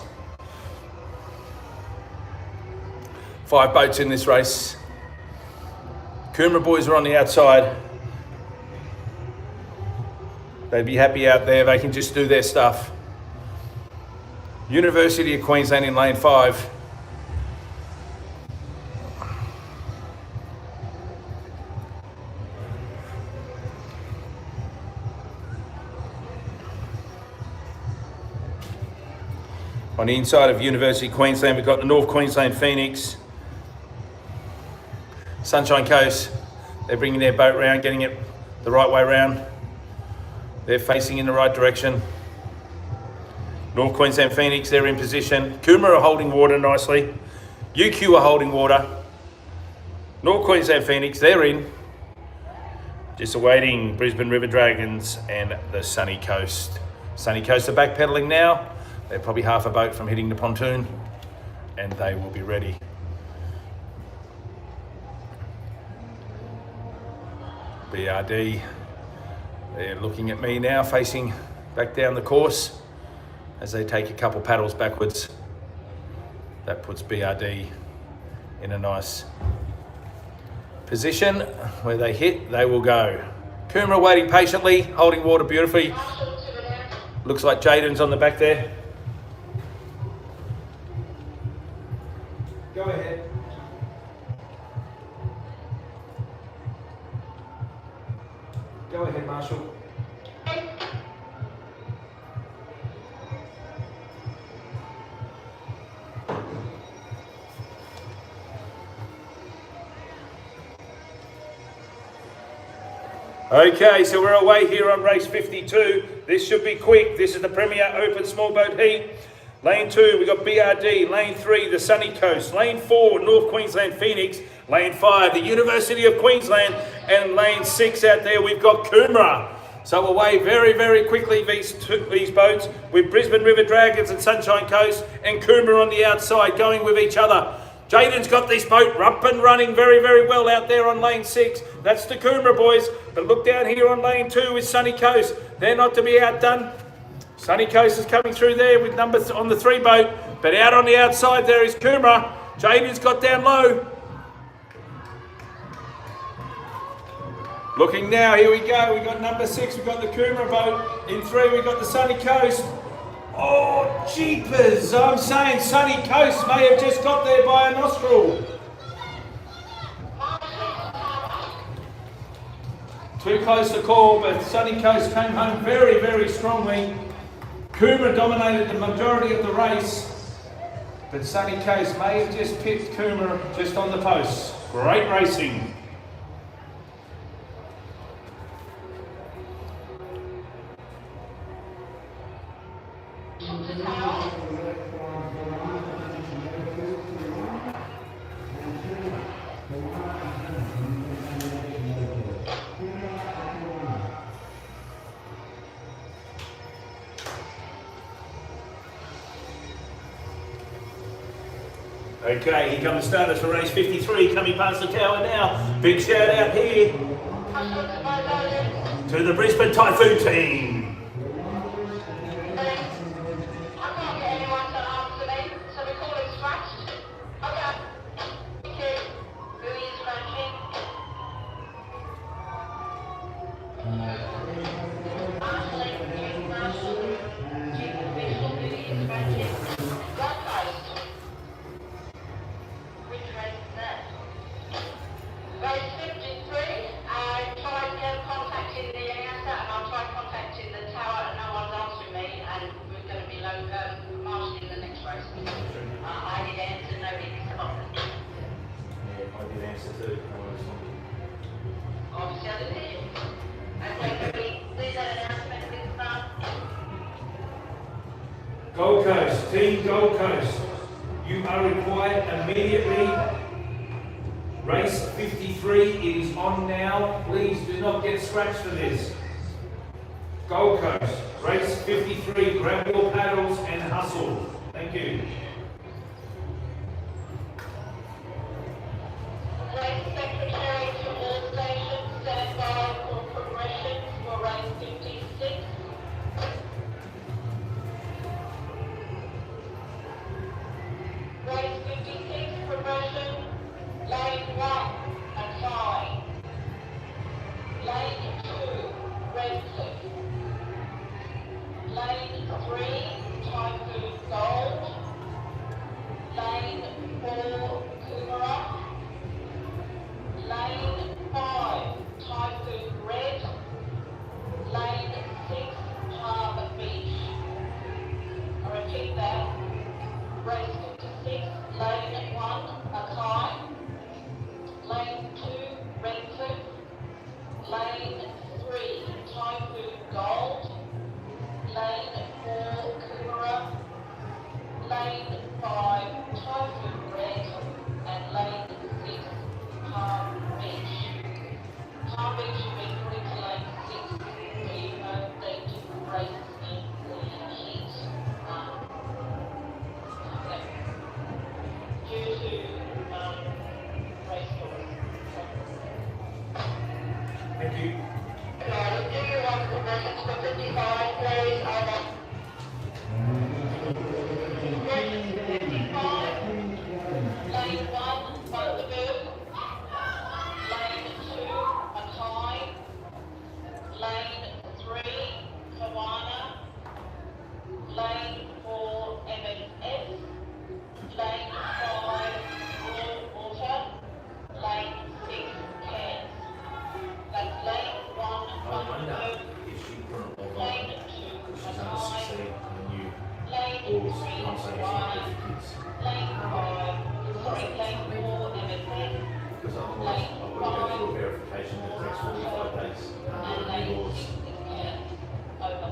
5 boats in this race. Coomera boys are on the outside. They'd be happy out there, they can just do their stuff. University of Queensland in lane 5. On the inside of University of Queensland, we've got the North Queensland Phoenix. Sunshine Coast, they're bringing their boat round, getting it the right way round. They're facing in the right direction. North Queensland Phoenix, they're in position. Coomera are holding water nicely. UQ are holding water. North Queensland Phoenix, they're in. Just awaiting Brisbane River Dragons and the Sunny Coast. Sunny Coast are backpedaling now. They're probably half a boat from hitting the pontoon, and they will be ready. BRD, they're looking at me now, facing back down the course as they take a couple paddles backwards. That puts BRD in a nice position. Where they hit, they will go. Coomera waiting patiently, holding water beautifully. Looks like Jaden's on the back there. Go ahead. Go ahead, Marshall. Okay, so we're away here on race 52. This should be quick. This is the Premier Open Small Boat Heat. Lane 2, we got BRD. Lane 3, the Sunny Coast. Lane 4, North Queensland Phoenix. Lane 5, the University of Queensland. And lane 6 out there, we've got Coomera. So away very, very quickly, these boats, with Brisbane River Dragons and Sunshine Coast, and Coomera on the outside, going with each other. Jaden's got this boat up and running very, very well out there on lane 6. That's the Coomera boys. But look down here on lane 2 with Sunny Coast. They're not to be outdone. Sunny Coast is coming through there with numbers on the 3 boat. But out on the outside there is Coomera. Jaden's got down low. Looking now, here we go. We've got number 6, we've got the Coomera boat. In 3, we've got the Sunny Coast. Oh, jeepers. I'm saying Sunny Coast may have just got there by a nostril. Too close to call, but Sunny Coast came home very, very strongly. Coomera dominated the majority of the race, but Sunny Coast may have just pipped Coomera just on the post. Great racing. Okay, here come the starters for race 53, coming past the tower now. Big shout out here to the Brisbane Typhoon team. Gold Coast, Team Gold Coast, you are required immediately. Race 53, it is on now. Please do not get scratched for this. Gold Coast, race 53, grab your paddles and hustle. Thank you. Race Secretary to all stations, stand by for progression for race 56. Race 56, progression, lane 1 and 5. Lane 2, red cliff. Lane 3, Typhoon Gold. Lane 4, Coomera. Lane 5, Typhoon Red. And lane 6, Palm Beach. Palm Beach will be put into lane 6, so you know they do race in the heat. Due to race laws. Thank you. Do you want conversions for 55, please? Conversions for 55. Lane 1, Bundaberg. Lane 2, Mackay. Lane 3, Kawana. Lane 4, M&S. Lane 5, Royal Water. Lane 6, Cairns. That's lane 1, Bundaberg. Lane 2, Mackay. Lane 3, Kawana. Lane 5, sorry, lane 4, M&S. Because otherwise I've got to go through a verification that takes 45 days. And lane 6 is Cairns. Over.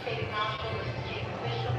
Chief Marshal, this is Chief Bishop.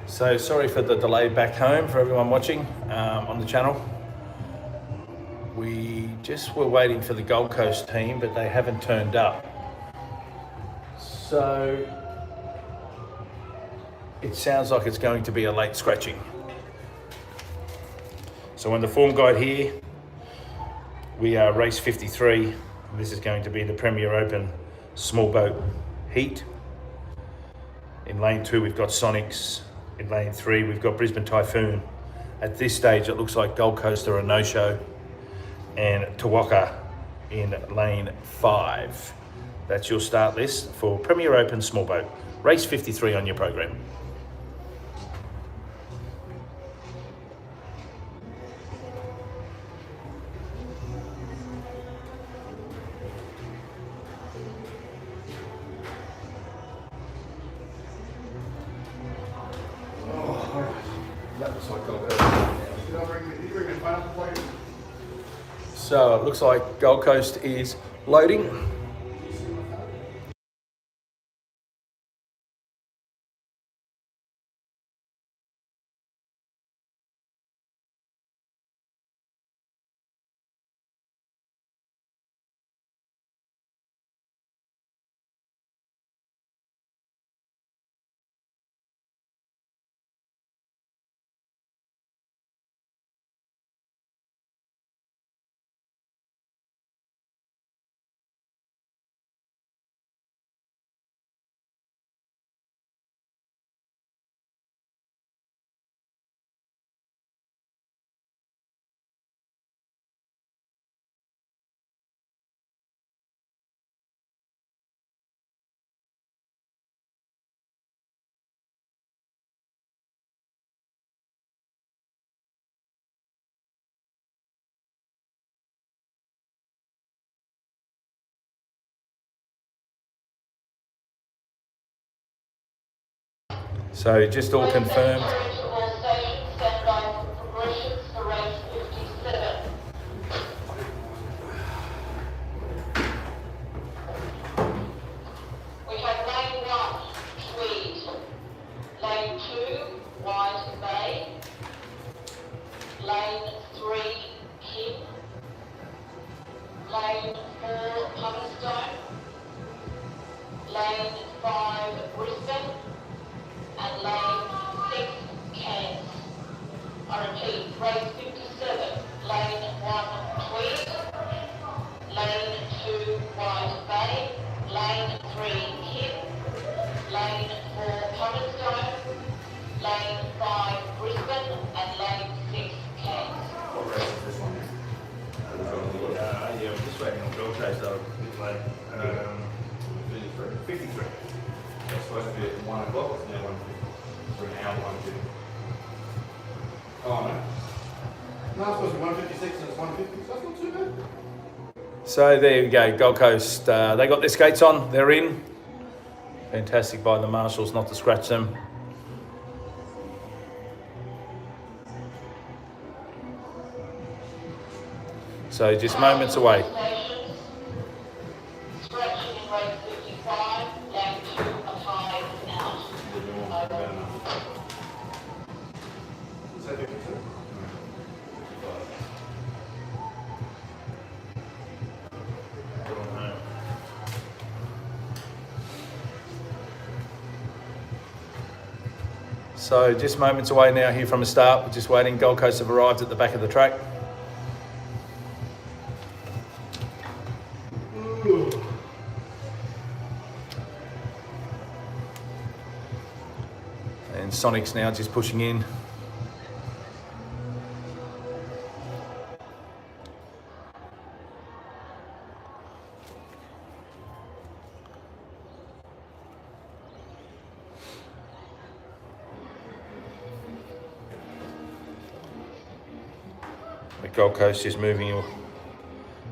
So sorry for the delay back home for everyone watching on the channel. We just were waiting for the Gold Coast team, but they haven't turned up. So it sounds like it's going to be a late scratching. So on the form guide here, we are race 53. This is going to be the Premier Open Small Boat Heat. In lane 2, we've got Sonics. In lane 3, we've got Brisbane Typhoon. At this stage, it looks like Gold Coast are a no-show, and Tawaka in lane 5. That's your start list for Premier Open Small Boat. Race 53 on your program. So it looks like Gold Coast is loading. So just all confirmed. All stations stand by for progressions for race 57. We have lane 1, Tweed. Lane 2, Wide Bay. Lane 3, Kim. Lane 4, Pummelstone. Lane 5, Brisbane. race 57, lane 1 Tweed, lane 2 White Bay, lane 3 Kip, lane 4 Commonsstone, lane 5 Brisbane, and lane 6 Cairns. What race is this one? Yeah, we're just waiting on Gold Coast though. 53. It's supposed to be at 1 o'clock, it's now 1:50. For an hour, 1:50. Oh, no. No, it's supposed to be 1:56 and it's 1:50, so that's not too bad. So there you go, Gold Coast. They got their skates on, they're in. Fantastic by the marshals not to scratch them. So just moments away. Scratching in race 55, lane 2 Atai out. Is that 52? So just moments away now here from a start. We're just waiting. Gold Coast have arrived at the back of the track. And Sonic's now just pushing in. The Gold Coast just moving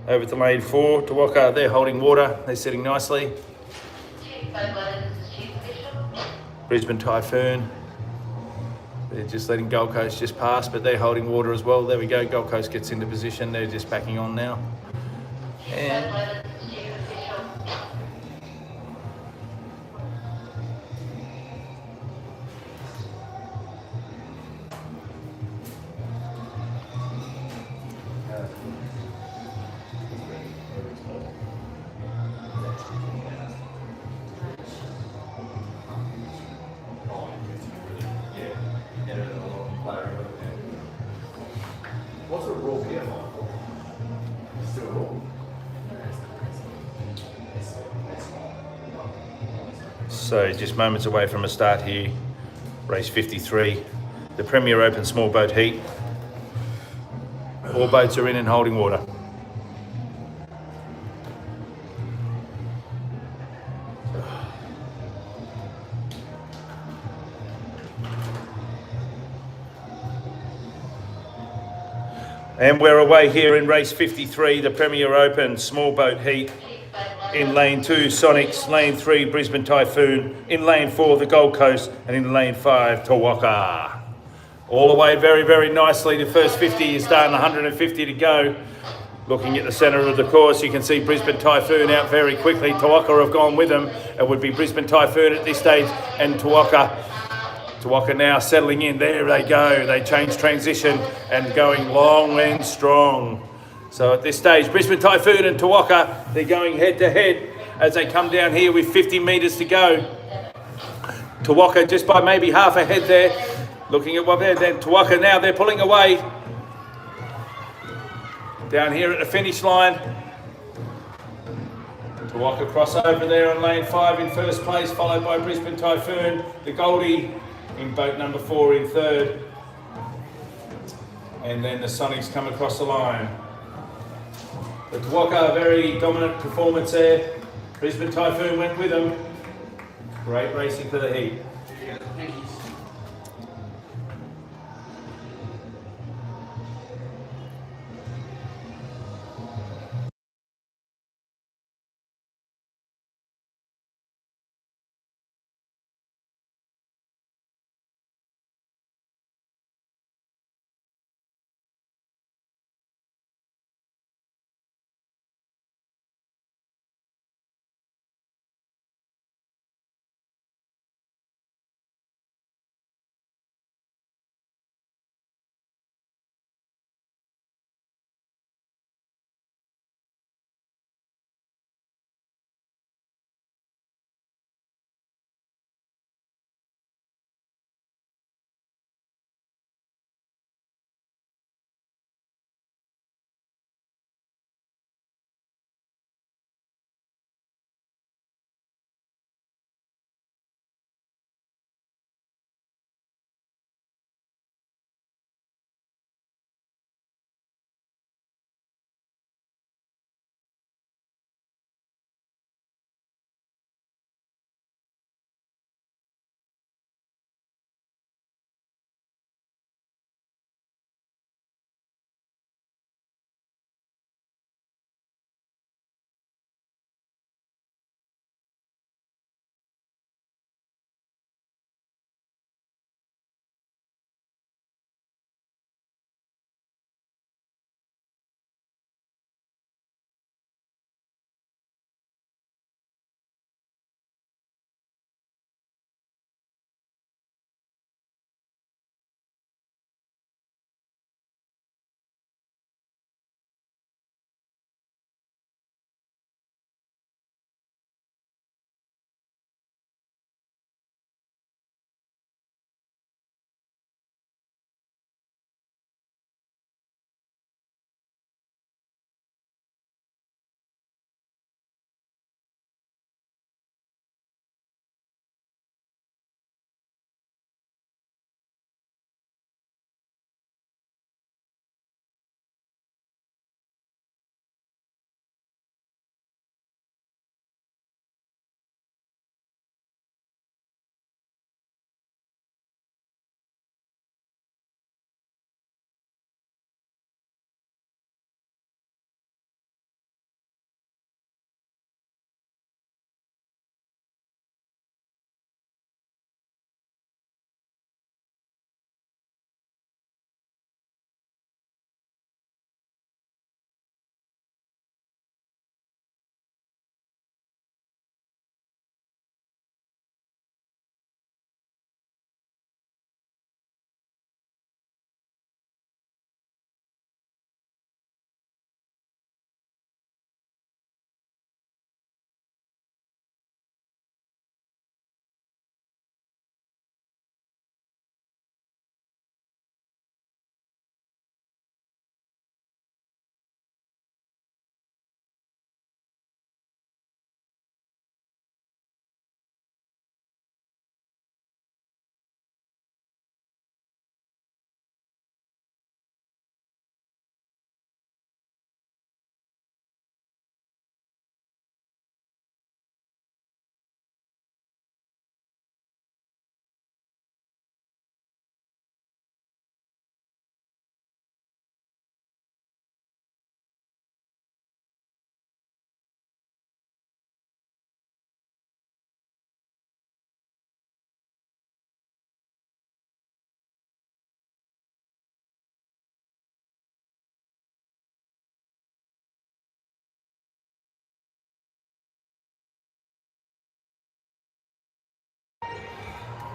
over to lane 4. Tawaka, they're holding water. They're sitting nicely. Brisbane Typhoon. They're just letting Gold Coast just pass, but they're holding water as well. There we go. Gold Coast gets into position. They're just backing on now. And What's a raw beer like? Still raw. so just moments away from a start here. Race 53, the Premier Open Small Boat Heat. All boats are in and holding water. And we're away here in race 53, the Premier Open Small Boat Heat. In lane 2, Sonics. Lane 3, Brisbane Typhoon. In lane 4, the Gold Coast. And in lane 5, Tawaka. All away very, very nicely. The first 50 is done, 150 to go. Looking at the centre of the course, you can see Brisbane Typhoon out very quickly. Tawaka have gone with them. It would be Brisbane Typhoon at this stage and Tawaka. Tawaka now settling in. There they go. They change transition and going long and strong. So at this stage, Brisbane Typhoon and Tawaka, they're going head to head as they come down here with 50 metres to go. Tawaka just by maybe half a head there. Looking at what they're then. Tawaka now, they're pulling away. Down here at the finish line. Tawaka cross over there on lane 5 in first place, followed by Brisbane Typhoon. The Goldie in boat number 4 in third. And then the Sonics come across the line. The Tawaka, a very dominant performance there. Brisbane Typhoon went with them. Great racing for the heat.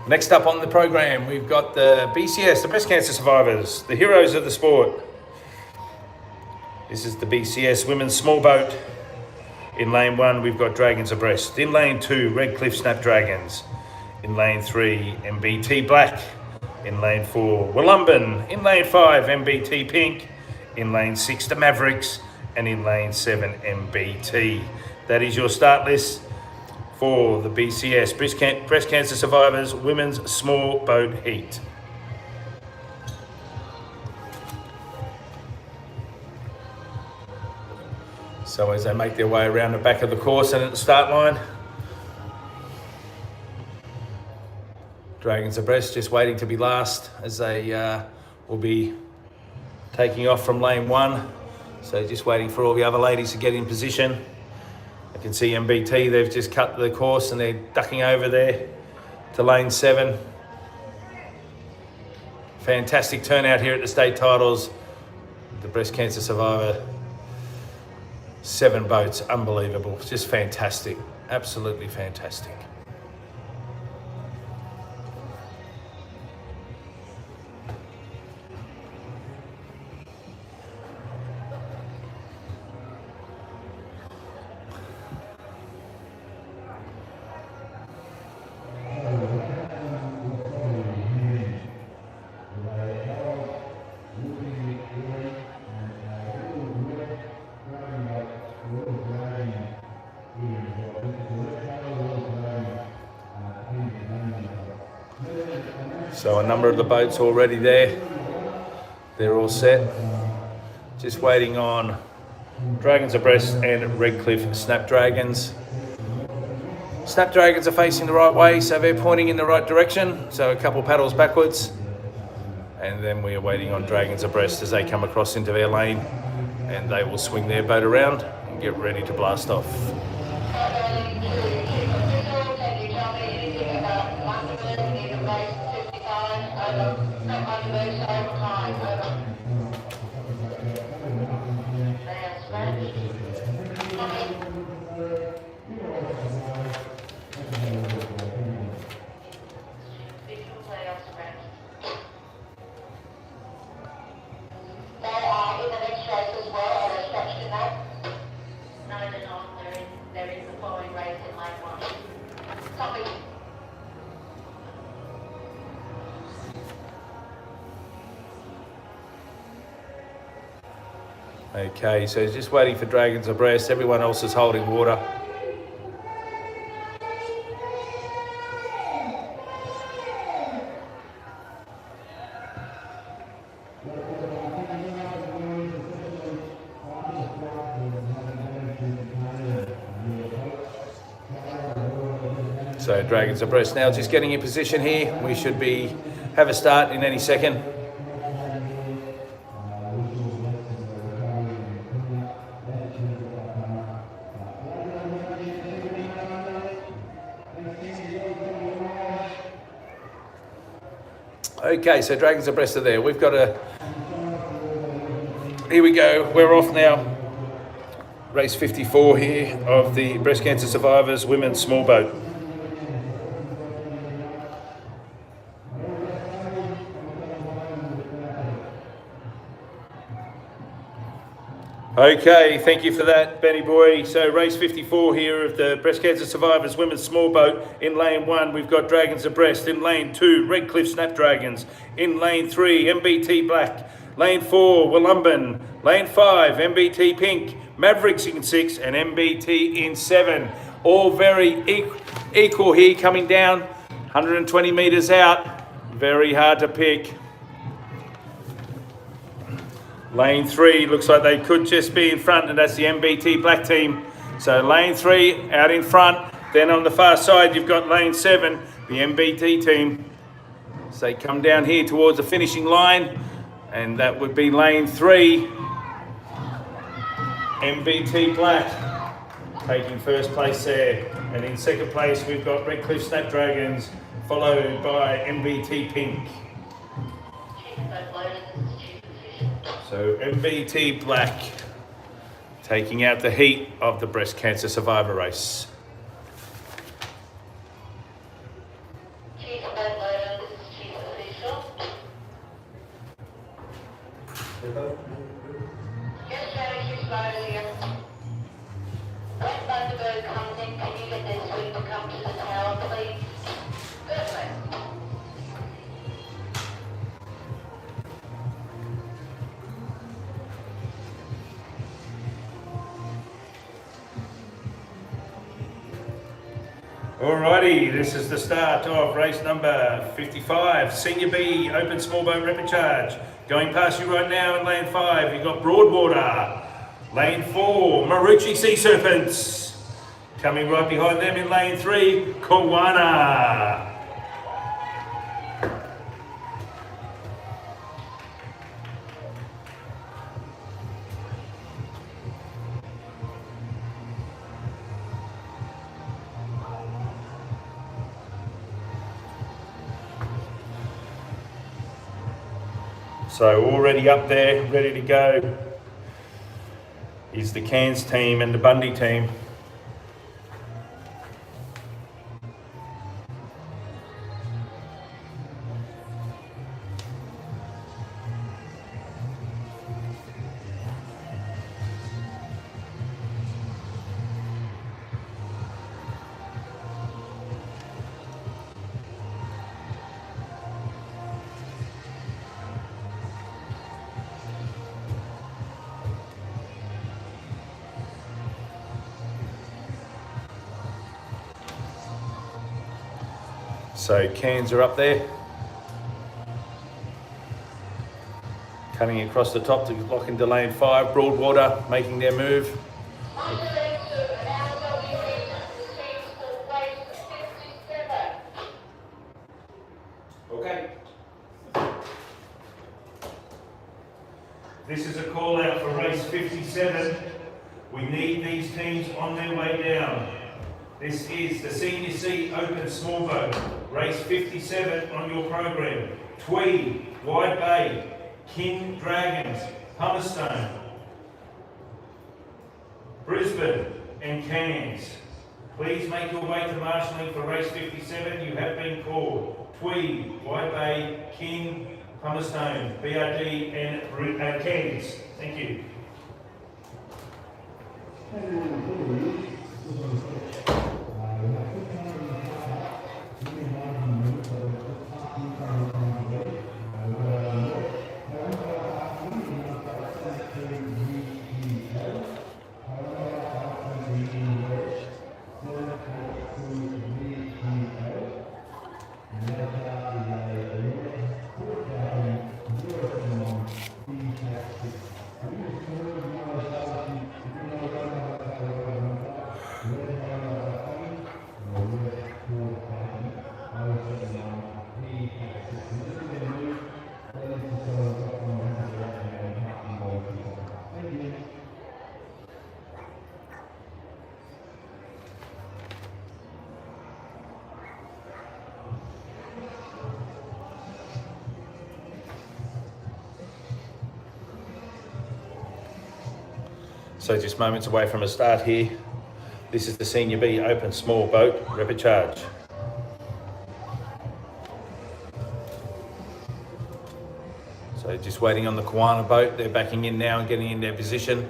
Next up on the program, we've got the BCS, the Breast Cancer Survivors, the heroes of the sport. This is the BCS Women's Small Boat. In lane 1, we've got Dragons Abreast. In lane 2, Redcliffe Snapdragons. In lane 3, MBT Black. In lane 4, Wollumben. In lane 5, MBT Pink. In lane 6, the Mavericks. And in lane 7, MBT. That is your start list for the BCS Breast Cancer Survivors Women's Small Boat Heat. So as they make their way around the back of the course and at the start line, Dragons Abreast just waiting to be last as they will be taking off from lane 1. So just waiting for all the other ladies to get in position. I can see MBT, they've just cut the course and they're ducking over there to lane 7. Fantastic turnout here at the state titles. The Breast Cancer Survivor 7 boats, unbelievable, just fantastic, absolutely fantastic. So a number of the boats already there. They're all set. Just waiting on Dragons Abreast and Redcliffe Snapdragons. Snapdragons are facing the right way, so they're pointing in the right direction. So a couple paddles backwards. And then we are waiting on Dragons Abreast as they come across into their lane and they will swing their boat around and get ready to blast off. Okay, so just waiting for Dragons Abreast. Everyone else is holding water. So Dragons Abreast now just getting in position here. We should have a start in any second. Okay, so Dragons Abreast are there. We've got here we go, we're off now. Race 54 here of the Breast Cancer Survivors Women's Small Boat. Okay, thank you for that, Benny boy. So race 54 here of the Breast Cancer Survivors Women's Small Boat. In lane 1, we've got Dragons Abreast. In lane 2, Redcliffe Snapdragons. In lane 3, MBT Black. Lane 4, Wollumben. Lane 5, MBT Pink. Mavericks in 6 and MBT in 7. All very equal here coming down. 120 metres out. Very hard to pick. Lane 3 looks like they could just be in front, and that's the MBT Black team. So lane 3 out in front. Then on the far side, you've got lane 7, the MBT team. So they come down here towards the finishing line, and that would be lane 3, MBT Black, taking first place there. And in second place, we've got Redcliffe Snapdragons, followed by MBT Pink. So MBT Black taking out the heat of the Breast Cancer Survivor race. Alrighty, this is the start of race number 55, Senior B Open Small Boat Rapid Charge. Going past you right now in lane 5, you've got Broadwater. Lane 4, Marucci Sea Serpents. Coming right behind them in lane 3, Kawana. So already up there, ready to go, is the Cairns team and the Bundy team. So Cairns are up there, cutting across the top to lock into lane 5. Broadwater making their move. Okay. This is a call out for race 57. We need these teams on their way down. This is the Senior C Open Small Boat, race 57 on your program. Tweed, Wide Bay, King Dragons, Hummerstone, Brisbane and Cairns. Please make your way to marshalling for race 57. You have been called. Tweed, Wide Bay, King, Hummerstone, BRD and Cairns. Thank you. So just moments away from a start here. This is the Senior B Open Small Boat Rapid Charge. So just waiting on the Kawana boat. They're backing in now and getting in their position.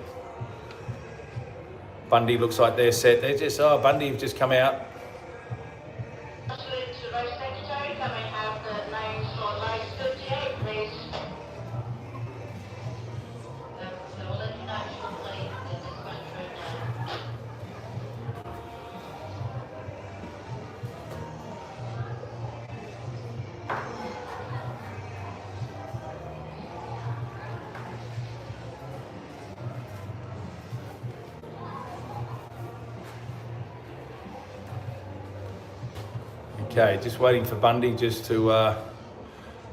Bundy looks like they're set. They're just, Bundy have just come out. Okay, just waiting for Bundy just to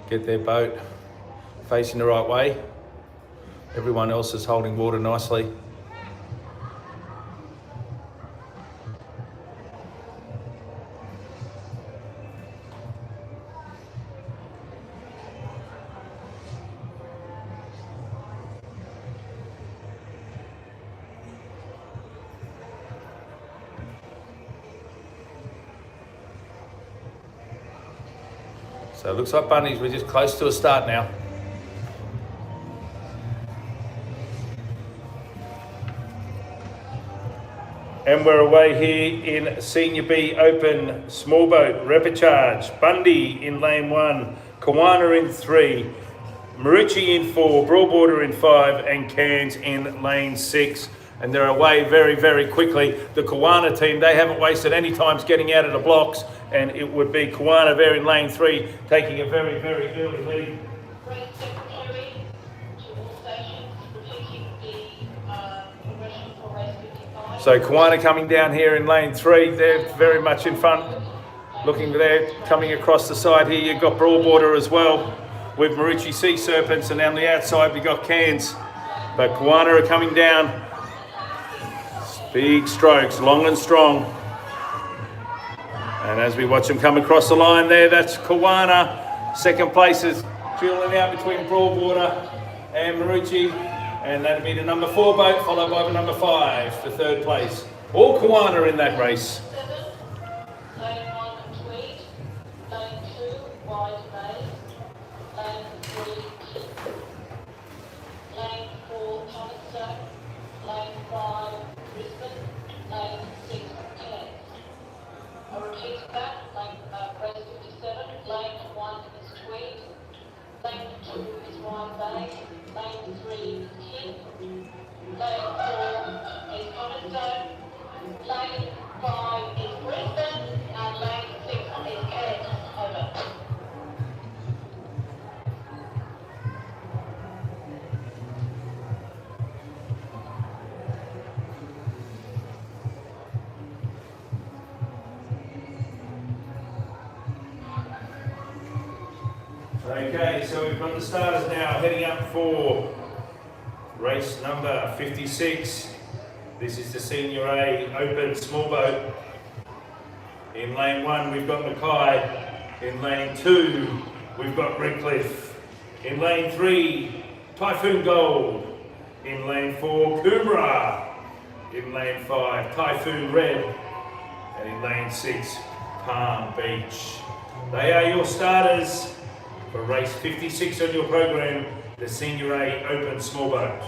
get their boat facing the right way. Everyone else is holding water nicely. So it looks like Bundy's, we're just close to a start now. And we're away here in Senior B Open Small Boat Repechage. Bundy in lane 1, Kawana in 3, Marucci in 4, Broadwater in 5, and Cairns in lane 6. And they're away very, very quickly. The Kawana team, they haven't wasted any time getting out of the blocks, and it would be Kawana there in lane 3, taking a very, very early lead. So Kawana coming down here in lane 3, they're very much in front. Looking there, coming across the side here, you've got Broadwater as well, with Marucci Sea Serpents, and on the outside we've got Cairns. But Kawana are coming down. Big strokes, long and strong. And as we watch them come across the line there, that's Kawana. Second place is dueling out between Broadwater and Marucci. And that'll be the number 4 boat, followed by the number 5 for third place. All Kawana in that race. Lane 1, Tweed. Lane 2, Wide Bay. Lane 3, Lane 4, Thomastown. Lane 5, Brisbane. Lane 6, Cairns. I repeat that. Race 57. Lane 1 is Tweed. Lane 2 is Wide Bay. Lane 3 is King. Lane 4 is Thomastown. Lane 5 is Brisbane. And lane 6 is Cairns. Over. Okay, so we've got the starters now heading up for race number 56. This is the Senior A Open Small Boat. In lane 1 we've got Mackay. In lane 2 we've got Redcliffe. In lane 3 Typhoon Gold. In lane 4 Coomera. In lane 5 Typhoon Red. And in lane 6 Palm Beach. They are your starters for race 56 on your program, the Senior A Open Small Boat.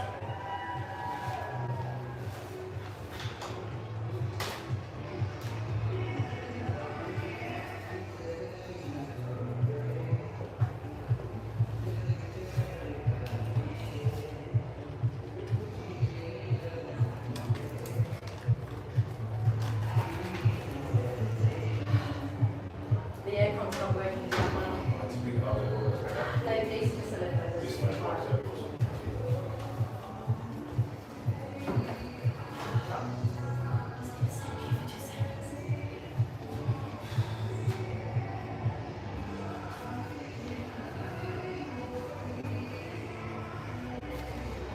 The aircon's not working so well. These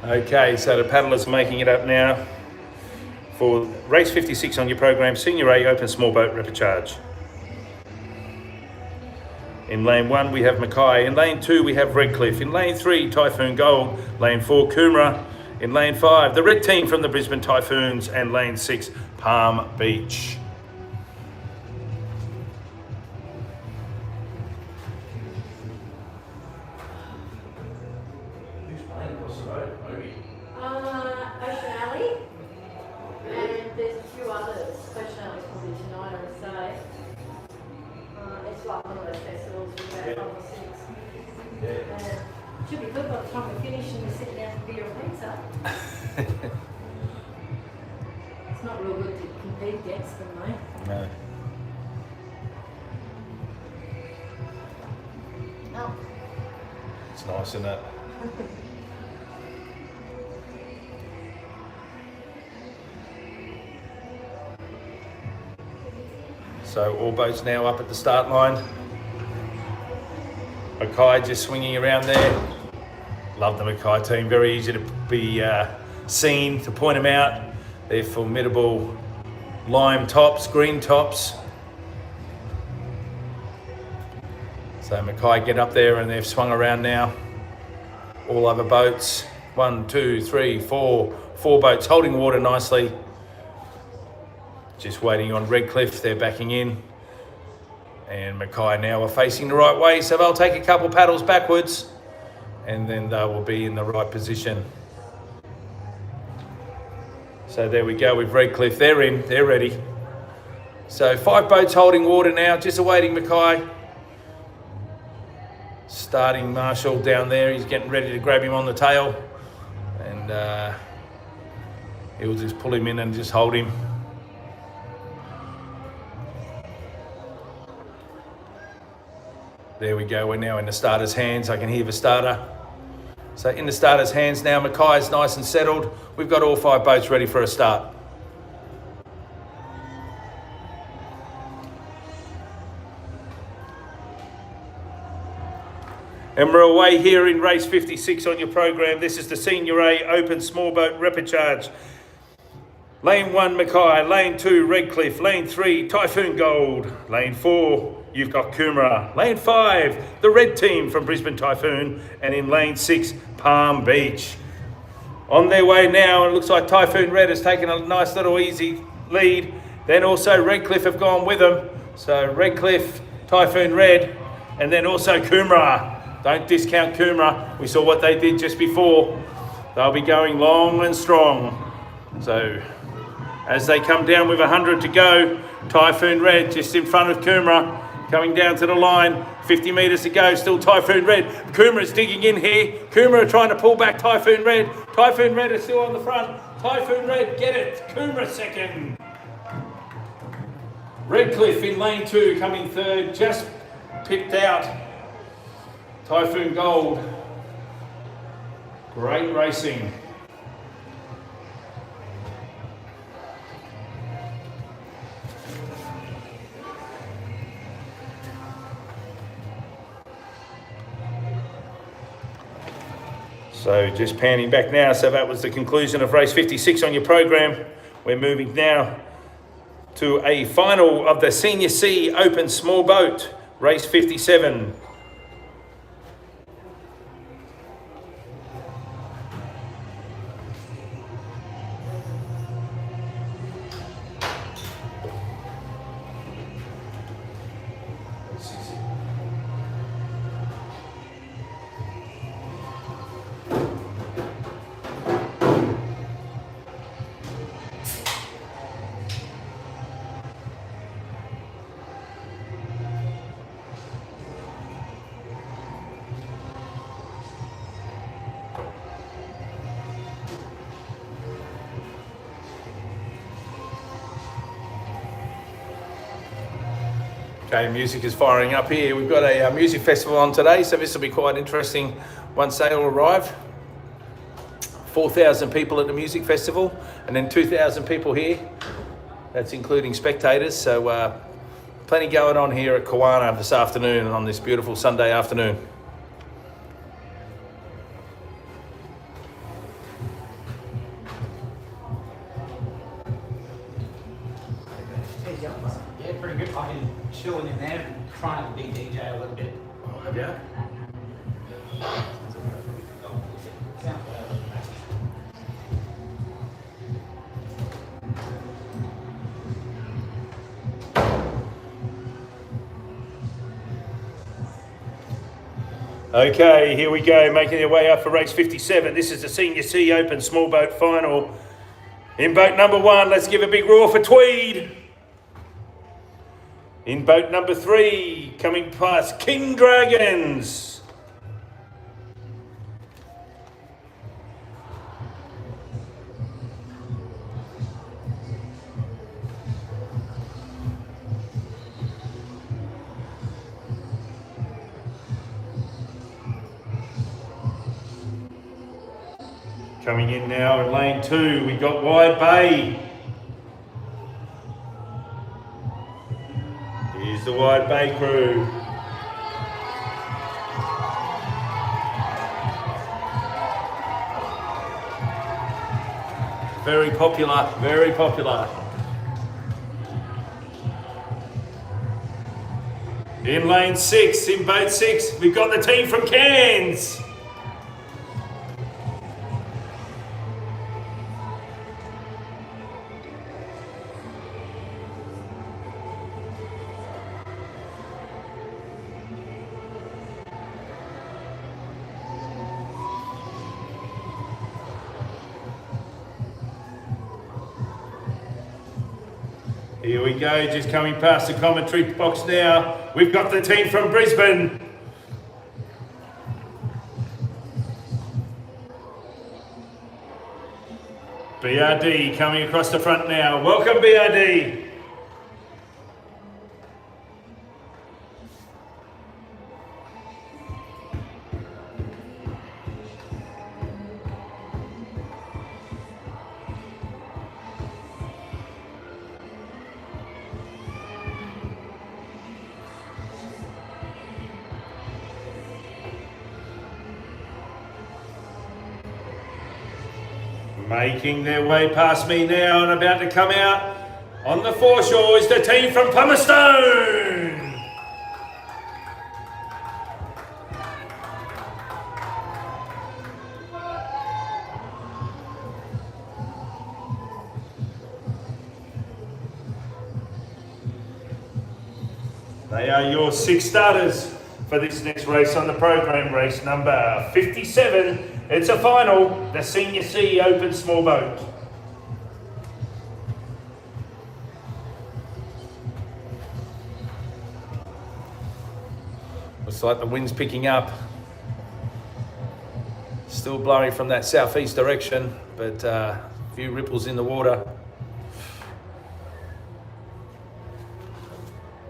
Okay, so the paddlers are making it up now for race 56 on your program, Senior A Open Small Boat Repechage. In lane 1 we have Mackay. In lane 2 we have Redcliffe. In lane 3 Typhoon Gold. Lane 4 Coomera. In lane 5 the red team from the Brisbane Typhoons, and lane 6 Palm Beach. Ocean Alley, and there's a few others. Ocean Alley's probably tonight, I would say. It's like one of those festivals with about 5 or 6. Should be good by the time we finish and we're sitting down for beer or pizza. It's not real good to compete against them, though. No. No. It's nice, isn't it? So all boats now up at the start line. Mackay just swinging around there. Love the Mackay team. Very easy to be seen, to point them out. They're formidable lime tops, green tops. So Mackay get up there and they've swung around now. All other boats. 1, 2, 3, 4. 4 boats holding water nicely. Just waiting on Redcliffe, they're backing in. And Mackay now are facing the right way, so they'll take a couple paddles backwards and then they will be in the right position. So there we go with Redcliffe. They're in, they're ready. So 5 boats holding water now, just awaiting Mackay. Starting Marshall down there, he's getting ready to grab him on the tail. And he'll just pull him in and just hold him. There we go, we're now in the starter's hands. I can hear the starter. So in the starter's hands now, Mackay's nice and settled. We've got all 5 boats ready for a start. And we're away here in race 56 on your program. This is the Senior A Open Small Boat Repechage. Lane 1, Mackay. Lane 2, Redcliffe. Lane 3, Typhoon Gold. Lane 4, you've got Coomera. Lane 5, the red team from Brisbane Typhoon. And in lane 6, Palm Beach. On their way now, it looks like Typhoon Red has taken a nice little easy lead. Then also Redcliffe have gone with them. So Redcliffe, Typhoon Red, and then also Coomera. Don't discount Coomera. We saw what they did just before. They'll be going long and strong. So as they come down with 100 to go, Typhoon Red just in front of Coomera, coming down to the line. 50 metres to go, still Typhoon Red. Coomera's digging in here. Coomera trying to pull back Typhoon Red. Typhoon Red is still on the front. Typhoon Red, get it. Coomera second. Redcliffe in lane 2, coming third, just pipped out Typhoon Gold. Great racing. So just panning back now. So that was the conclusion of race 56 on your program. We're moving now to a final of the Senior C Open Small Boat, race 57. Okay, music is firing up here. We've got a music festival on today, so this will be quite interesting once they all arrive. 4,000 people at the music festival, and then 2,000 people here. That's including spectators, so plenty going on here at Kawana this afternoon on this beautiful Sunday afternoon. Yeah, pretty good. I've been chilling in there and trying to be DJ a little bit. Oh, have you? Okay, here we go, making their way up for race 57. This is the Senior C Open Small Boat Final. In boat number 1, let's give a big roar for Tweed. In boat number 3, coming past King Dragons. Coming in now in lane 2, we got Wide Bay. Here's the Wide Bay crew. Very popular, very popular. In lane 6, in boat 6, we've got the team from Cairns. Here we go, just coming past the commentary box now. We've got the team from Brisbane. BRD coming across the front now. Welcome, BRD. Making their way past me now and about to come out on the foreshore is the team from Palmerston. They are your 6 starters for this next race on the program, race number 57. It's a final, the Senior C Open Small Boat. Looks like the wind's picking up. Still blowing from that southeast direction, but a few ripples in the water.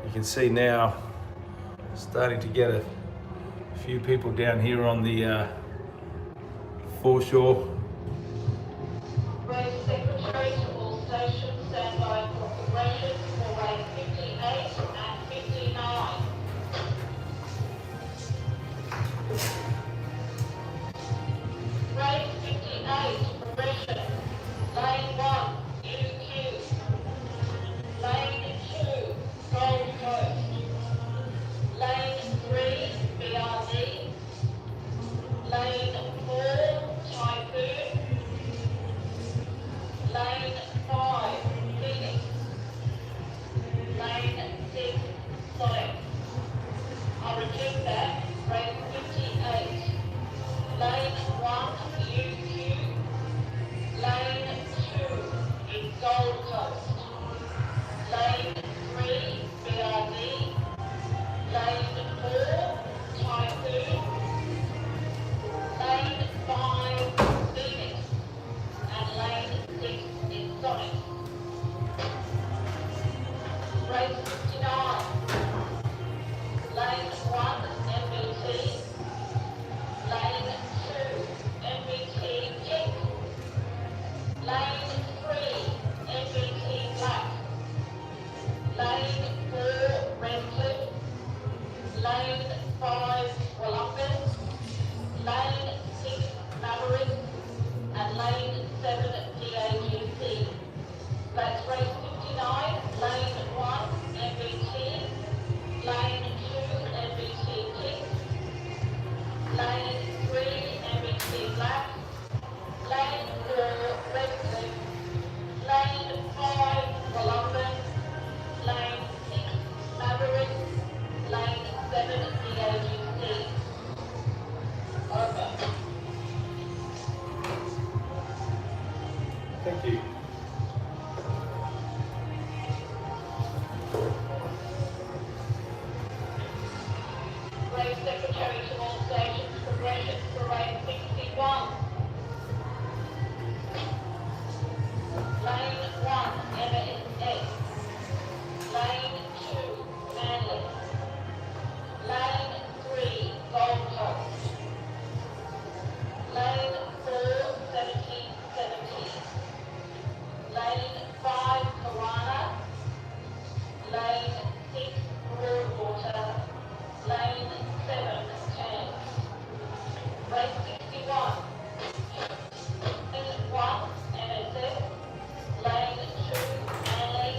You can see now, starting to get a few people down here on the foreshore. Race secretary to all stations, stand by for preparations for race 58 and 59. Race 58, progression. Lane 1, UQ. Lane 2, Gold Coast. Lane 3, BRD. Lane 4, Typhoon. Lane 5, Phoenix. Lane 6, Sonic. I repeat that, race 58. Lane 1, UQ. Lane 2 is Gold Coast. Lane 3, BRD. Lane 4, Typhoon. Lane 5, Phoenix. And lane 6 is Sonic. Race 59. Lane 1, MBT. Lane 2, MBT Pink. Lane 3, MBT Black. Lane 4, Redcliffe. Lane 5, Wollongong. Lane 6, Maverick. And lane 7, DAGC. That's race 59. Lane 1, MBT. Lane 2, MBT Pink. Lane 3, MBT Black. Lane 4, Redcliffe. Lane 5, Wollongong. Lane 6, Maverick. Lane 7, DAGC. Over. Thank you. Race secretary to all stations, progression for race 61. Lane 1, MSX. Lane 2, Manly. Lane 3, Gold Coast. Lane 4, 7070. Lane 5, Kawana. Lane 6, Broadwater. Lane 7, Cairns. Race 61. Lane 1, NSF. Lane 2, Manly.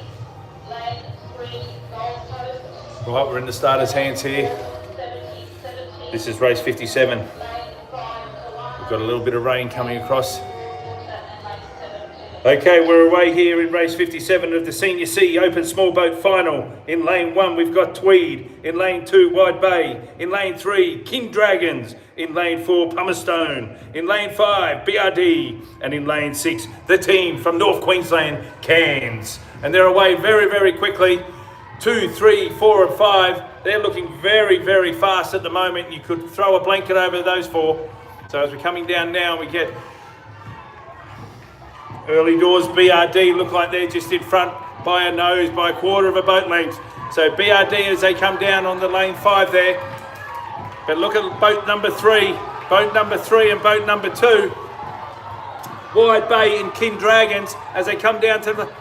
Lane 3, Gold Coast. Right, we're in the starters' hands here. This is race 57. We've got a little bit of rain coming across. Okay, we're away here in race 57 of the Senior C Open Small Boat Final. In lane 1, we've got Tweed. In lane 2, Wide Bay. In lane 3, King Dragons. In lane 4, Palmerston. In lane 5, BRD. And in lane 6, the team from North Queensland, Cairns. and they're away very, very quickly. 2, 3, 4 and 5. They're looking very, very fast at the moment. You could throw a blanket over those 4. So as we're coming down now, we get Early Doors BRD look like they're just in front by a nose, by a quarter of a boat length. So BRD as they come down on the lane 5 there. But look at boat number 3. Boat number 3 and boat number 2. Wide Bay and King Dragons as they come down to the...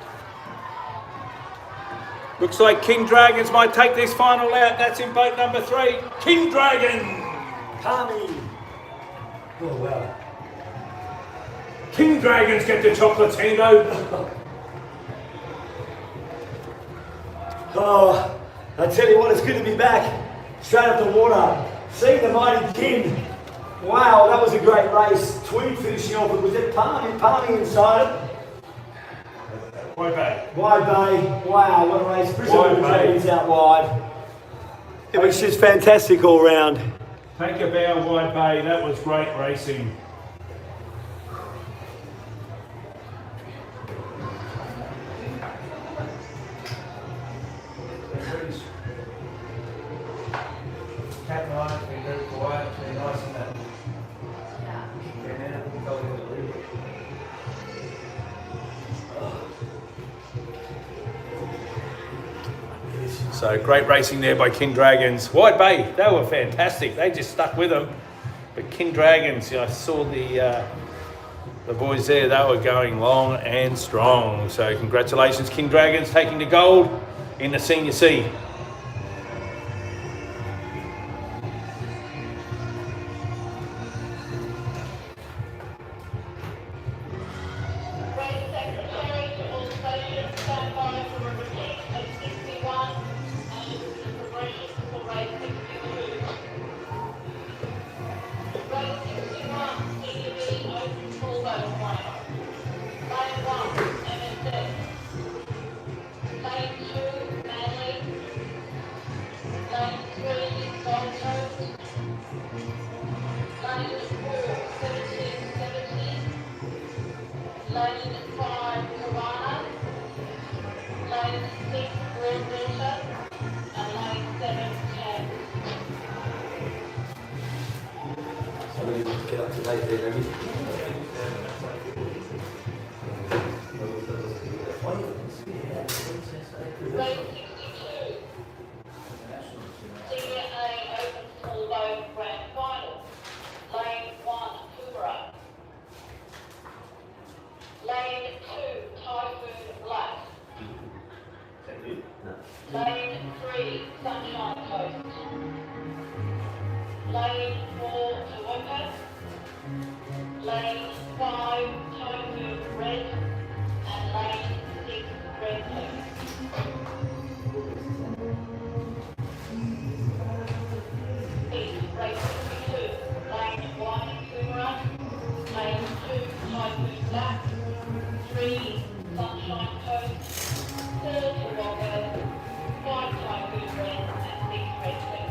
Looks like King Dragons might take this final out. That's in boat number 3. King Dragon! Palmy. Oh, wow. King Dragons get the chocolatino. Oh, I tell you what, it's good to be back. Straight up the water. Seeing the mighty King. Wow, that was a great race. Tweed finishing off, but was it Palmy inside it? Wide Bay. Wide Bay. Wow, what a race. Brisbane Dragons out wide. It was just fantastic all round. Take a bow, Wide Bay. That was great racing. Cat and I, be very quiet, be nice and that. So great racing there by King Dragons. Wide Bay, they were fantastic. They just stuck with them. But King Dragons, I saw the boys there. They were going long and strong. So congratulations, King Dragons, taking the gold in the Senior C. Get up to date there, Remy. Senior A Open Small Boat Grand Final. Lane 1, Coomera. Lane 2, Typhoon Black. Lane 3, Sunshine Coast. Lane 4, Tawaka. Lane 5, Typhoon Red. And lane 6, Red Cliff. Race 52, lane 1, Coomera, lane 2, Typhoon Black, 3, Sunshine Coast, 4, Tawaka, 5, Typhoon Red, and 6, Red Cliff.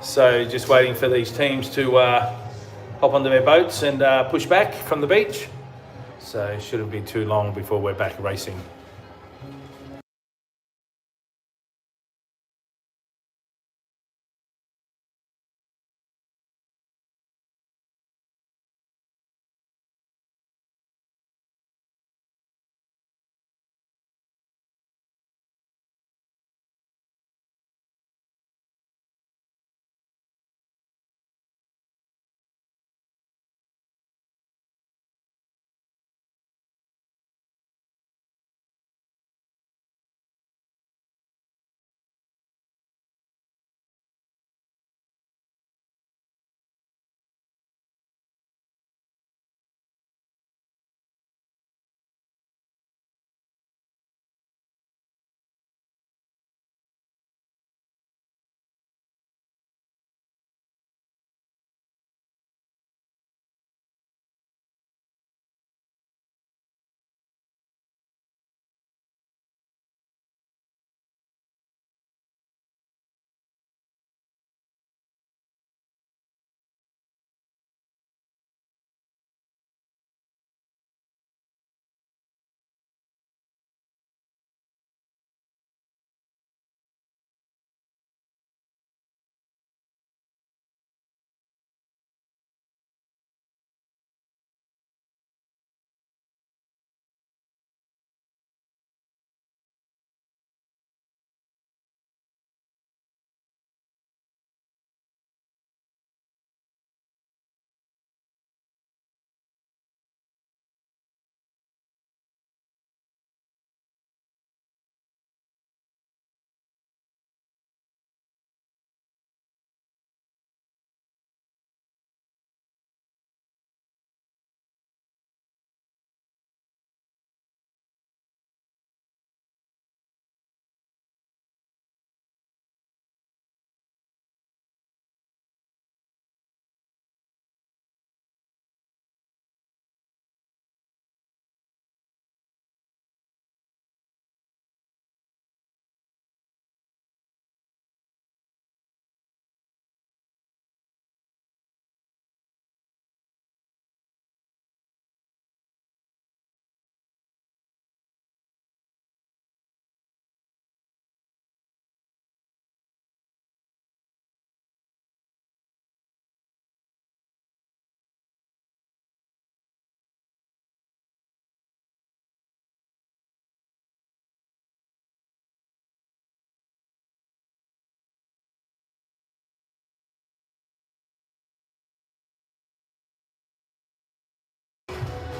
So just waiting for these teams to hop onto their boats and push back from the beach. So it shouldn't be too long before we're back racing.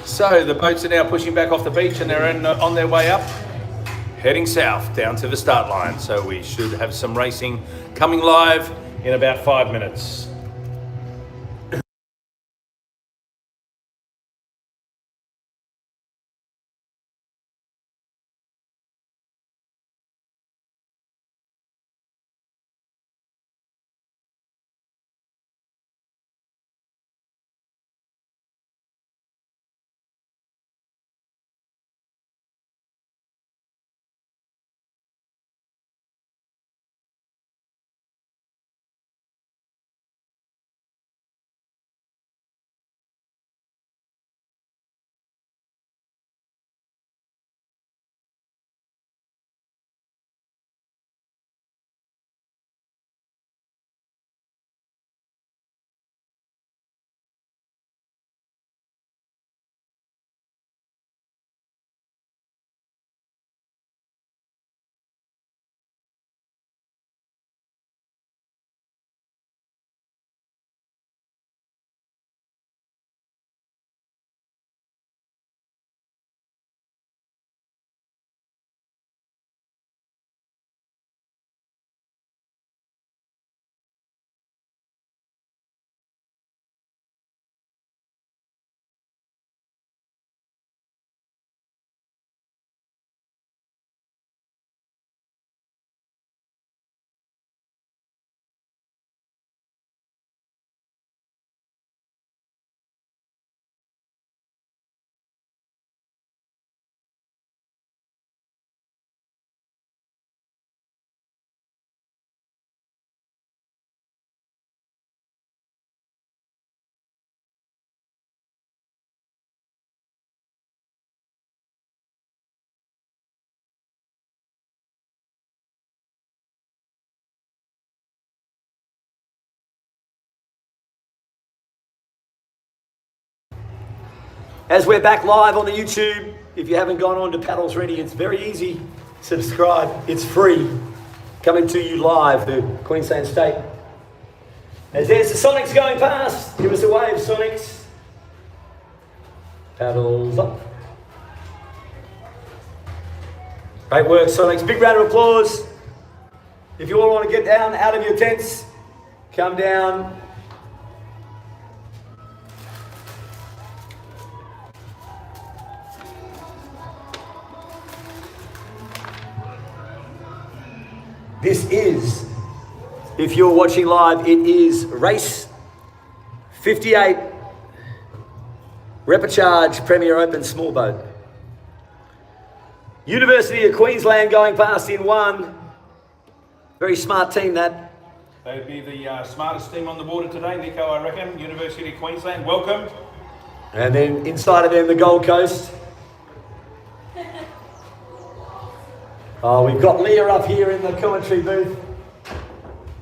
So the boats are now pushing back off the beach and they're on their way up, heading south down to the start line. So we should have some racing coming live in about 5 minutes. As we're back live on the YouTube, if you haven't gone on to Paddles Ready, it's very easy. Subscribe. It's free. Coming to you live to Queensland State. As there's the Sonics going past. Give us a wave, Sonics. Paddles up. Great work, Sonics. Big round of applause. If you all want to get down out of your tents, come down. This is, if you're watching live, it is race 58, Repechage Premier Open Small Boat. University of Queensland going past in one. Very smart team, that. They'd be the smartest team on the water today, Nico, I reckon. University of Queensland, welcome. And then inside of them, the Gold Coast. Oh, we've got Leah up here in the commentary booth.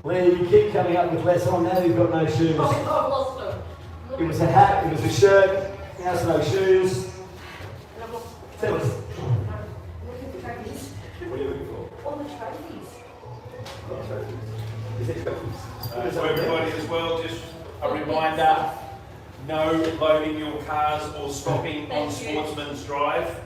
Leah, you keep coming up with less on now. You've got no shoes. Oh, I've lost them. It was a hat, it was a shirt, now it's no shoes. Tell us. Look at the trophies. What are you looking for? All the trophies. Is it trophies? To everybody as well, just a reminder, no loading your cars or stopping on Sportsman's Drive.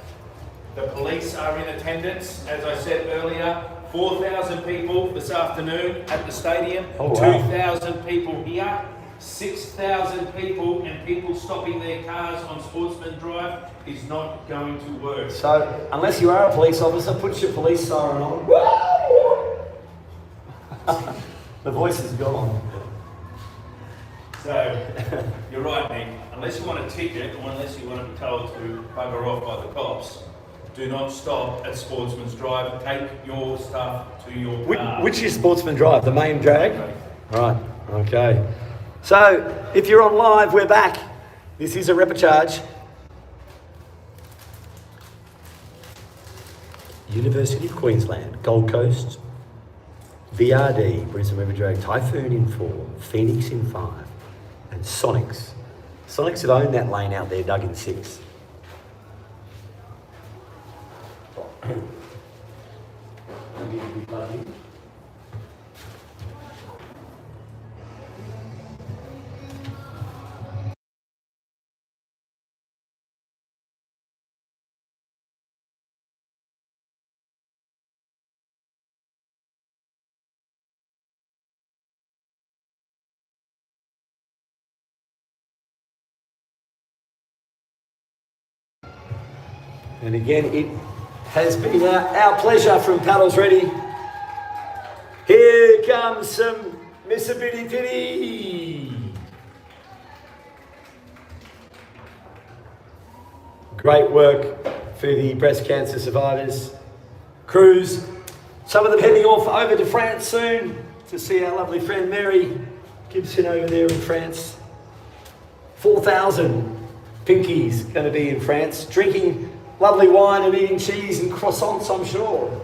The police are in attendance, as I said earlier. 4,000 people this afternoon at the stadium, Oh, wow. 2,000 people here, 6,000 people, and people stopping their cars on Sportsman Drive is not going to work. So, unless you are a police officer, put your police siren on. The voice is gone. So, you're right, Nick. Unless you want a ticket or unless you want to be told to bugger off by the cops, do not stop at Sportsman's Drive. Take your stuff to your car. Which is Sportsman Drive? The main drag? Right, okay. So, if you're on live, we're back. This is a Repechage. University of Queensland, Gold Coast, VRD, Brisbane River Drag, Typhoon in 4, Phoenix in 5, and Sonics. Sonics have owned that lane out there, dug in 6. And again, it has been our pleasure from Paddles Ready. Here comes some Mississippi Pity. Great work for the breast cancer survivors. Crews, some of them heading off over to France soon to see our lovely friend Mary Gibson over there in France. 4,000 pinkies going to be in France, drinking lovely wine and eating cheese and croissants, I'm sure.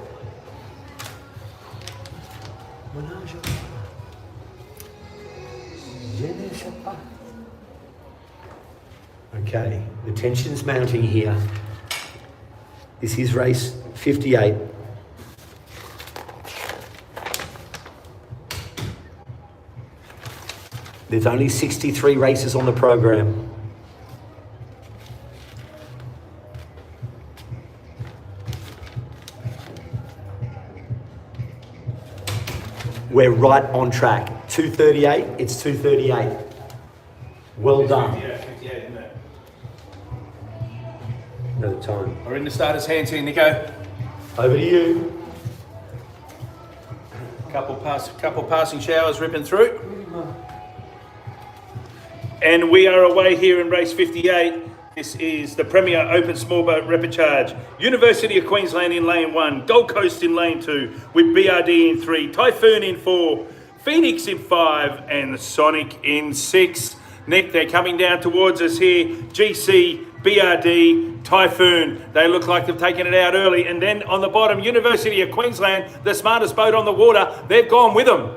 Okay, the tension's mounting here. This is race 58. There's only 63 races on the program. We're right on track. 2:38, it's 2:38. Well done. 58, isn't it? Another time. We're in the starter's hands here, Nico. Over to you. Couple passing showers ripping through. And we are away here in race 58. This is the Premier Open Small Boat Repechage. University of Queensland in lane 1, Gold Coast in lane 2, with BRD in 3, Typhoon in 4, Phoenix in 5, and Sonic in 6. Nick, they're coming down towards us here. GC, BRD, Typhoon. They look like they've taken it out early. And then on the bottom, University of Queensland, the smartest boat on the water, they've gone with them.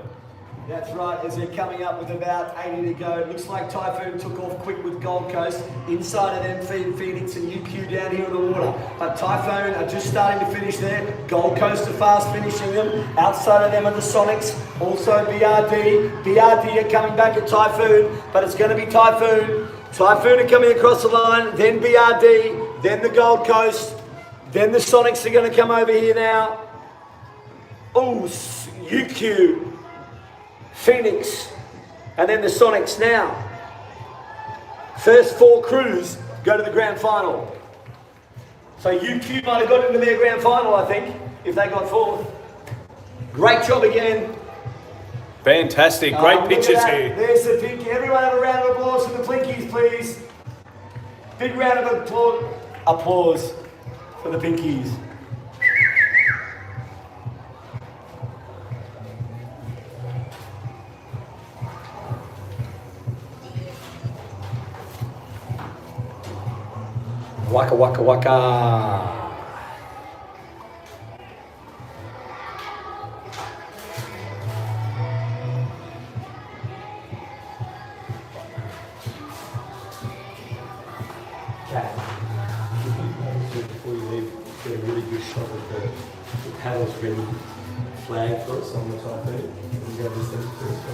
That's right, as they're coming up with about 80 to go. It looks like Typhoon took off quick with Gold Coast. Inside of them, Phoenix and UQ down here in the water. But Typhoon are just starting to finish there. Gold Coast are fast finishing them. Outside of them are the Sonics. Also BRD. BRD are coming back at Typhoon, but it's going to be Typhoon. Typhoon are coming across the line, then BRD, then the Gold Coast, then the Sonics are going to come over here now. Oh, UQ. Phoenix, and then the Sonics now. First 4 crews go to the grand final. So UQ might have got into their grand final, I think, if they got 4th. Great job again. Fantastic, great pictures here. There's the Pinky. Everyone have a round of applause for the Pinkies, please. Big round of applause for the Pinkies. Waka waka waka. Before you leave, get a really good shot of the paddles ready flag for us on the top there. And go this thing first.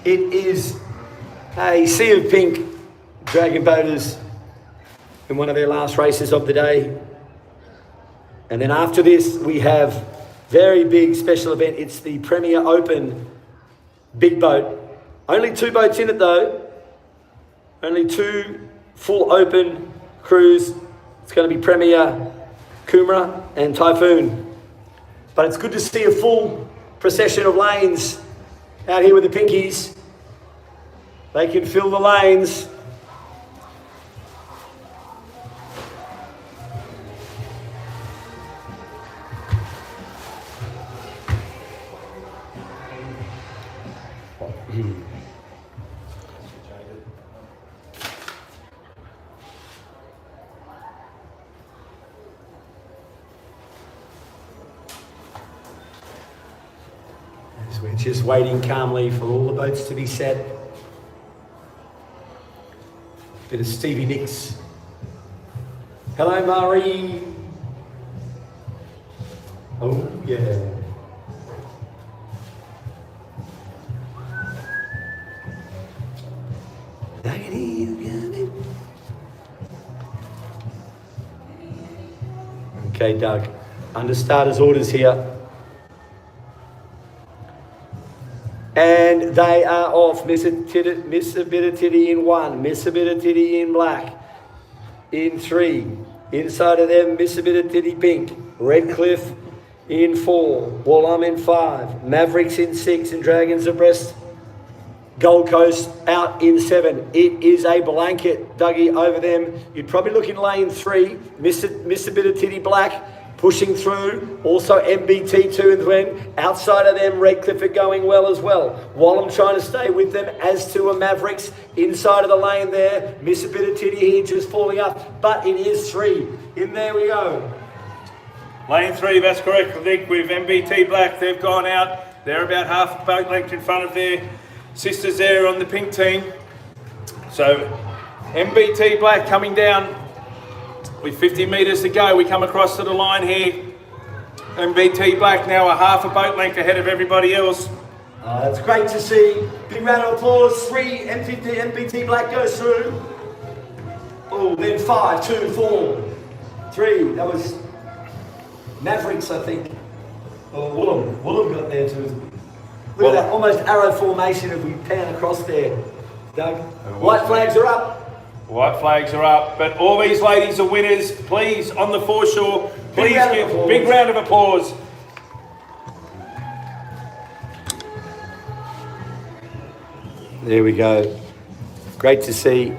It is a sea of pink dragon boaters in one of their last races of the day. And then after this, we have very big special event. It's the Premier Open big boat. Only 2 boats in it though. Only 2 full open crews. It's going to be Premier, Kumara and Typhoon. But it's good to see a full procession of lanes out here with the Pinkies. They can fill the lanes. As we're just waiting calmly for all the boats to be set. Bit of Stevie Nicks. Hello, Murray. Oh, yeah. Okay, Doug. Under starters orders here. And they are off. Miss a bit of titty in 1. Miss a bit of titty in black. In 3. Inside of them, Miss a bit of titty pink. Redcliffe in 4. Wallam in 5. Mavericks in 6. And Dragons abreast Gold Coast out in 7. It is a blanket, Dougie, over them. You'd probably look in lane 3. Miss a bit of Titty Black pushing through. Also MBT 2 and Gwen. Outside of them, Redcliffe are going well as well. Wallam trying to stay with them, as to a Mavericks. Inside of the lane there. Miss a bit of Titty here, just falling up. But it is 3. In there we go. Lane 3, that's correct, Nick, with MBT Black. They've gone out. They're about half a boat length in front of their sisters there on the pink team. So MBT Black coming down with 50 metres to go. We come across to the line here. MBT Black now a half a boat length ahead of everybody else. It's great to see. Big round of applause. 3, MBT Black goes through. Oh, then 5, 2, 4, 3. That was Mavericks, I think. Oh, Woolham got there too. Look at that, almost arrow formation if we pan across there, Doug. White flags are up. White flags are up, but all these ladies are winners. Please, on the foreshore, please give a big round of applause. There we go. Great to see.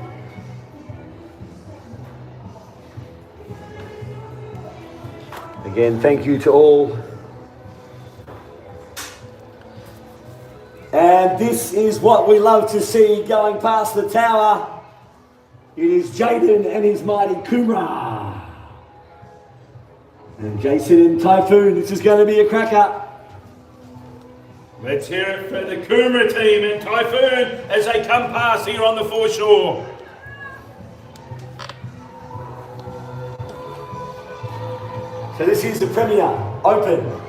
Again, thank you to all. And this is what we love to see going past the tower. It is Jaden and his mighty Kumra. And Jason and Typhoon, this is going to be a cracker. Let's hear it for the Kumra team and Typhoon as they come past here on the foreshore. So this is the Premier Open.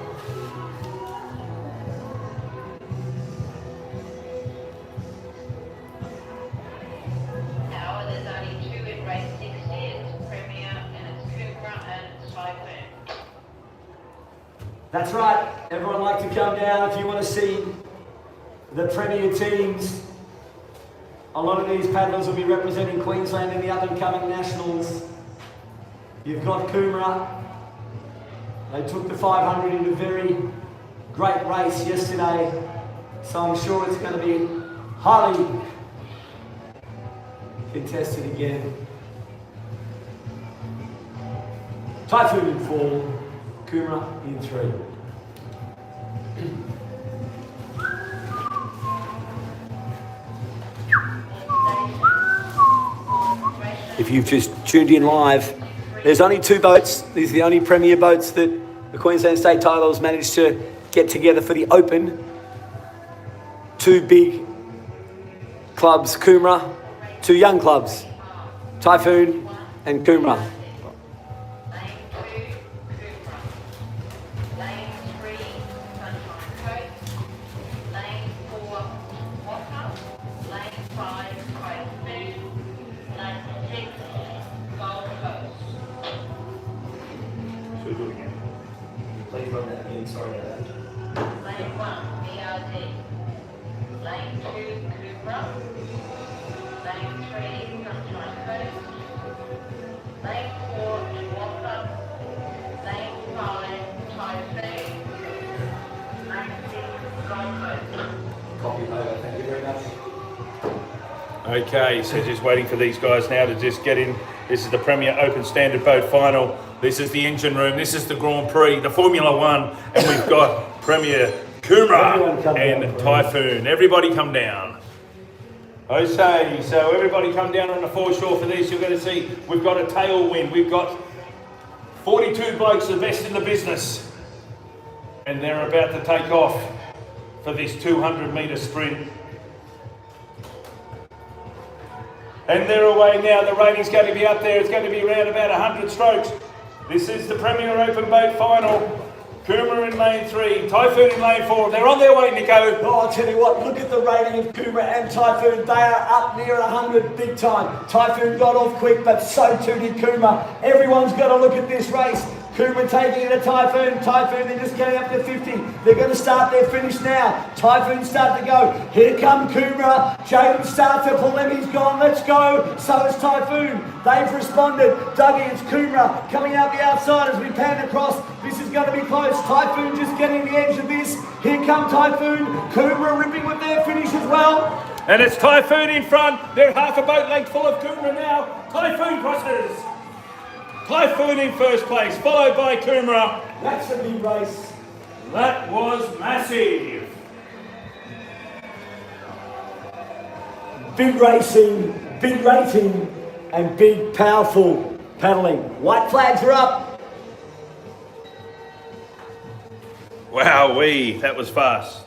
That's right, everyone like to come down if you want to see the Premier teams. A lot of these paddlers will be representing Queensland in the up and coming nationals. You've got Kumra. They took the 500 in a very great race yesterday, so I'm sure it's going to be highly contested again. Typhoon in 4. Kumra in 3. If you've just tuned in live, there's only 2 boats. These are the only Premier boats that the Queensland State Titles managed to get together for the Open. 2 big clubs, Kumra, 2 young clubs, Typhoon and Kumra. Okay, so just waiting for these guys now to just get in. This is the Premier Open Standard Boat Final. This is the engine room. This is the Grand Prix, the Formula One. And we've got Premier Kumra and Typhoon. Everybody come down. Okay, so everybody come down on the foreshore for this. You're going to see we've got a tailwind. We've got 42 blokes, the best in the business. And they're about to take off for this 200-metre sprint. And they're away now. The rating's going to be up there. It's going to be around about 100 strokes. This is the Premier Open Boat Final. Kumra in lane 3, Typhoon in lane 4. They're on their way, Nico. Oh, I'll tell you what, look at the rating of Kumra and Typhoon. They are up near 100 big time. Typhoon got off quick, but so too did Kumra. Everyone's got to look at this race. Kumra taking it to Typhoon. Typhoon, they're just getting up to 50. They're going to start their finish now. Typhoon start to go. Here come Kumra. Jaden starts to pull them. He's gone. Let's go. So is Typhoon. They've responded. Dougie, it's Kumra coming out the outside as we pan across. This is going to be close. Typhoon just getting the edge of this. Here come Typhoon. Kumra ripping with their finish as well. And it's Typhoon in front. They're half a boat length full of Coomera now. Typhoon crosses. Typhoon in first place, followed by Coomera. That's a big race. That was massive. Big racing, big rating, and big powerful paddling. White flags are up. Wowee, that was fast.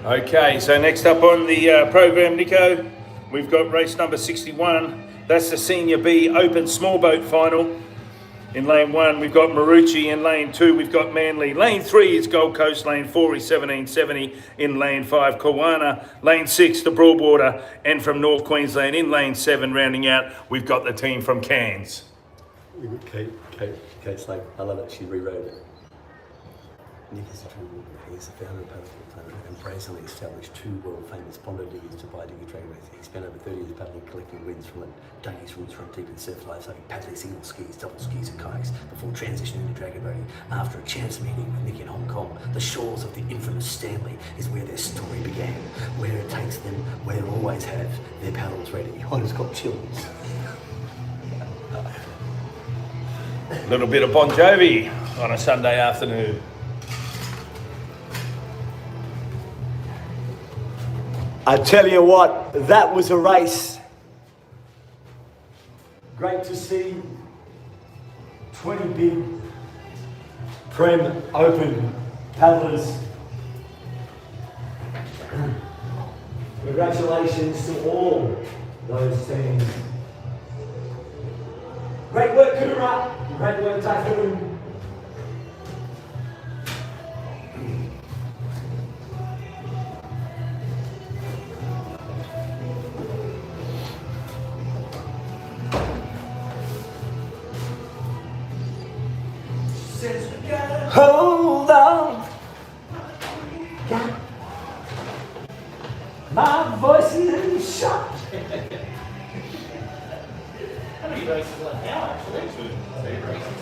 Okay, so next up on the program, Nico, we've got race number 61. That's the Senior B Open Small Boat Final. In lane 1, we've got Marucci. In lane 2, we've got Manly. Lane 3 is Gold Coast. Lane 4 is 1770. In lane 5, Kawana. Lane 6, the Broadwater. And from North Queensland, in lane 7, rounding out, we've got the team from Cairns. Kate Slade, I love it. She rewrote it. Nick is a true water. He is the founder of Paddle Planet and brazenly established 2 world-famous Bondo diggers to buy digger drag racing. He spent over 30 years paddling, collecting wins from it, dug his roots from deep in surf lives like paddling single skis, double skis and kayaks before transitioning to dragon boating. After a chance meeting with Nick in Hong Kong, the shores of the infamous Stanley is where their story began. Where it takes them, where they always have their paddles ready. I just got chills. A little bit of Bon Jovi on a Sunday afternoon. I tell you what, that was a race. Great to see 20 big Prem Open paddlers. Congratulations to all those teams. Great work, Coomera. Great work, Typhoon. Hold on. My voice is shot. How many races left now, actually? 3 races.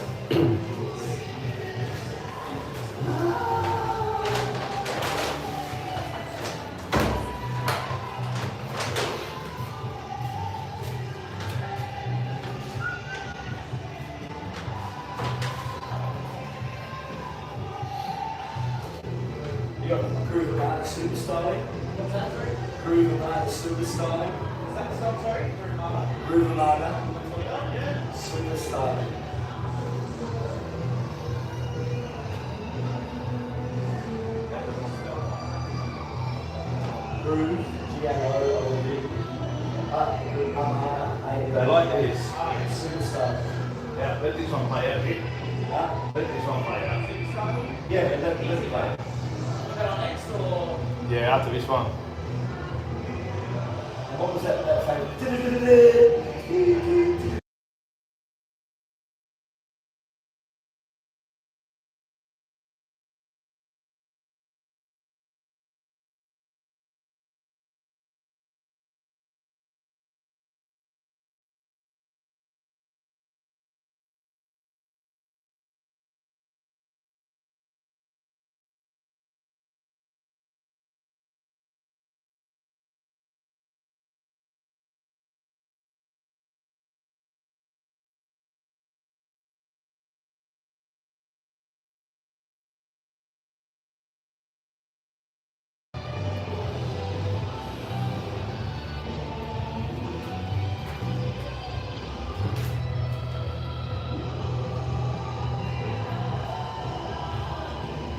You got Groove About Super Styling. What's that, sorry? Groove About Super Styling. What's that stuff, sorry? Groove About Super Styling. Groove, G-A-O-O-V. They like this. Super Styling. Yeah, let this one play out here. Huh? Let this one play out. Yeah, let it play. Yeah, after this one. What was that favourite?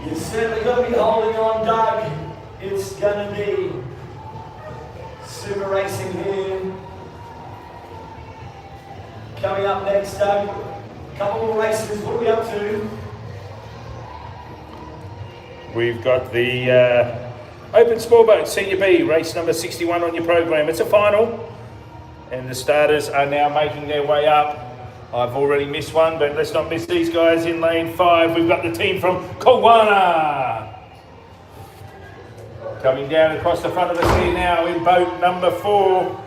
You certainly got to be holding on, Doug. It's going to be super racing here. Coming up next, Doug. A couple more races. What are we up to? We've got the Open Small Boat Senior B, race number 61 on your program. It's a final. And the starters are now making their way up. I've already missed one, but let's not miss these guys in lane 5. We've got the team from Kawana. Coming down across the front of us here now in boat number 4.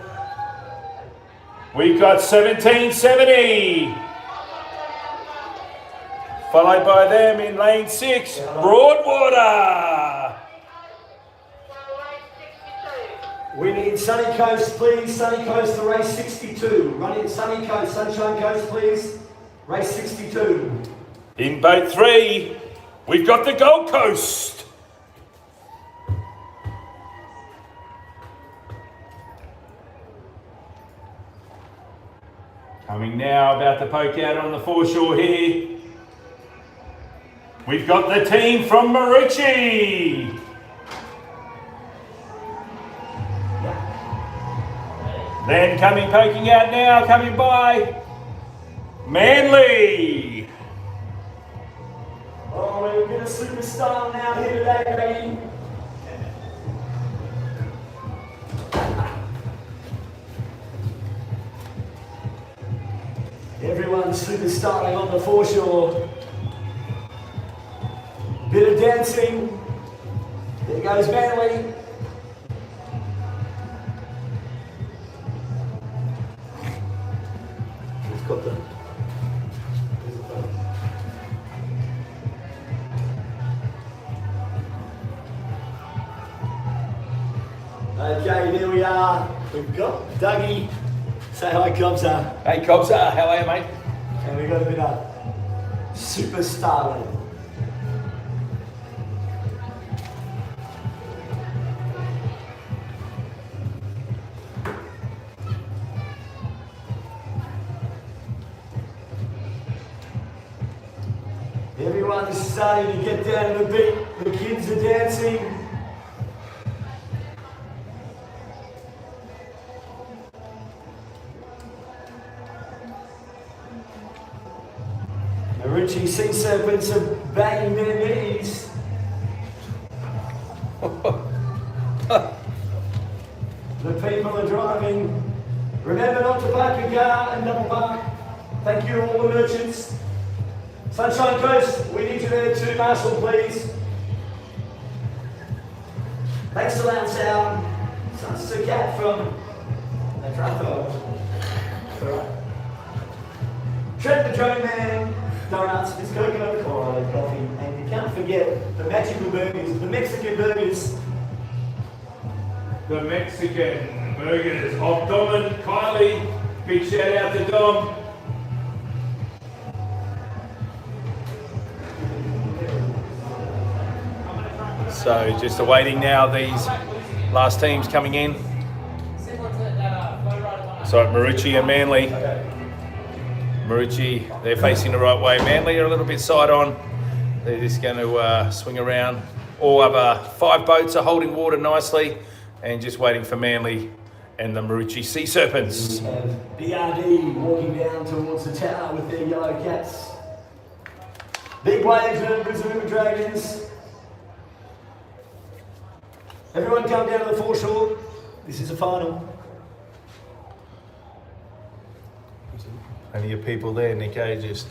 We've got 1770. Followed by them in lane 6, Broadwater. We need Sunny Coast, please. Sunny Coast to race 62. Run in Sunny Coast, Sunshine Coast, please. Race 62. In boat 3, we've got the Gold Coast. Coming now, about to poke out on the foreshore here. We've got the team from Marucci. Then poking out now, coming by, Manly. Oh, we're a bit of superstar now here today, baby. Everyone's superstarring on the foreshore. Bit of dancing. There goes Manly. He's got the. Okay, there we are. We've got Dougie. Say hi, Cobza. Hey, Cobza, how are you, mate? And we've got a bit of superstar. Everyone's starting to get down to the beat. The kids are dancing. Marucci Sea Serpents are banging their knees. The people are driving. Remember not to park your car and double park. Thank you all the merchants. Sunshine Coast, we need you there too, Marshall, please. Thanks to Lounge Sound. That's a cat from Natrato. Trent the Drone Man, donuts, it's coconut cola, coffee, and you can't forget the magical burgers, the Mexican burgers. The Mexican burgers of Dom and Kylie. Big shout out to Dom. So just awaiting now these last teams coming in. So Marucci and Manly. Marucci, they're facing the right way. Manly are a little bit side on. They're just going to swing around. All other 5 boats are holding water nicely and just waiting for Manly and the Marucci Sea Serpents. We have BRD walking down towards the tower with their yellow cats. Big waves and Brisbane Dragons. Everyone come down to the foreshore. This is the final. Plenty of people there, Nico, just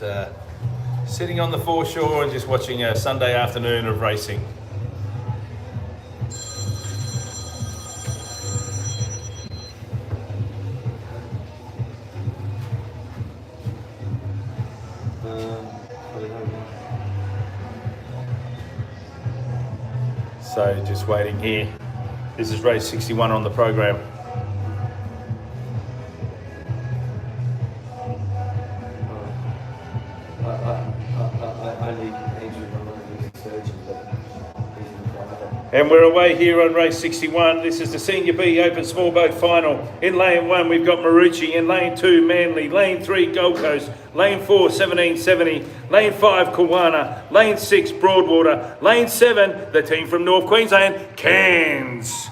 sitting on the foreshore and just watching a Sunday afternoon of racing. So just waiting here. This is race 61 on the program. And we're away here on race 61. This is the Senior B Open Small Boat Final. In lane 1, we've got Marucci. In lane 2, Manly. Lane 3, Gold Coast. Lane 4, 1770. Lane 5, Kawana. Lane 6, Broadwater. Lane 7, the team from North Queensland, Cairns.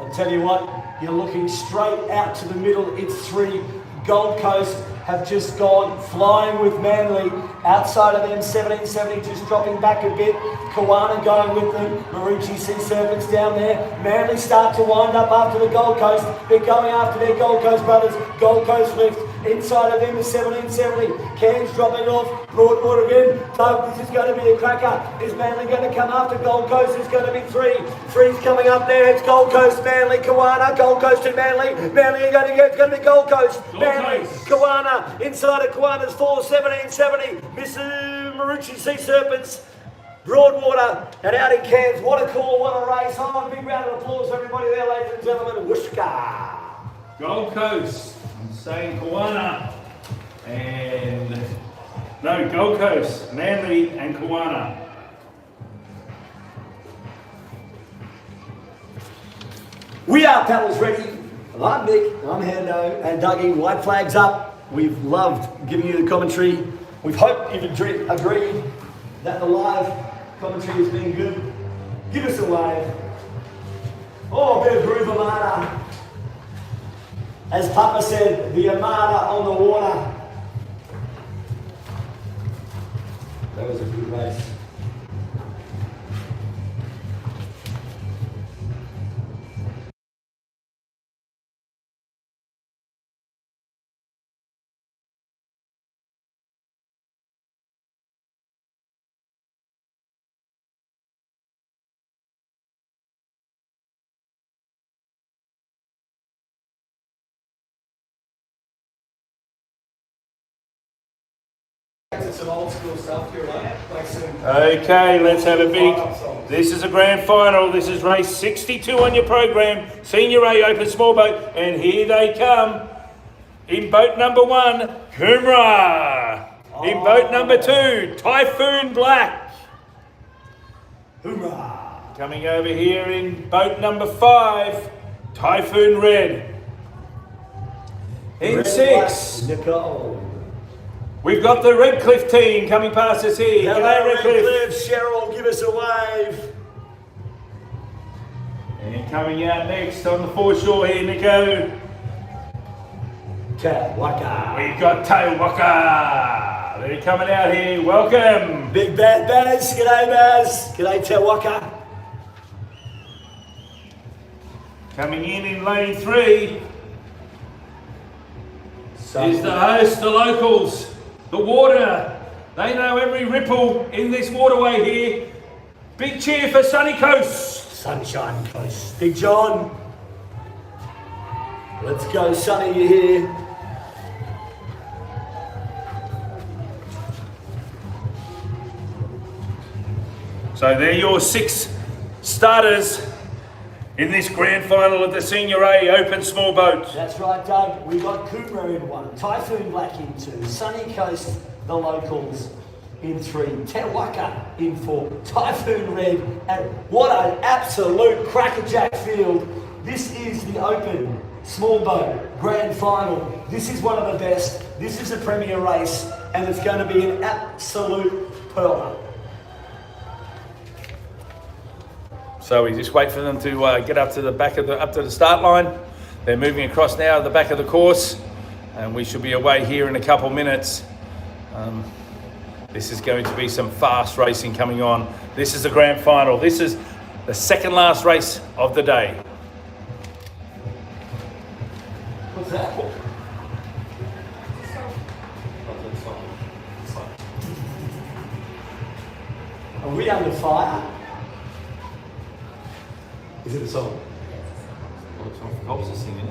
I'll tell you what, you're looking straight out to the middle. It's 3, Gold Coast. have just gone flying with Manly. Outside of them, 1770 just dropping back a bit. Kawana going with them. Marucci Sea Serpents down there. Manly start to wind up after the Gold Coast. They're going after their Gold Coast brothers. Gold Coast lift. Inside of them is 1770. Cairns dropping off. Broadwater again. Doug, this is going to be a cracker. Is Manly going to come after Gold Coast? It's going to be three. Three's coming up there. It's Gold Coast, Manly, Kawana. Gold Coast and Manly. Manly are going to get. It's going to be Gold Coast. Manly, Kawana. Inside of Kawana's 4, 1770. Mr. Marucci Sea Serpents. Broadwater and out in Cairns. What a call, what a race. Oh, a big round of applause for everybody there, ladies and gentlemen. Whooshka. Gold Coast. I'm saying Kawana and no, Gold Coast, Manly and Kawana. We are paddles ready. I'm Nick, I'm Hando, and Dougie. White flags up. We've loved giving you the commentary. We hope you've agreed that the live commentary has been good. Give us a wave. Oh, a bit of groove armada. As Papa said, the armada on the water. That was a good race. Some old school stuff here, right? Like some Okay, let's have a big. This is a grand final. This is race 62 on your program. Senior A Open Small Boat, and here they come. In boat number 1, Coomera. In boat number 2, Typhoon Black. Hoorah! Coming over here in boat number 5, Typhoon Red. In Red 6, Nicole. we've got the Redcliffe team coming past us here. Hello, G'day, Redcliffe. Cheryl, give us a wave. And coming out next on the foreshore here, Nico. Tawaka. We've got Tawaka. They're coming out here. Welcome. Big Bad Baz. G'day, Baz. G'day, Tawaka. Coming in lane 3 is the host, the locals, the water. They know every ripple in this waterway here. Big cheer for Sunny Coast. Sunshine Coast. Big John. Let's go, Sunny, you here. So they're your 6 starters in this grand final of the Senior A Open Small Boat. That's right, Doug. We've got Coomera in 1, Typhoon Black in 2, Sunny Coast, the locals in 3, Tawaka in 4, Typhoon Red, and what an absolute crackerjack field. This is the Open Small Boat Grand Final. This is one of the best. This is a premier race, and it's going to be an absolute pearler. So we just wait for them to get up to the start line. They're moving across now to the back of the course, and we should be away here in a couple minutes. This is going to be some fast racing coming on. This is the grand final. This is the second last race of the day. What's that? Are we under fire? Is it a song? Well, it's not for cops to sing it.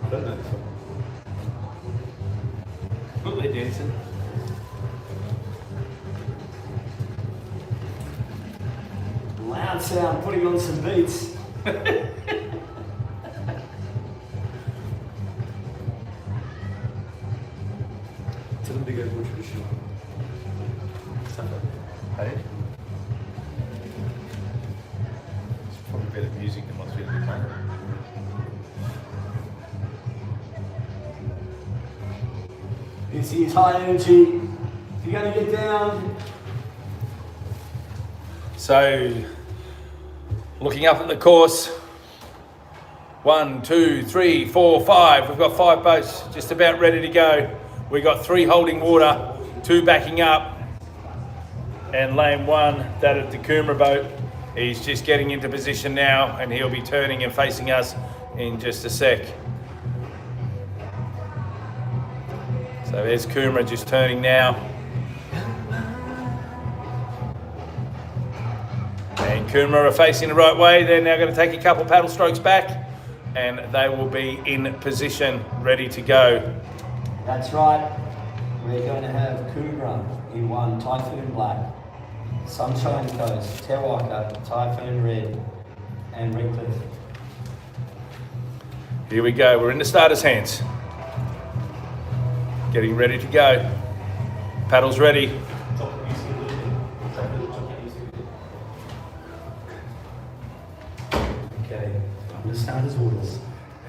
I don't know the song. Look, they're dancing. Loud sound, putting on some beats. Tell them to go more traditional. Hey? It's probably better music than what's really playing. This is high energy. If you're going to get down. So, looking up at the course, 1, 2, 3, 4, 5. We've got 5 boats just about ready to go. We've got 3 holding water, 2 backing up. And lane 1, that at the Coomera boat, he's just getting into position now, and he'll be turning and facing us in just a sec. So there's Coomera just turning now. And Coomera are facing the right way. They're now going to take a couple paddle strokes back, and they will be in position, ready to go. That's right. We're going to have Coomera in 1, Typhoon Black, Sunshine Coast, Te Waka, Typhoon Red, and Redcliffe. Here we go. We're in the starter's hands. Getting ready to go. Paddles ready. Okay, the starter's orders.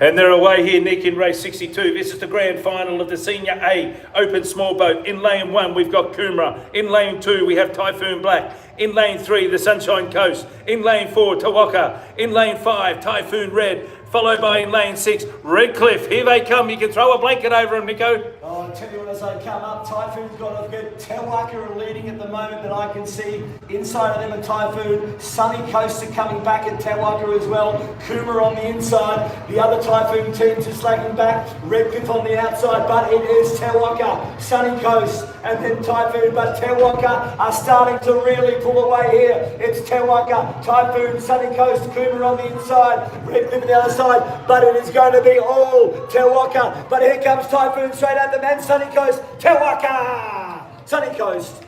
And they're away here, Nick, in race 62. This is the grand final of the Senior A Open Small Boat. In lane 1, we've got Coomera. In lane 2, we have Typhoon Black. In lane 3, the Sunshine Coast. In lane 4, Te Waka. In lane 5, Typhoon Red. Followed by in lane 6, Redcliffe. Here they come. You can throw a blanket over them, Nico. Oh, I'll tell you what, as they come up, Typhoon's got a good Te Waka are leading at the moment that I can see. Inside of them and Typhoon. Sunny Coast are coming back at Te Waka as well. Coomera on the inside. The other Typhoon teams are slacking back. Redcliffe on the outside, but it is Te Waka, Sunny Coast, and then Typhoon. But Te Waka are starting to really pull away here. It's Te Waka, Typhoon, Sunny Coast, Coomera on the inside. Redcliffe on the other side. But it is going to be all Te Waka. But here comes Typhoon straight at them, and Sunny Coast, Te Waka! Sunny Coast,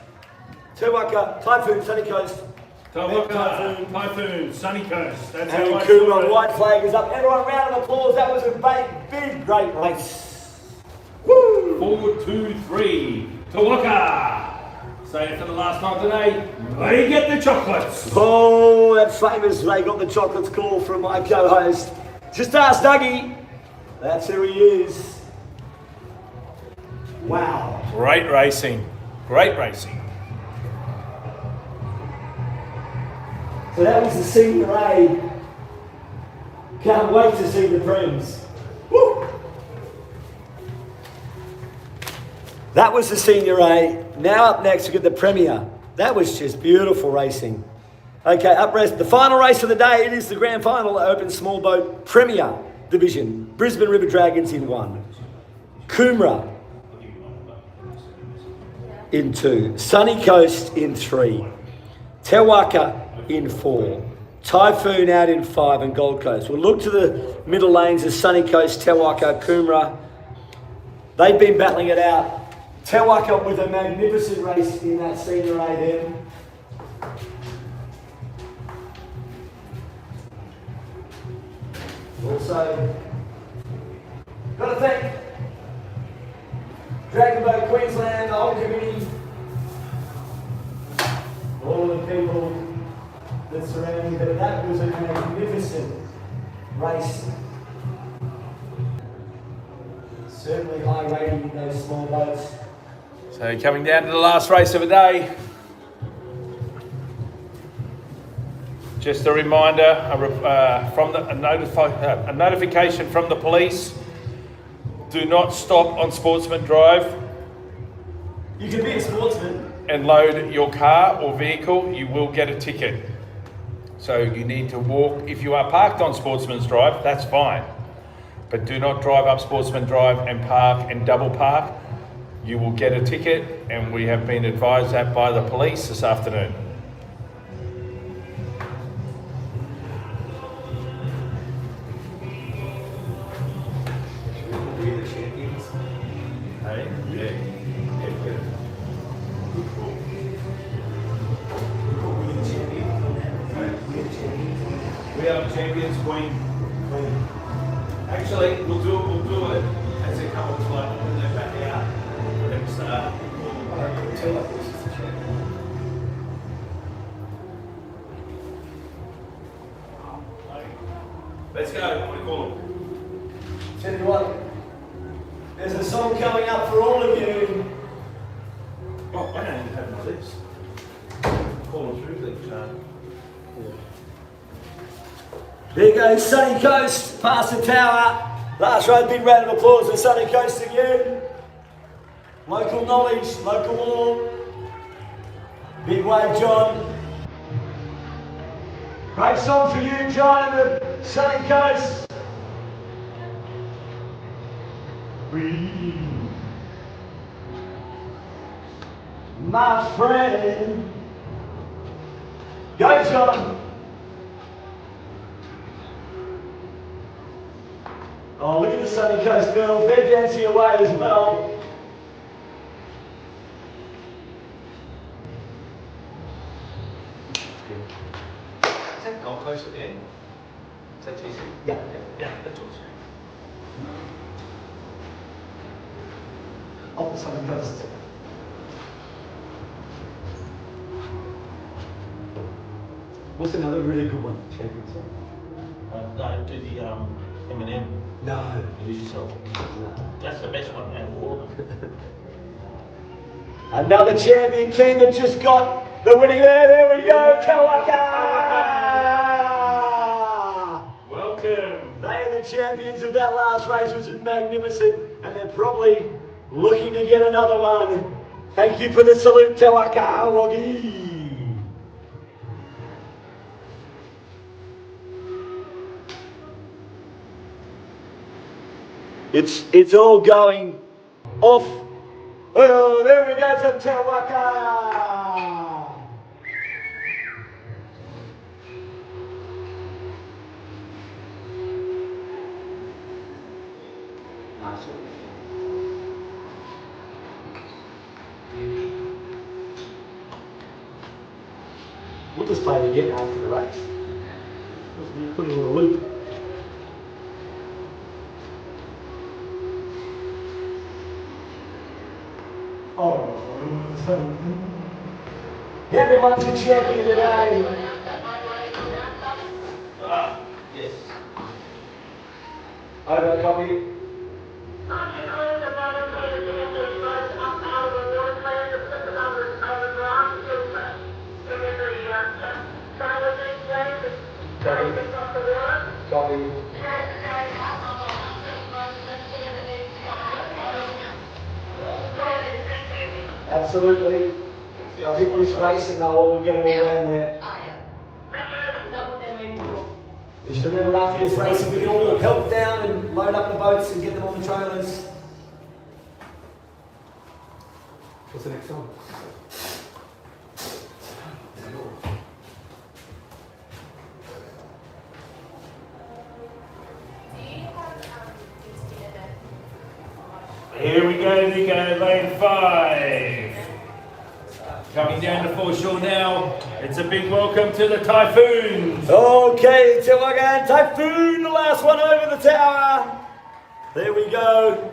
Te Waka, Typhoon, Sunny Coast. Te Waka, Typhoon, Sunny Coast. That's how And I Coomera, saw it. white flag is up. Everyone, round of applause. That was a big, great race. Woo! 4, 2, 3. Te Waka. Say it for the last time today. They get the chocolates. Oh, that famous "They Got the Chocolates" call from my co-host. Just ask Dougie. That's who he is. Wow. Great racing. Great racing. So that was the Senior A. Can't wait to see the Prems. Woo! That was the Senior A. Now up next, we get the Premier. That was just beautiful racing. Okay, up rest. The final race of the day, it is the grand final, Open Small Boat Premier Division. Brisbane River Dragons in 1. Coomera in 2. Sunny Coast in 3. Te Waka in 4. Typhoon out in 5, and Gold Coast. We'll look to the middle lanes as Sunny Coast, Te Waka, Coomera. They've been battling it out. Te Waka with a magnificent race in that Senior A there. Also, got to thank Dragon Boat Queensland, the whole committee, all the people that surround me, but that was a magnificent race. Certainly high rating in those small boats. So coming down to the last race of the day. Just a reminder, a notification from the police. Do not stop on Sportsman Drive. You can be a sportsman. And load your car or vehicle, you will get a ticket. So you need to walk. If you are parked on Sportsman's Drive, that's fine. But do not drive up Sportsman Drive and park and double park. You will get a ticket, and we have been advised that by the police this afternoon. We are the champions, Queen. Actually, we'll do it as they come up to like when they're back out. Let's let's go. What do you call them? Tell you what, there's a song coming up for all of you. Oh, I don't even have my lips. Call them through things, There goes Sunny Coast past the tower. Last row, big round of applause for Sunny Coast again. Local knowledge, local law. Big wave, John. Great song for you, John, and the Sunny Coast. My friend. Go, John. Oh, look at the Sunny Coast girls. They're dancing away as well. Is that Gold Coast at the end? Is that TC? Yeah. That's awesome. Off the Sunny Coast. What's another really good one? Champions song? No, do the Eminem. No. Lose yourself. That's the best one out of all of them. Another champion team that just got the winning there. There we go, Tawaka! Welcome. They are the champions of that last race, which was magnificent, and they're probably looking to get another one. Thank you for the salute, Tawaka, Woggy. It's all going off. Oh, there we go to Tawaka. Nice one. We'll just play it again after the race. Put it in a loop. Oh, everyone's a champion today. Yes. Over, copy. Copy. Absolutely. I think this race and they'll all get it all around there. You should remember after this race, we can all help down and load up the boats and get them on the trailers. What's the next song? Here we go, lane 5. Coming down to foreshore now. It's a big welcome to the Typhoons. Okay, Tawaka and Typhoon, the last one over the tower. There we go.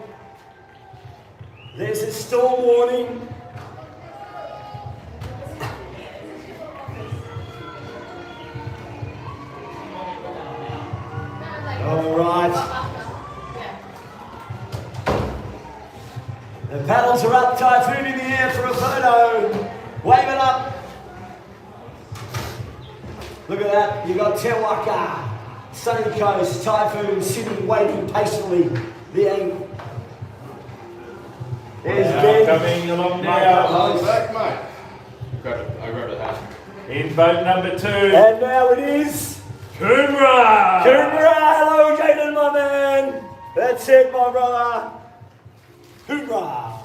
There's a storm warning. All right. The paddles are up, Typhoon in the air for a photo. Wave it up. Look at that, you got Tawaka, Sunny Coast, Typhoon sitting waiting patiently. The angle. There's Ben. Coming along now. Back, mate. I grabbed a hat. In boat number 2. And now it is Coomera. Coomera, hello Jaden, my man. That's it, my brother. Coomera.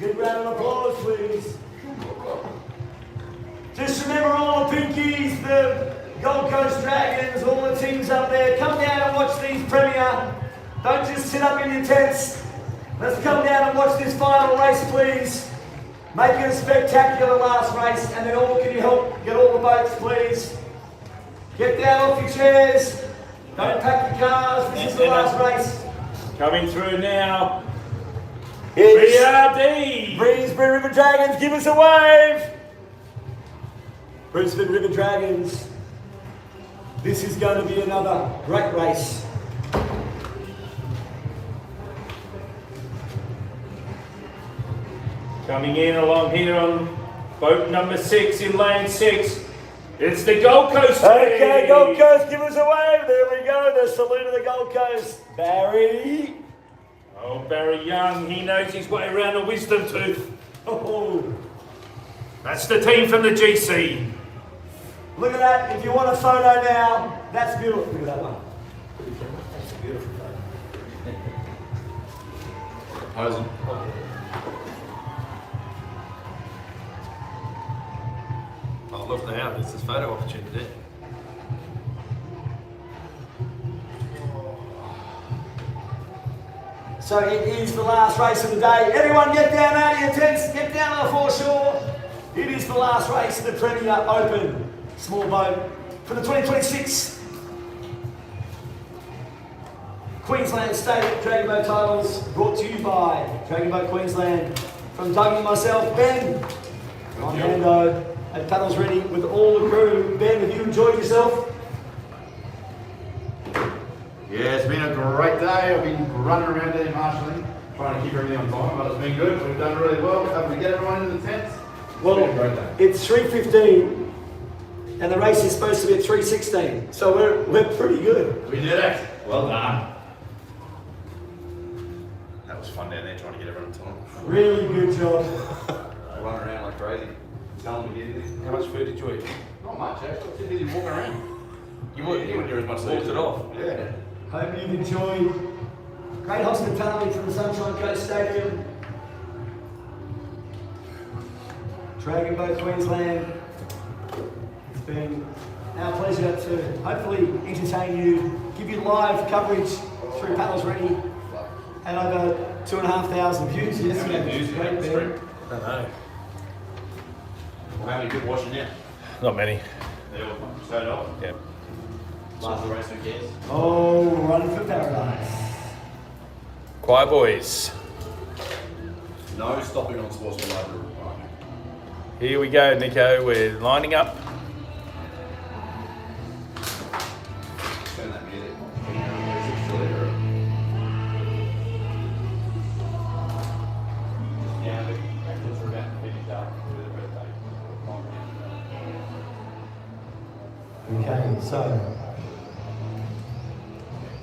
Good round of applause, please. Just remember all the Pinkies, the Gold Coast Dragons, all the teams up there. Come down and watch these premiere. Don't just sit up in your tents. Let's come down and watch this final race, please. Make it a spectacular last race, and then all can you help get all the boats, please. Get down off your chairs. Don't pack your cars. This is the last race. Coming through now. It's BRD. Brisbane River Dragons, give us a wave. Brisbane River Dragons. This is going to be another great race. Coming in along here on boat number 6 in lane 6. It's the Gold Coast team. Okay, Gold Coast, give us a wave. There we go. The salute of the Gold Coast. Barry. Oh, Barry Young, he knows his way around a wisdom tooth. Oh, that's the team from the GC. Look at that. If you want a photo now, that's beautiful. Look at that one. That's a beautiful photo. Posing. Oh, look now, there's this photo opportunity. So it is the last race of the day. Everyone get down out of your tents, get down to the foreshore. It is the last race of the Premier Open Small Boat for the 2026 Queensland State Dragon Boat titles, brought to you by Dragon Boat Queensland. From Doug and myself, Ben, on Hando, at Paddles Ready with all the crew. Ben, have you enjoyed yourself? Yeah, it's been a great day. I've been running around there marshalling, trying to keep everything on time, but it's been good. We've done really well. Able to get everyone into the tents. Well, It's been a great day. it's 3:15 and the race is supposed to be at 3:16. So we're pretty good. We did it. Well done. That was fun down there trying to get everyone on time. Really good job. Running around like crazy. Telling them to get in there. How much food did you eat? Not much, actually. I was too busy walking around. You wouldn't do as much. Walked it off. Yeah. Hope you've enjoyed great hospitality from the Sunshine Coast Stadium. Dragon Boat Queensland. It's been our pleasure to hopefully entertain you, give you live coverage through Paddles Ready, and over 2,500 views yesterday. Views, Great, yeah, Ben. I don't know. Well, how many good watching now? Not many. They're all stayed off. Yeah. Last race, who cares? Oh, run for paradise. Quiet boys. No stopping on Sportsman Library. Here we go, Nico. We're lining up. Turn that music. Yeah, the actors are about to finish up with the birthday. Okay, so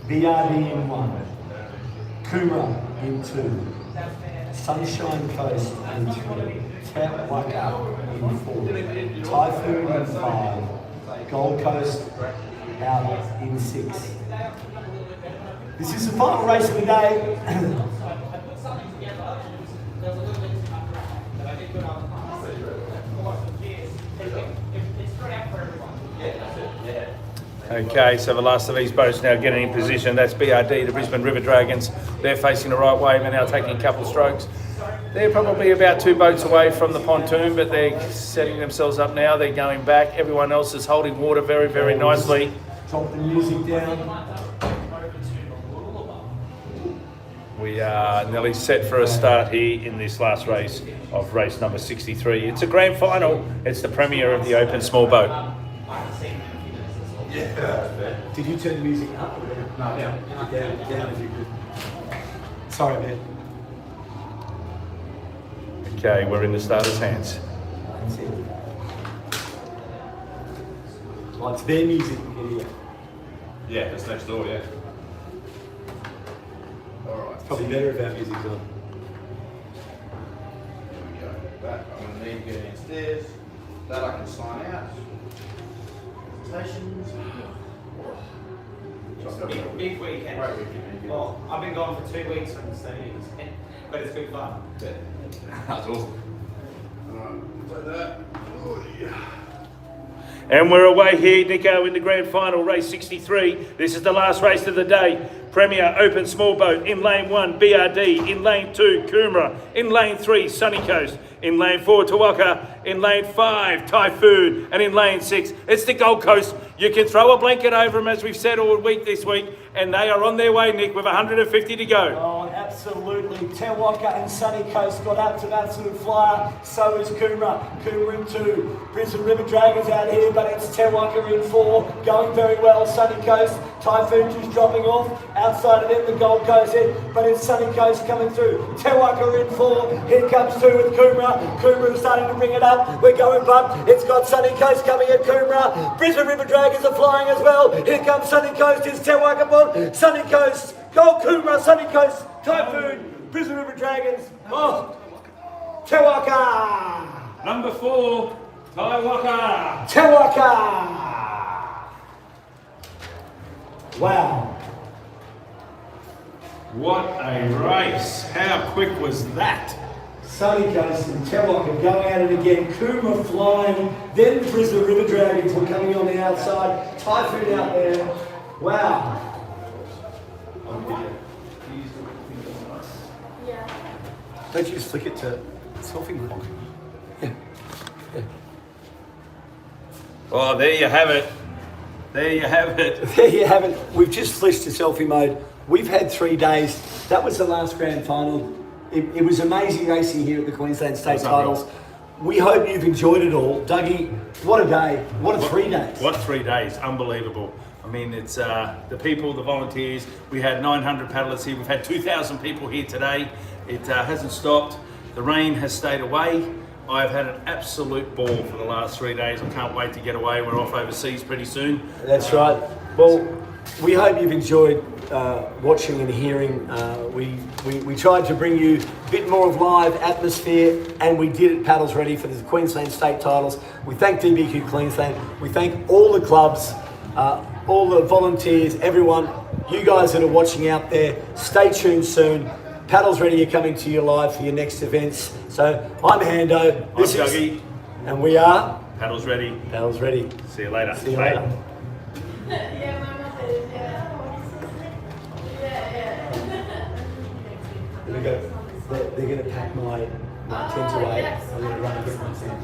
BRD in 1, Coomera in 2, Sunshine Coast in 3, Tatwaka in 4, Typhoon in 5, Gold Coast out in 6. This is the final race of the day. Okay, so the last of these boats now getting in position. That's BRD, the Brisbane River Dragons. They're facing the right way. They're now taking a couple of strokes. They're probably about 2 boats away from the pontoon, but they're setting themselves up now. They're going back. Everyone else is holding water very, very nicely. Drop the music down. We are nearly set for a start here in this last race of race number 63. It's a grand final. It's the premiere of the Open Small Boat. Yeah. Did you turn the music up? No, down. Down if you could. Sorry, man. Okay, we're in the starter's hands. Well, it's their music we can hear. Yeah, that's next door, yeah. Alright. It's probably better if our music's on. Here we go. That, I'm going to need to get downstairs. That I can sign out. Presentations. Big weekend. Great weekend. Well, I've been gone for 2 weeks from the stadiums, but it's good fun. That's awesome. Alright, like that. Oh, yeah. And we're away here, Nico, in the grand final, race 63. This is the last race of the day. Premier Open Small Boat. In lane 1, BRD. In lane 2, Coomera. In lane 3, Sunny Coast. In lane 4, Tawaka. In lane 5, Typhoon. And in lane 6, it's the Gold Coast. You can throw a blanket over them, as we've said all week this week, and they are on their way, Nick, with 150 to go. Oh, Absolutely. Tewaka and Sunny Coast got up to an absolute flyer. So is Coomera. Coomera in 2. Brisbane River Dragons out here, but it's Tewaka in 4. Going very well. Sunny Coast. Typhoon just dropping off. Outside of them, the Gold Coast head, but it's Sunny Coast coming through. Tewaka in 4. Here comes 2 with Coomera. Coomera is starting to bring it up. We're going bump. It's got Sunny Coast coming at Coomera. Brisbane River Dragons are flying as well. Here comes Sunny Coast. It's Tewaka Bond. Sunny Coast. Gold Coomera. Sunny Coast. Typhoon. Brisbane River Dragons. Oh. Tewaka. Number 4, Taiwaka. Tewaka. Wow. What a race. How quick was that? Sunny Coast and Tewaka going at it again. Coomera flying. Then the Brisbane River Dragons were coming on the outside. Typhoon out there. Wow. Don't you just flick it to selfie mode? Yeah. Oh, there you have it. There you have it. There you have it. We've just switched to selfie mode. We've had 3 days. That was the last grand final. It was amazing racing here at the Queensland State Titles. We hope you've enjoyed it all. Dougie, what a day. What a 3 days. What 3 days. Unbelievable. I mean, it's the people, the volunteers. We had 900 paddlers here. We've had 2,000 people here today. It hasn't stopped. The rain has stayed away. I've had an absolute ball for the last 3 days. I can't wait to get away. We're off overseas pretty soon. That's right. Well, we hope you've enjoyed watching and hearing. We tried to bring you a bit more of live atmosphere, and we did it. Paddles Ready for the Queensland State Titles. We thank DBQ Queensland. We thank all the clubs, all the volunteers, everyone. You guys that are watching out there, stay tuned soon. Paddles Ready are coming to you live for your next events. So I'm Hando. I'm Dougie. And we are Paddles Ready. Paddles Ready. See you later. See you Bye. later. They're going to pack my tent away. I'm going to run and get my tent.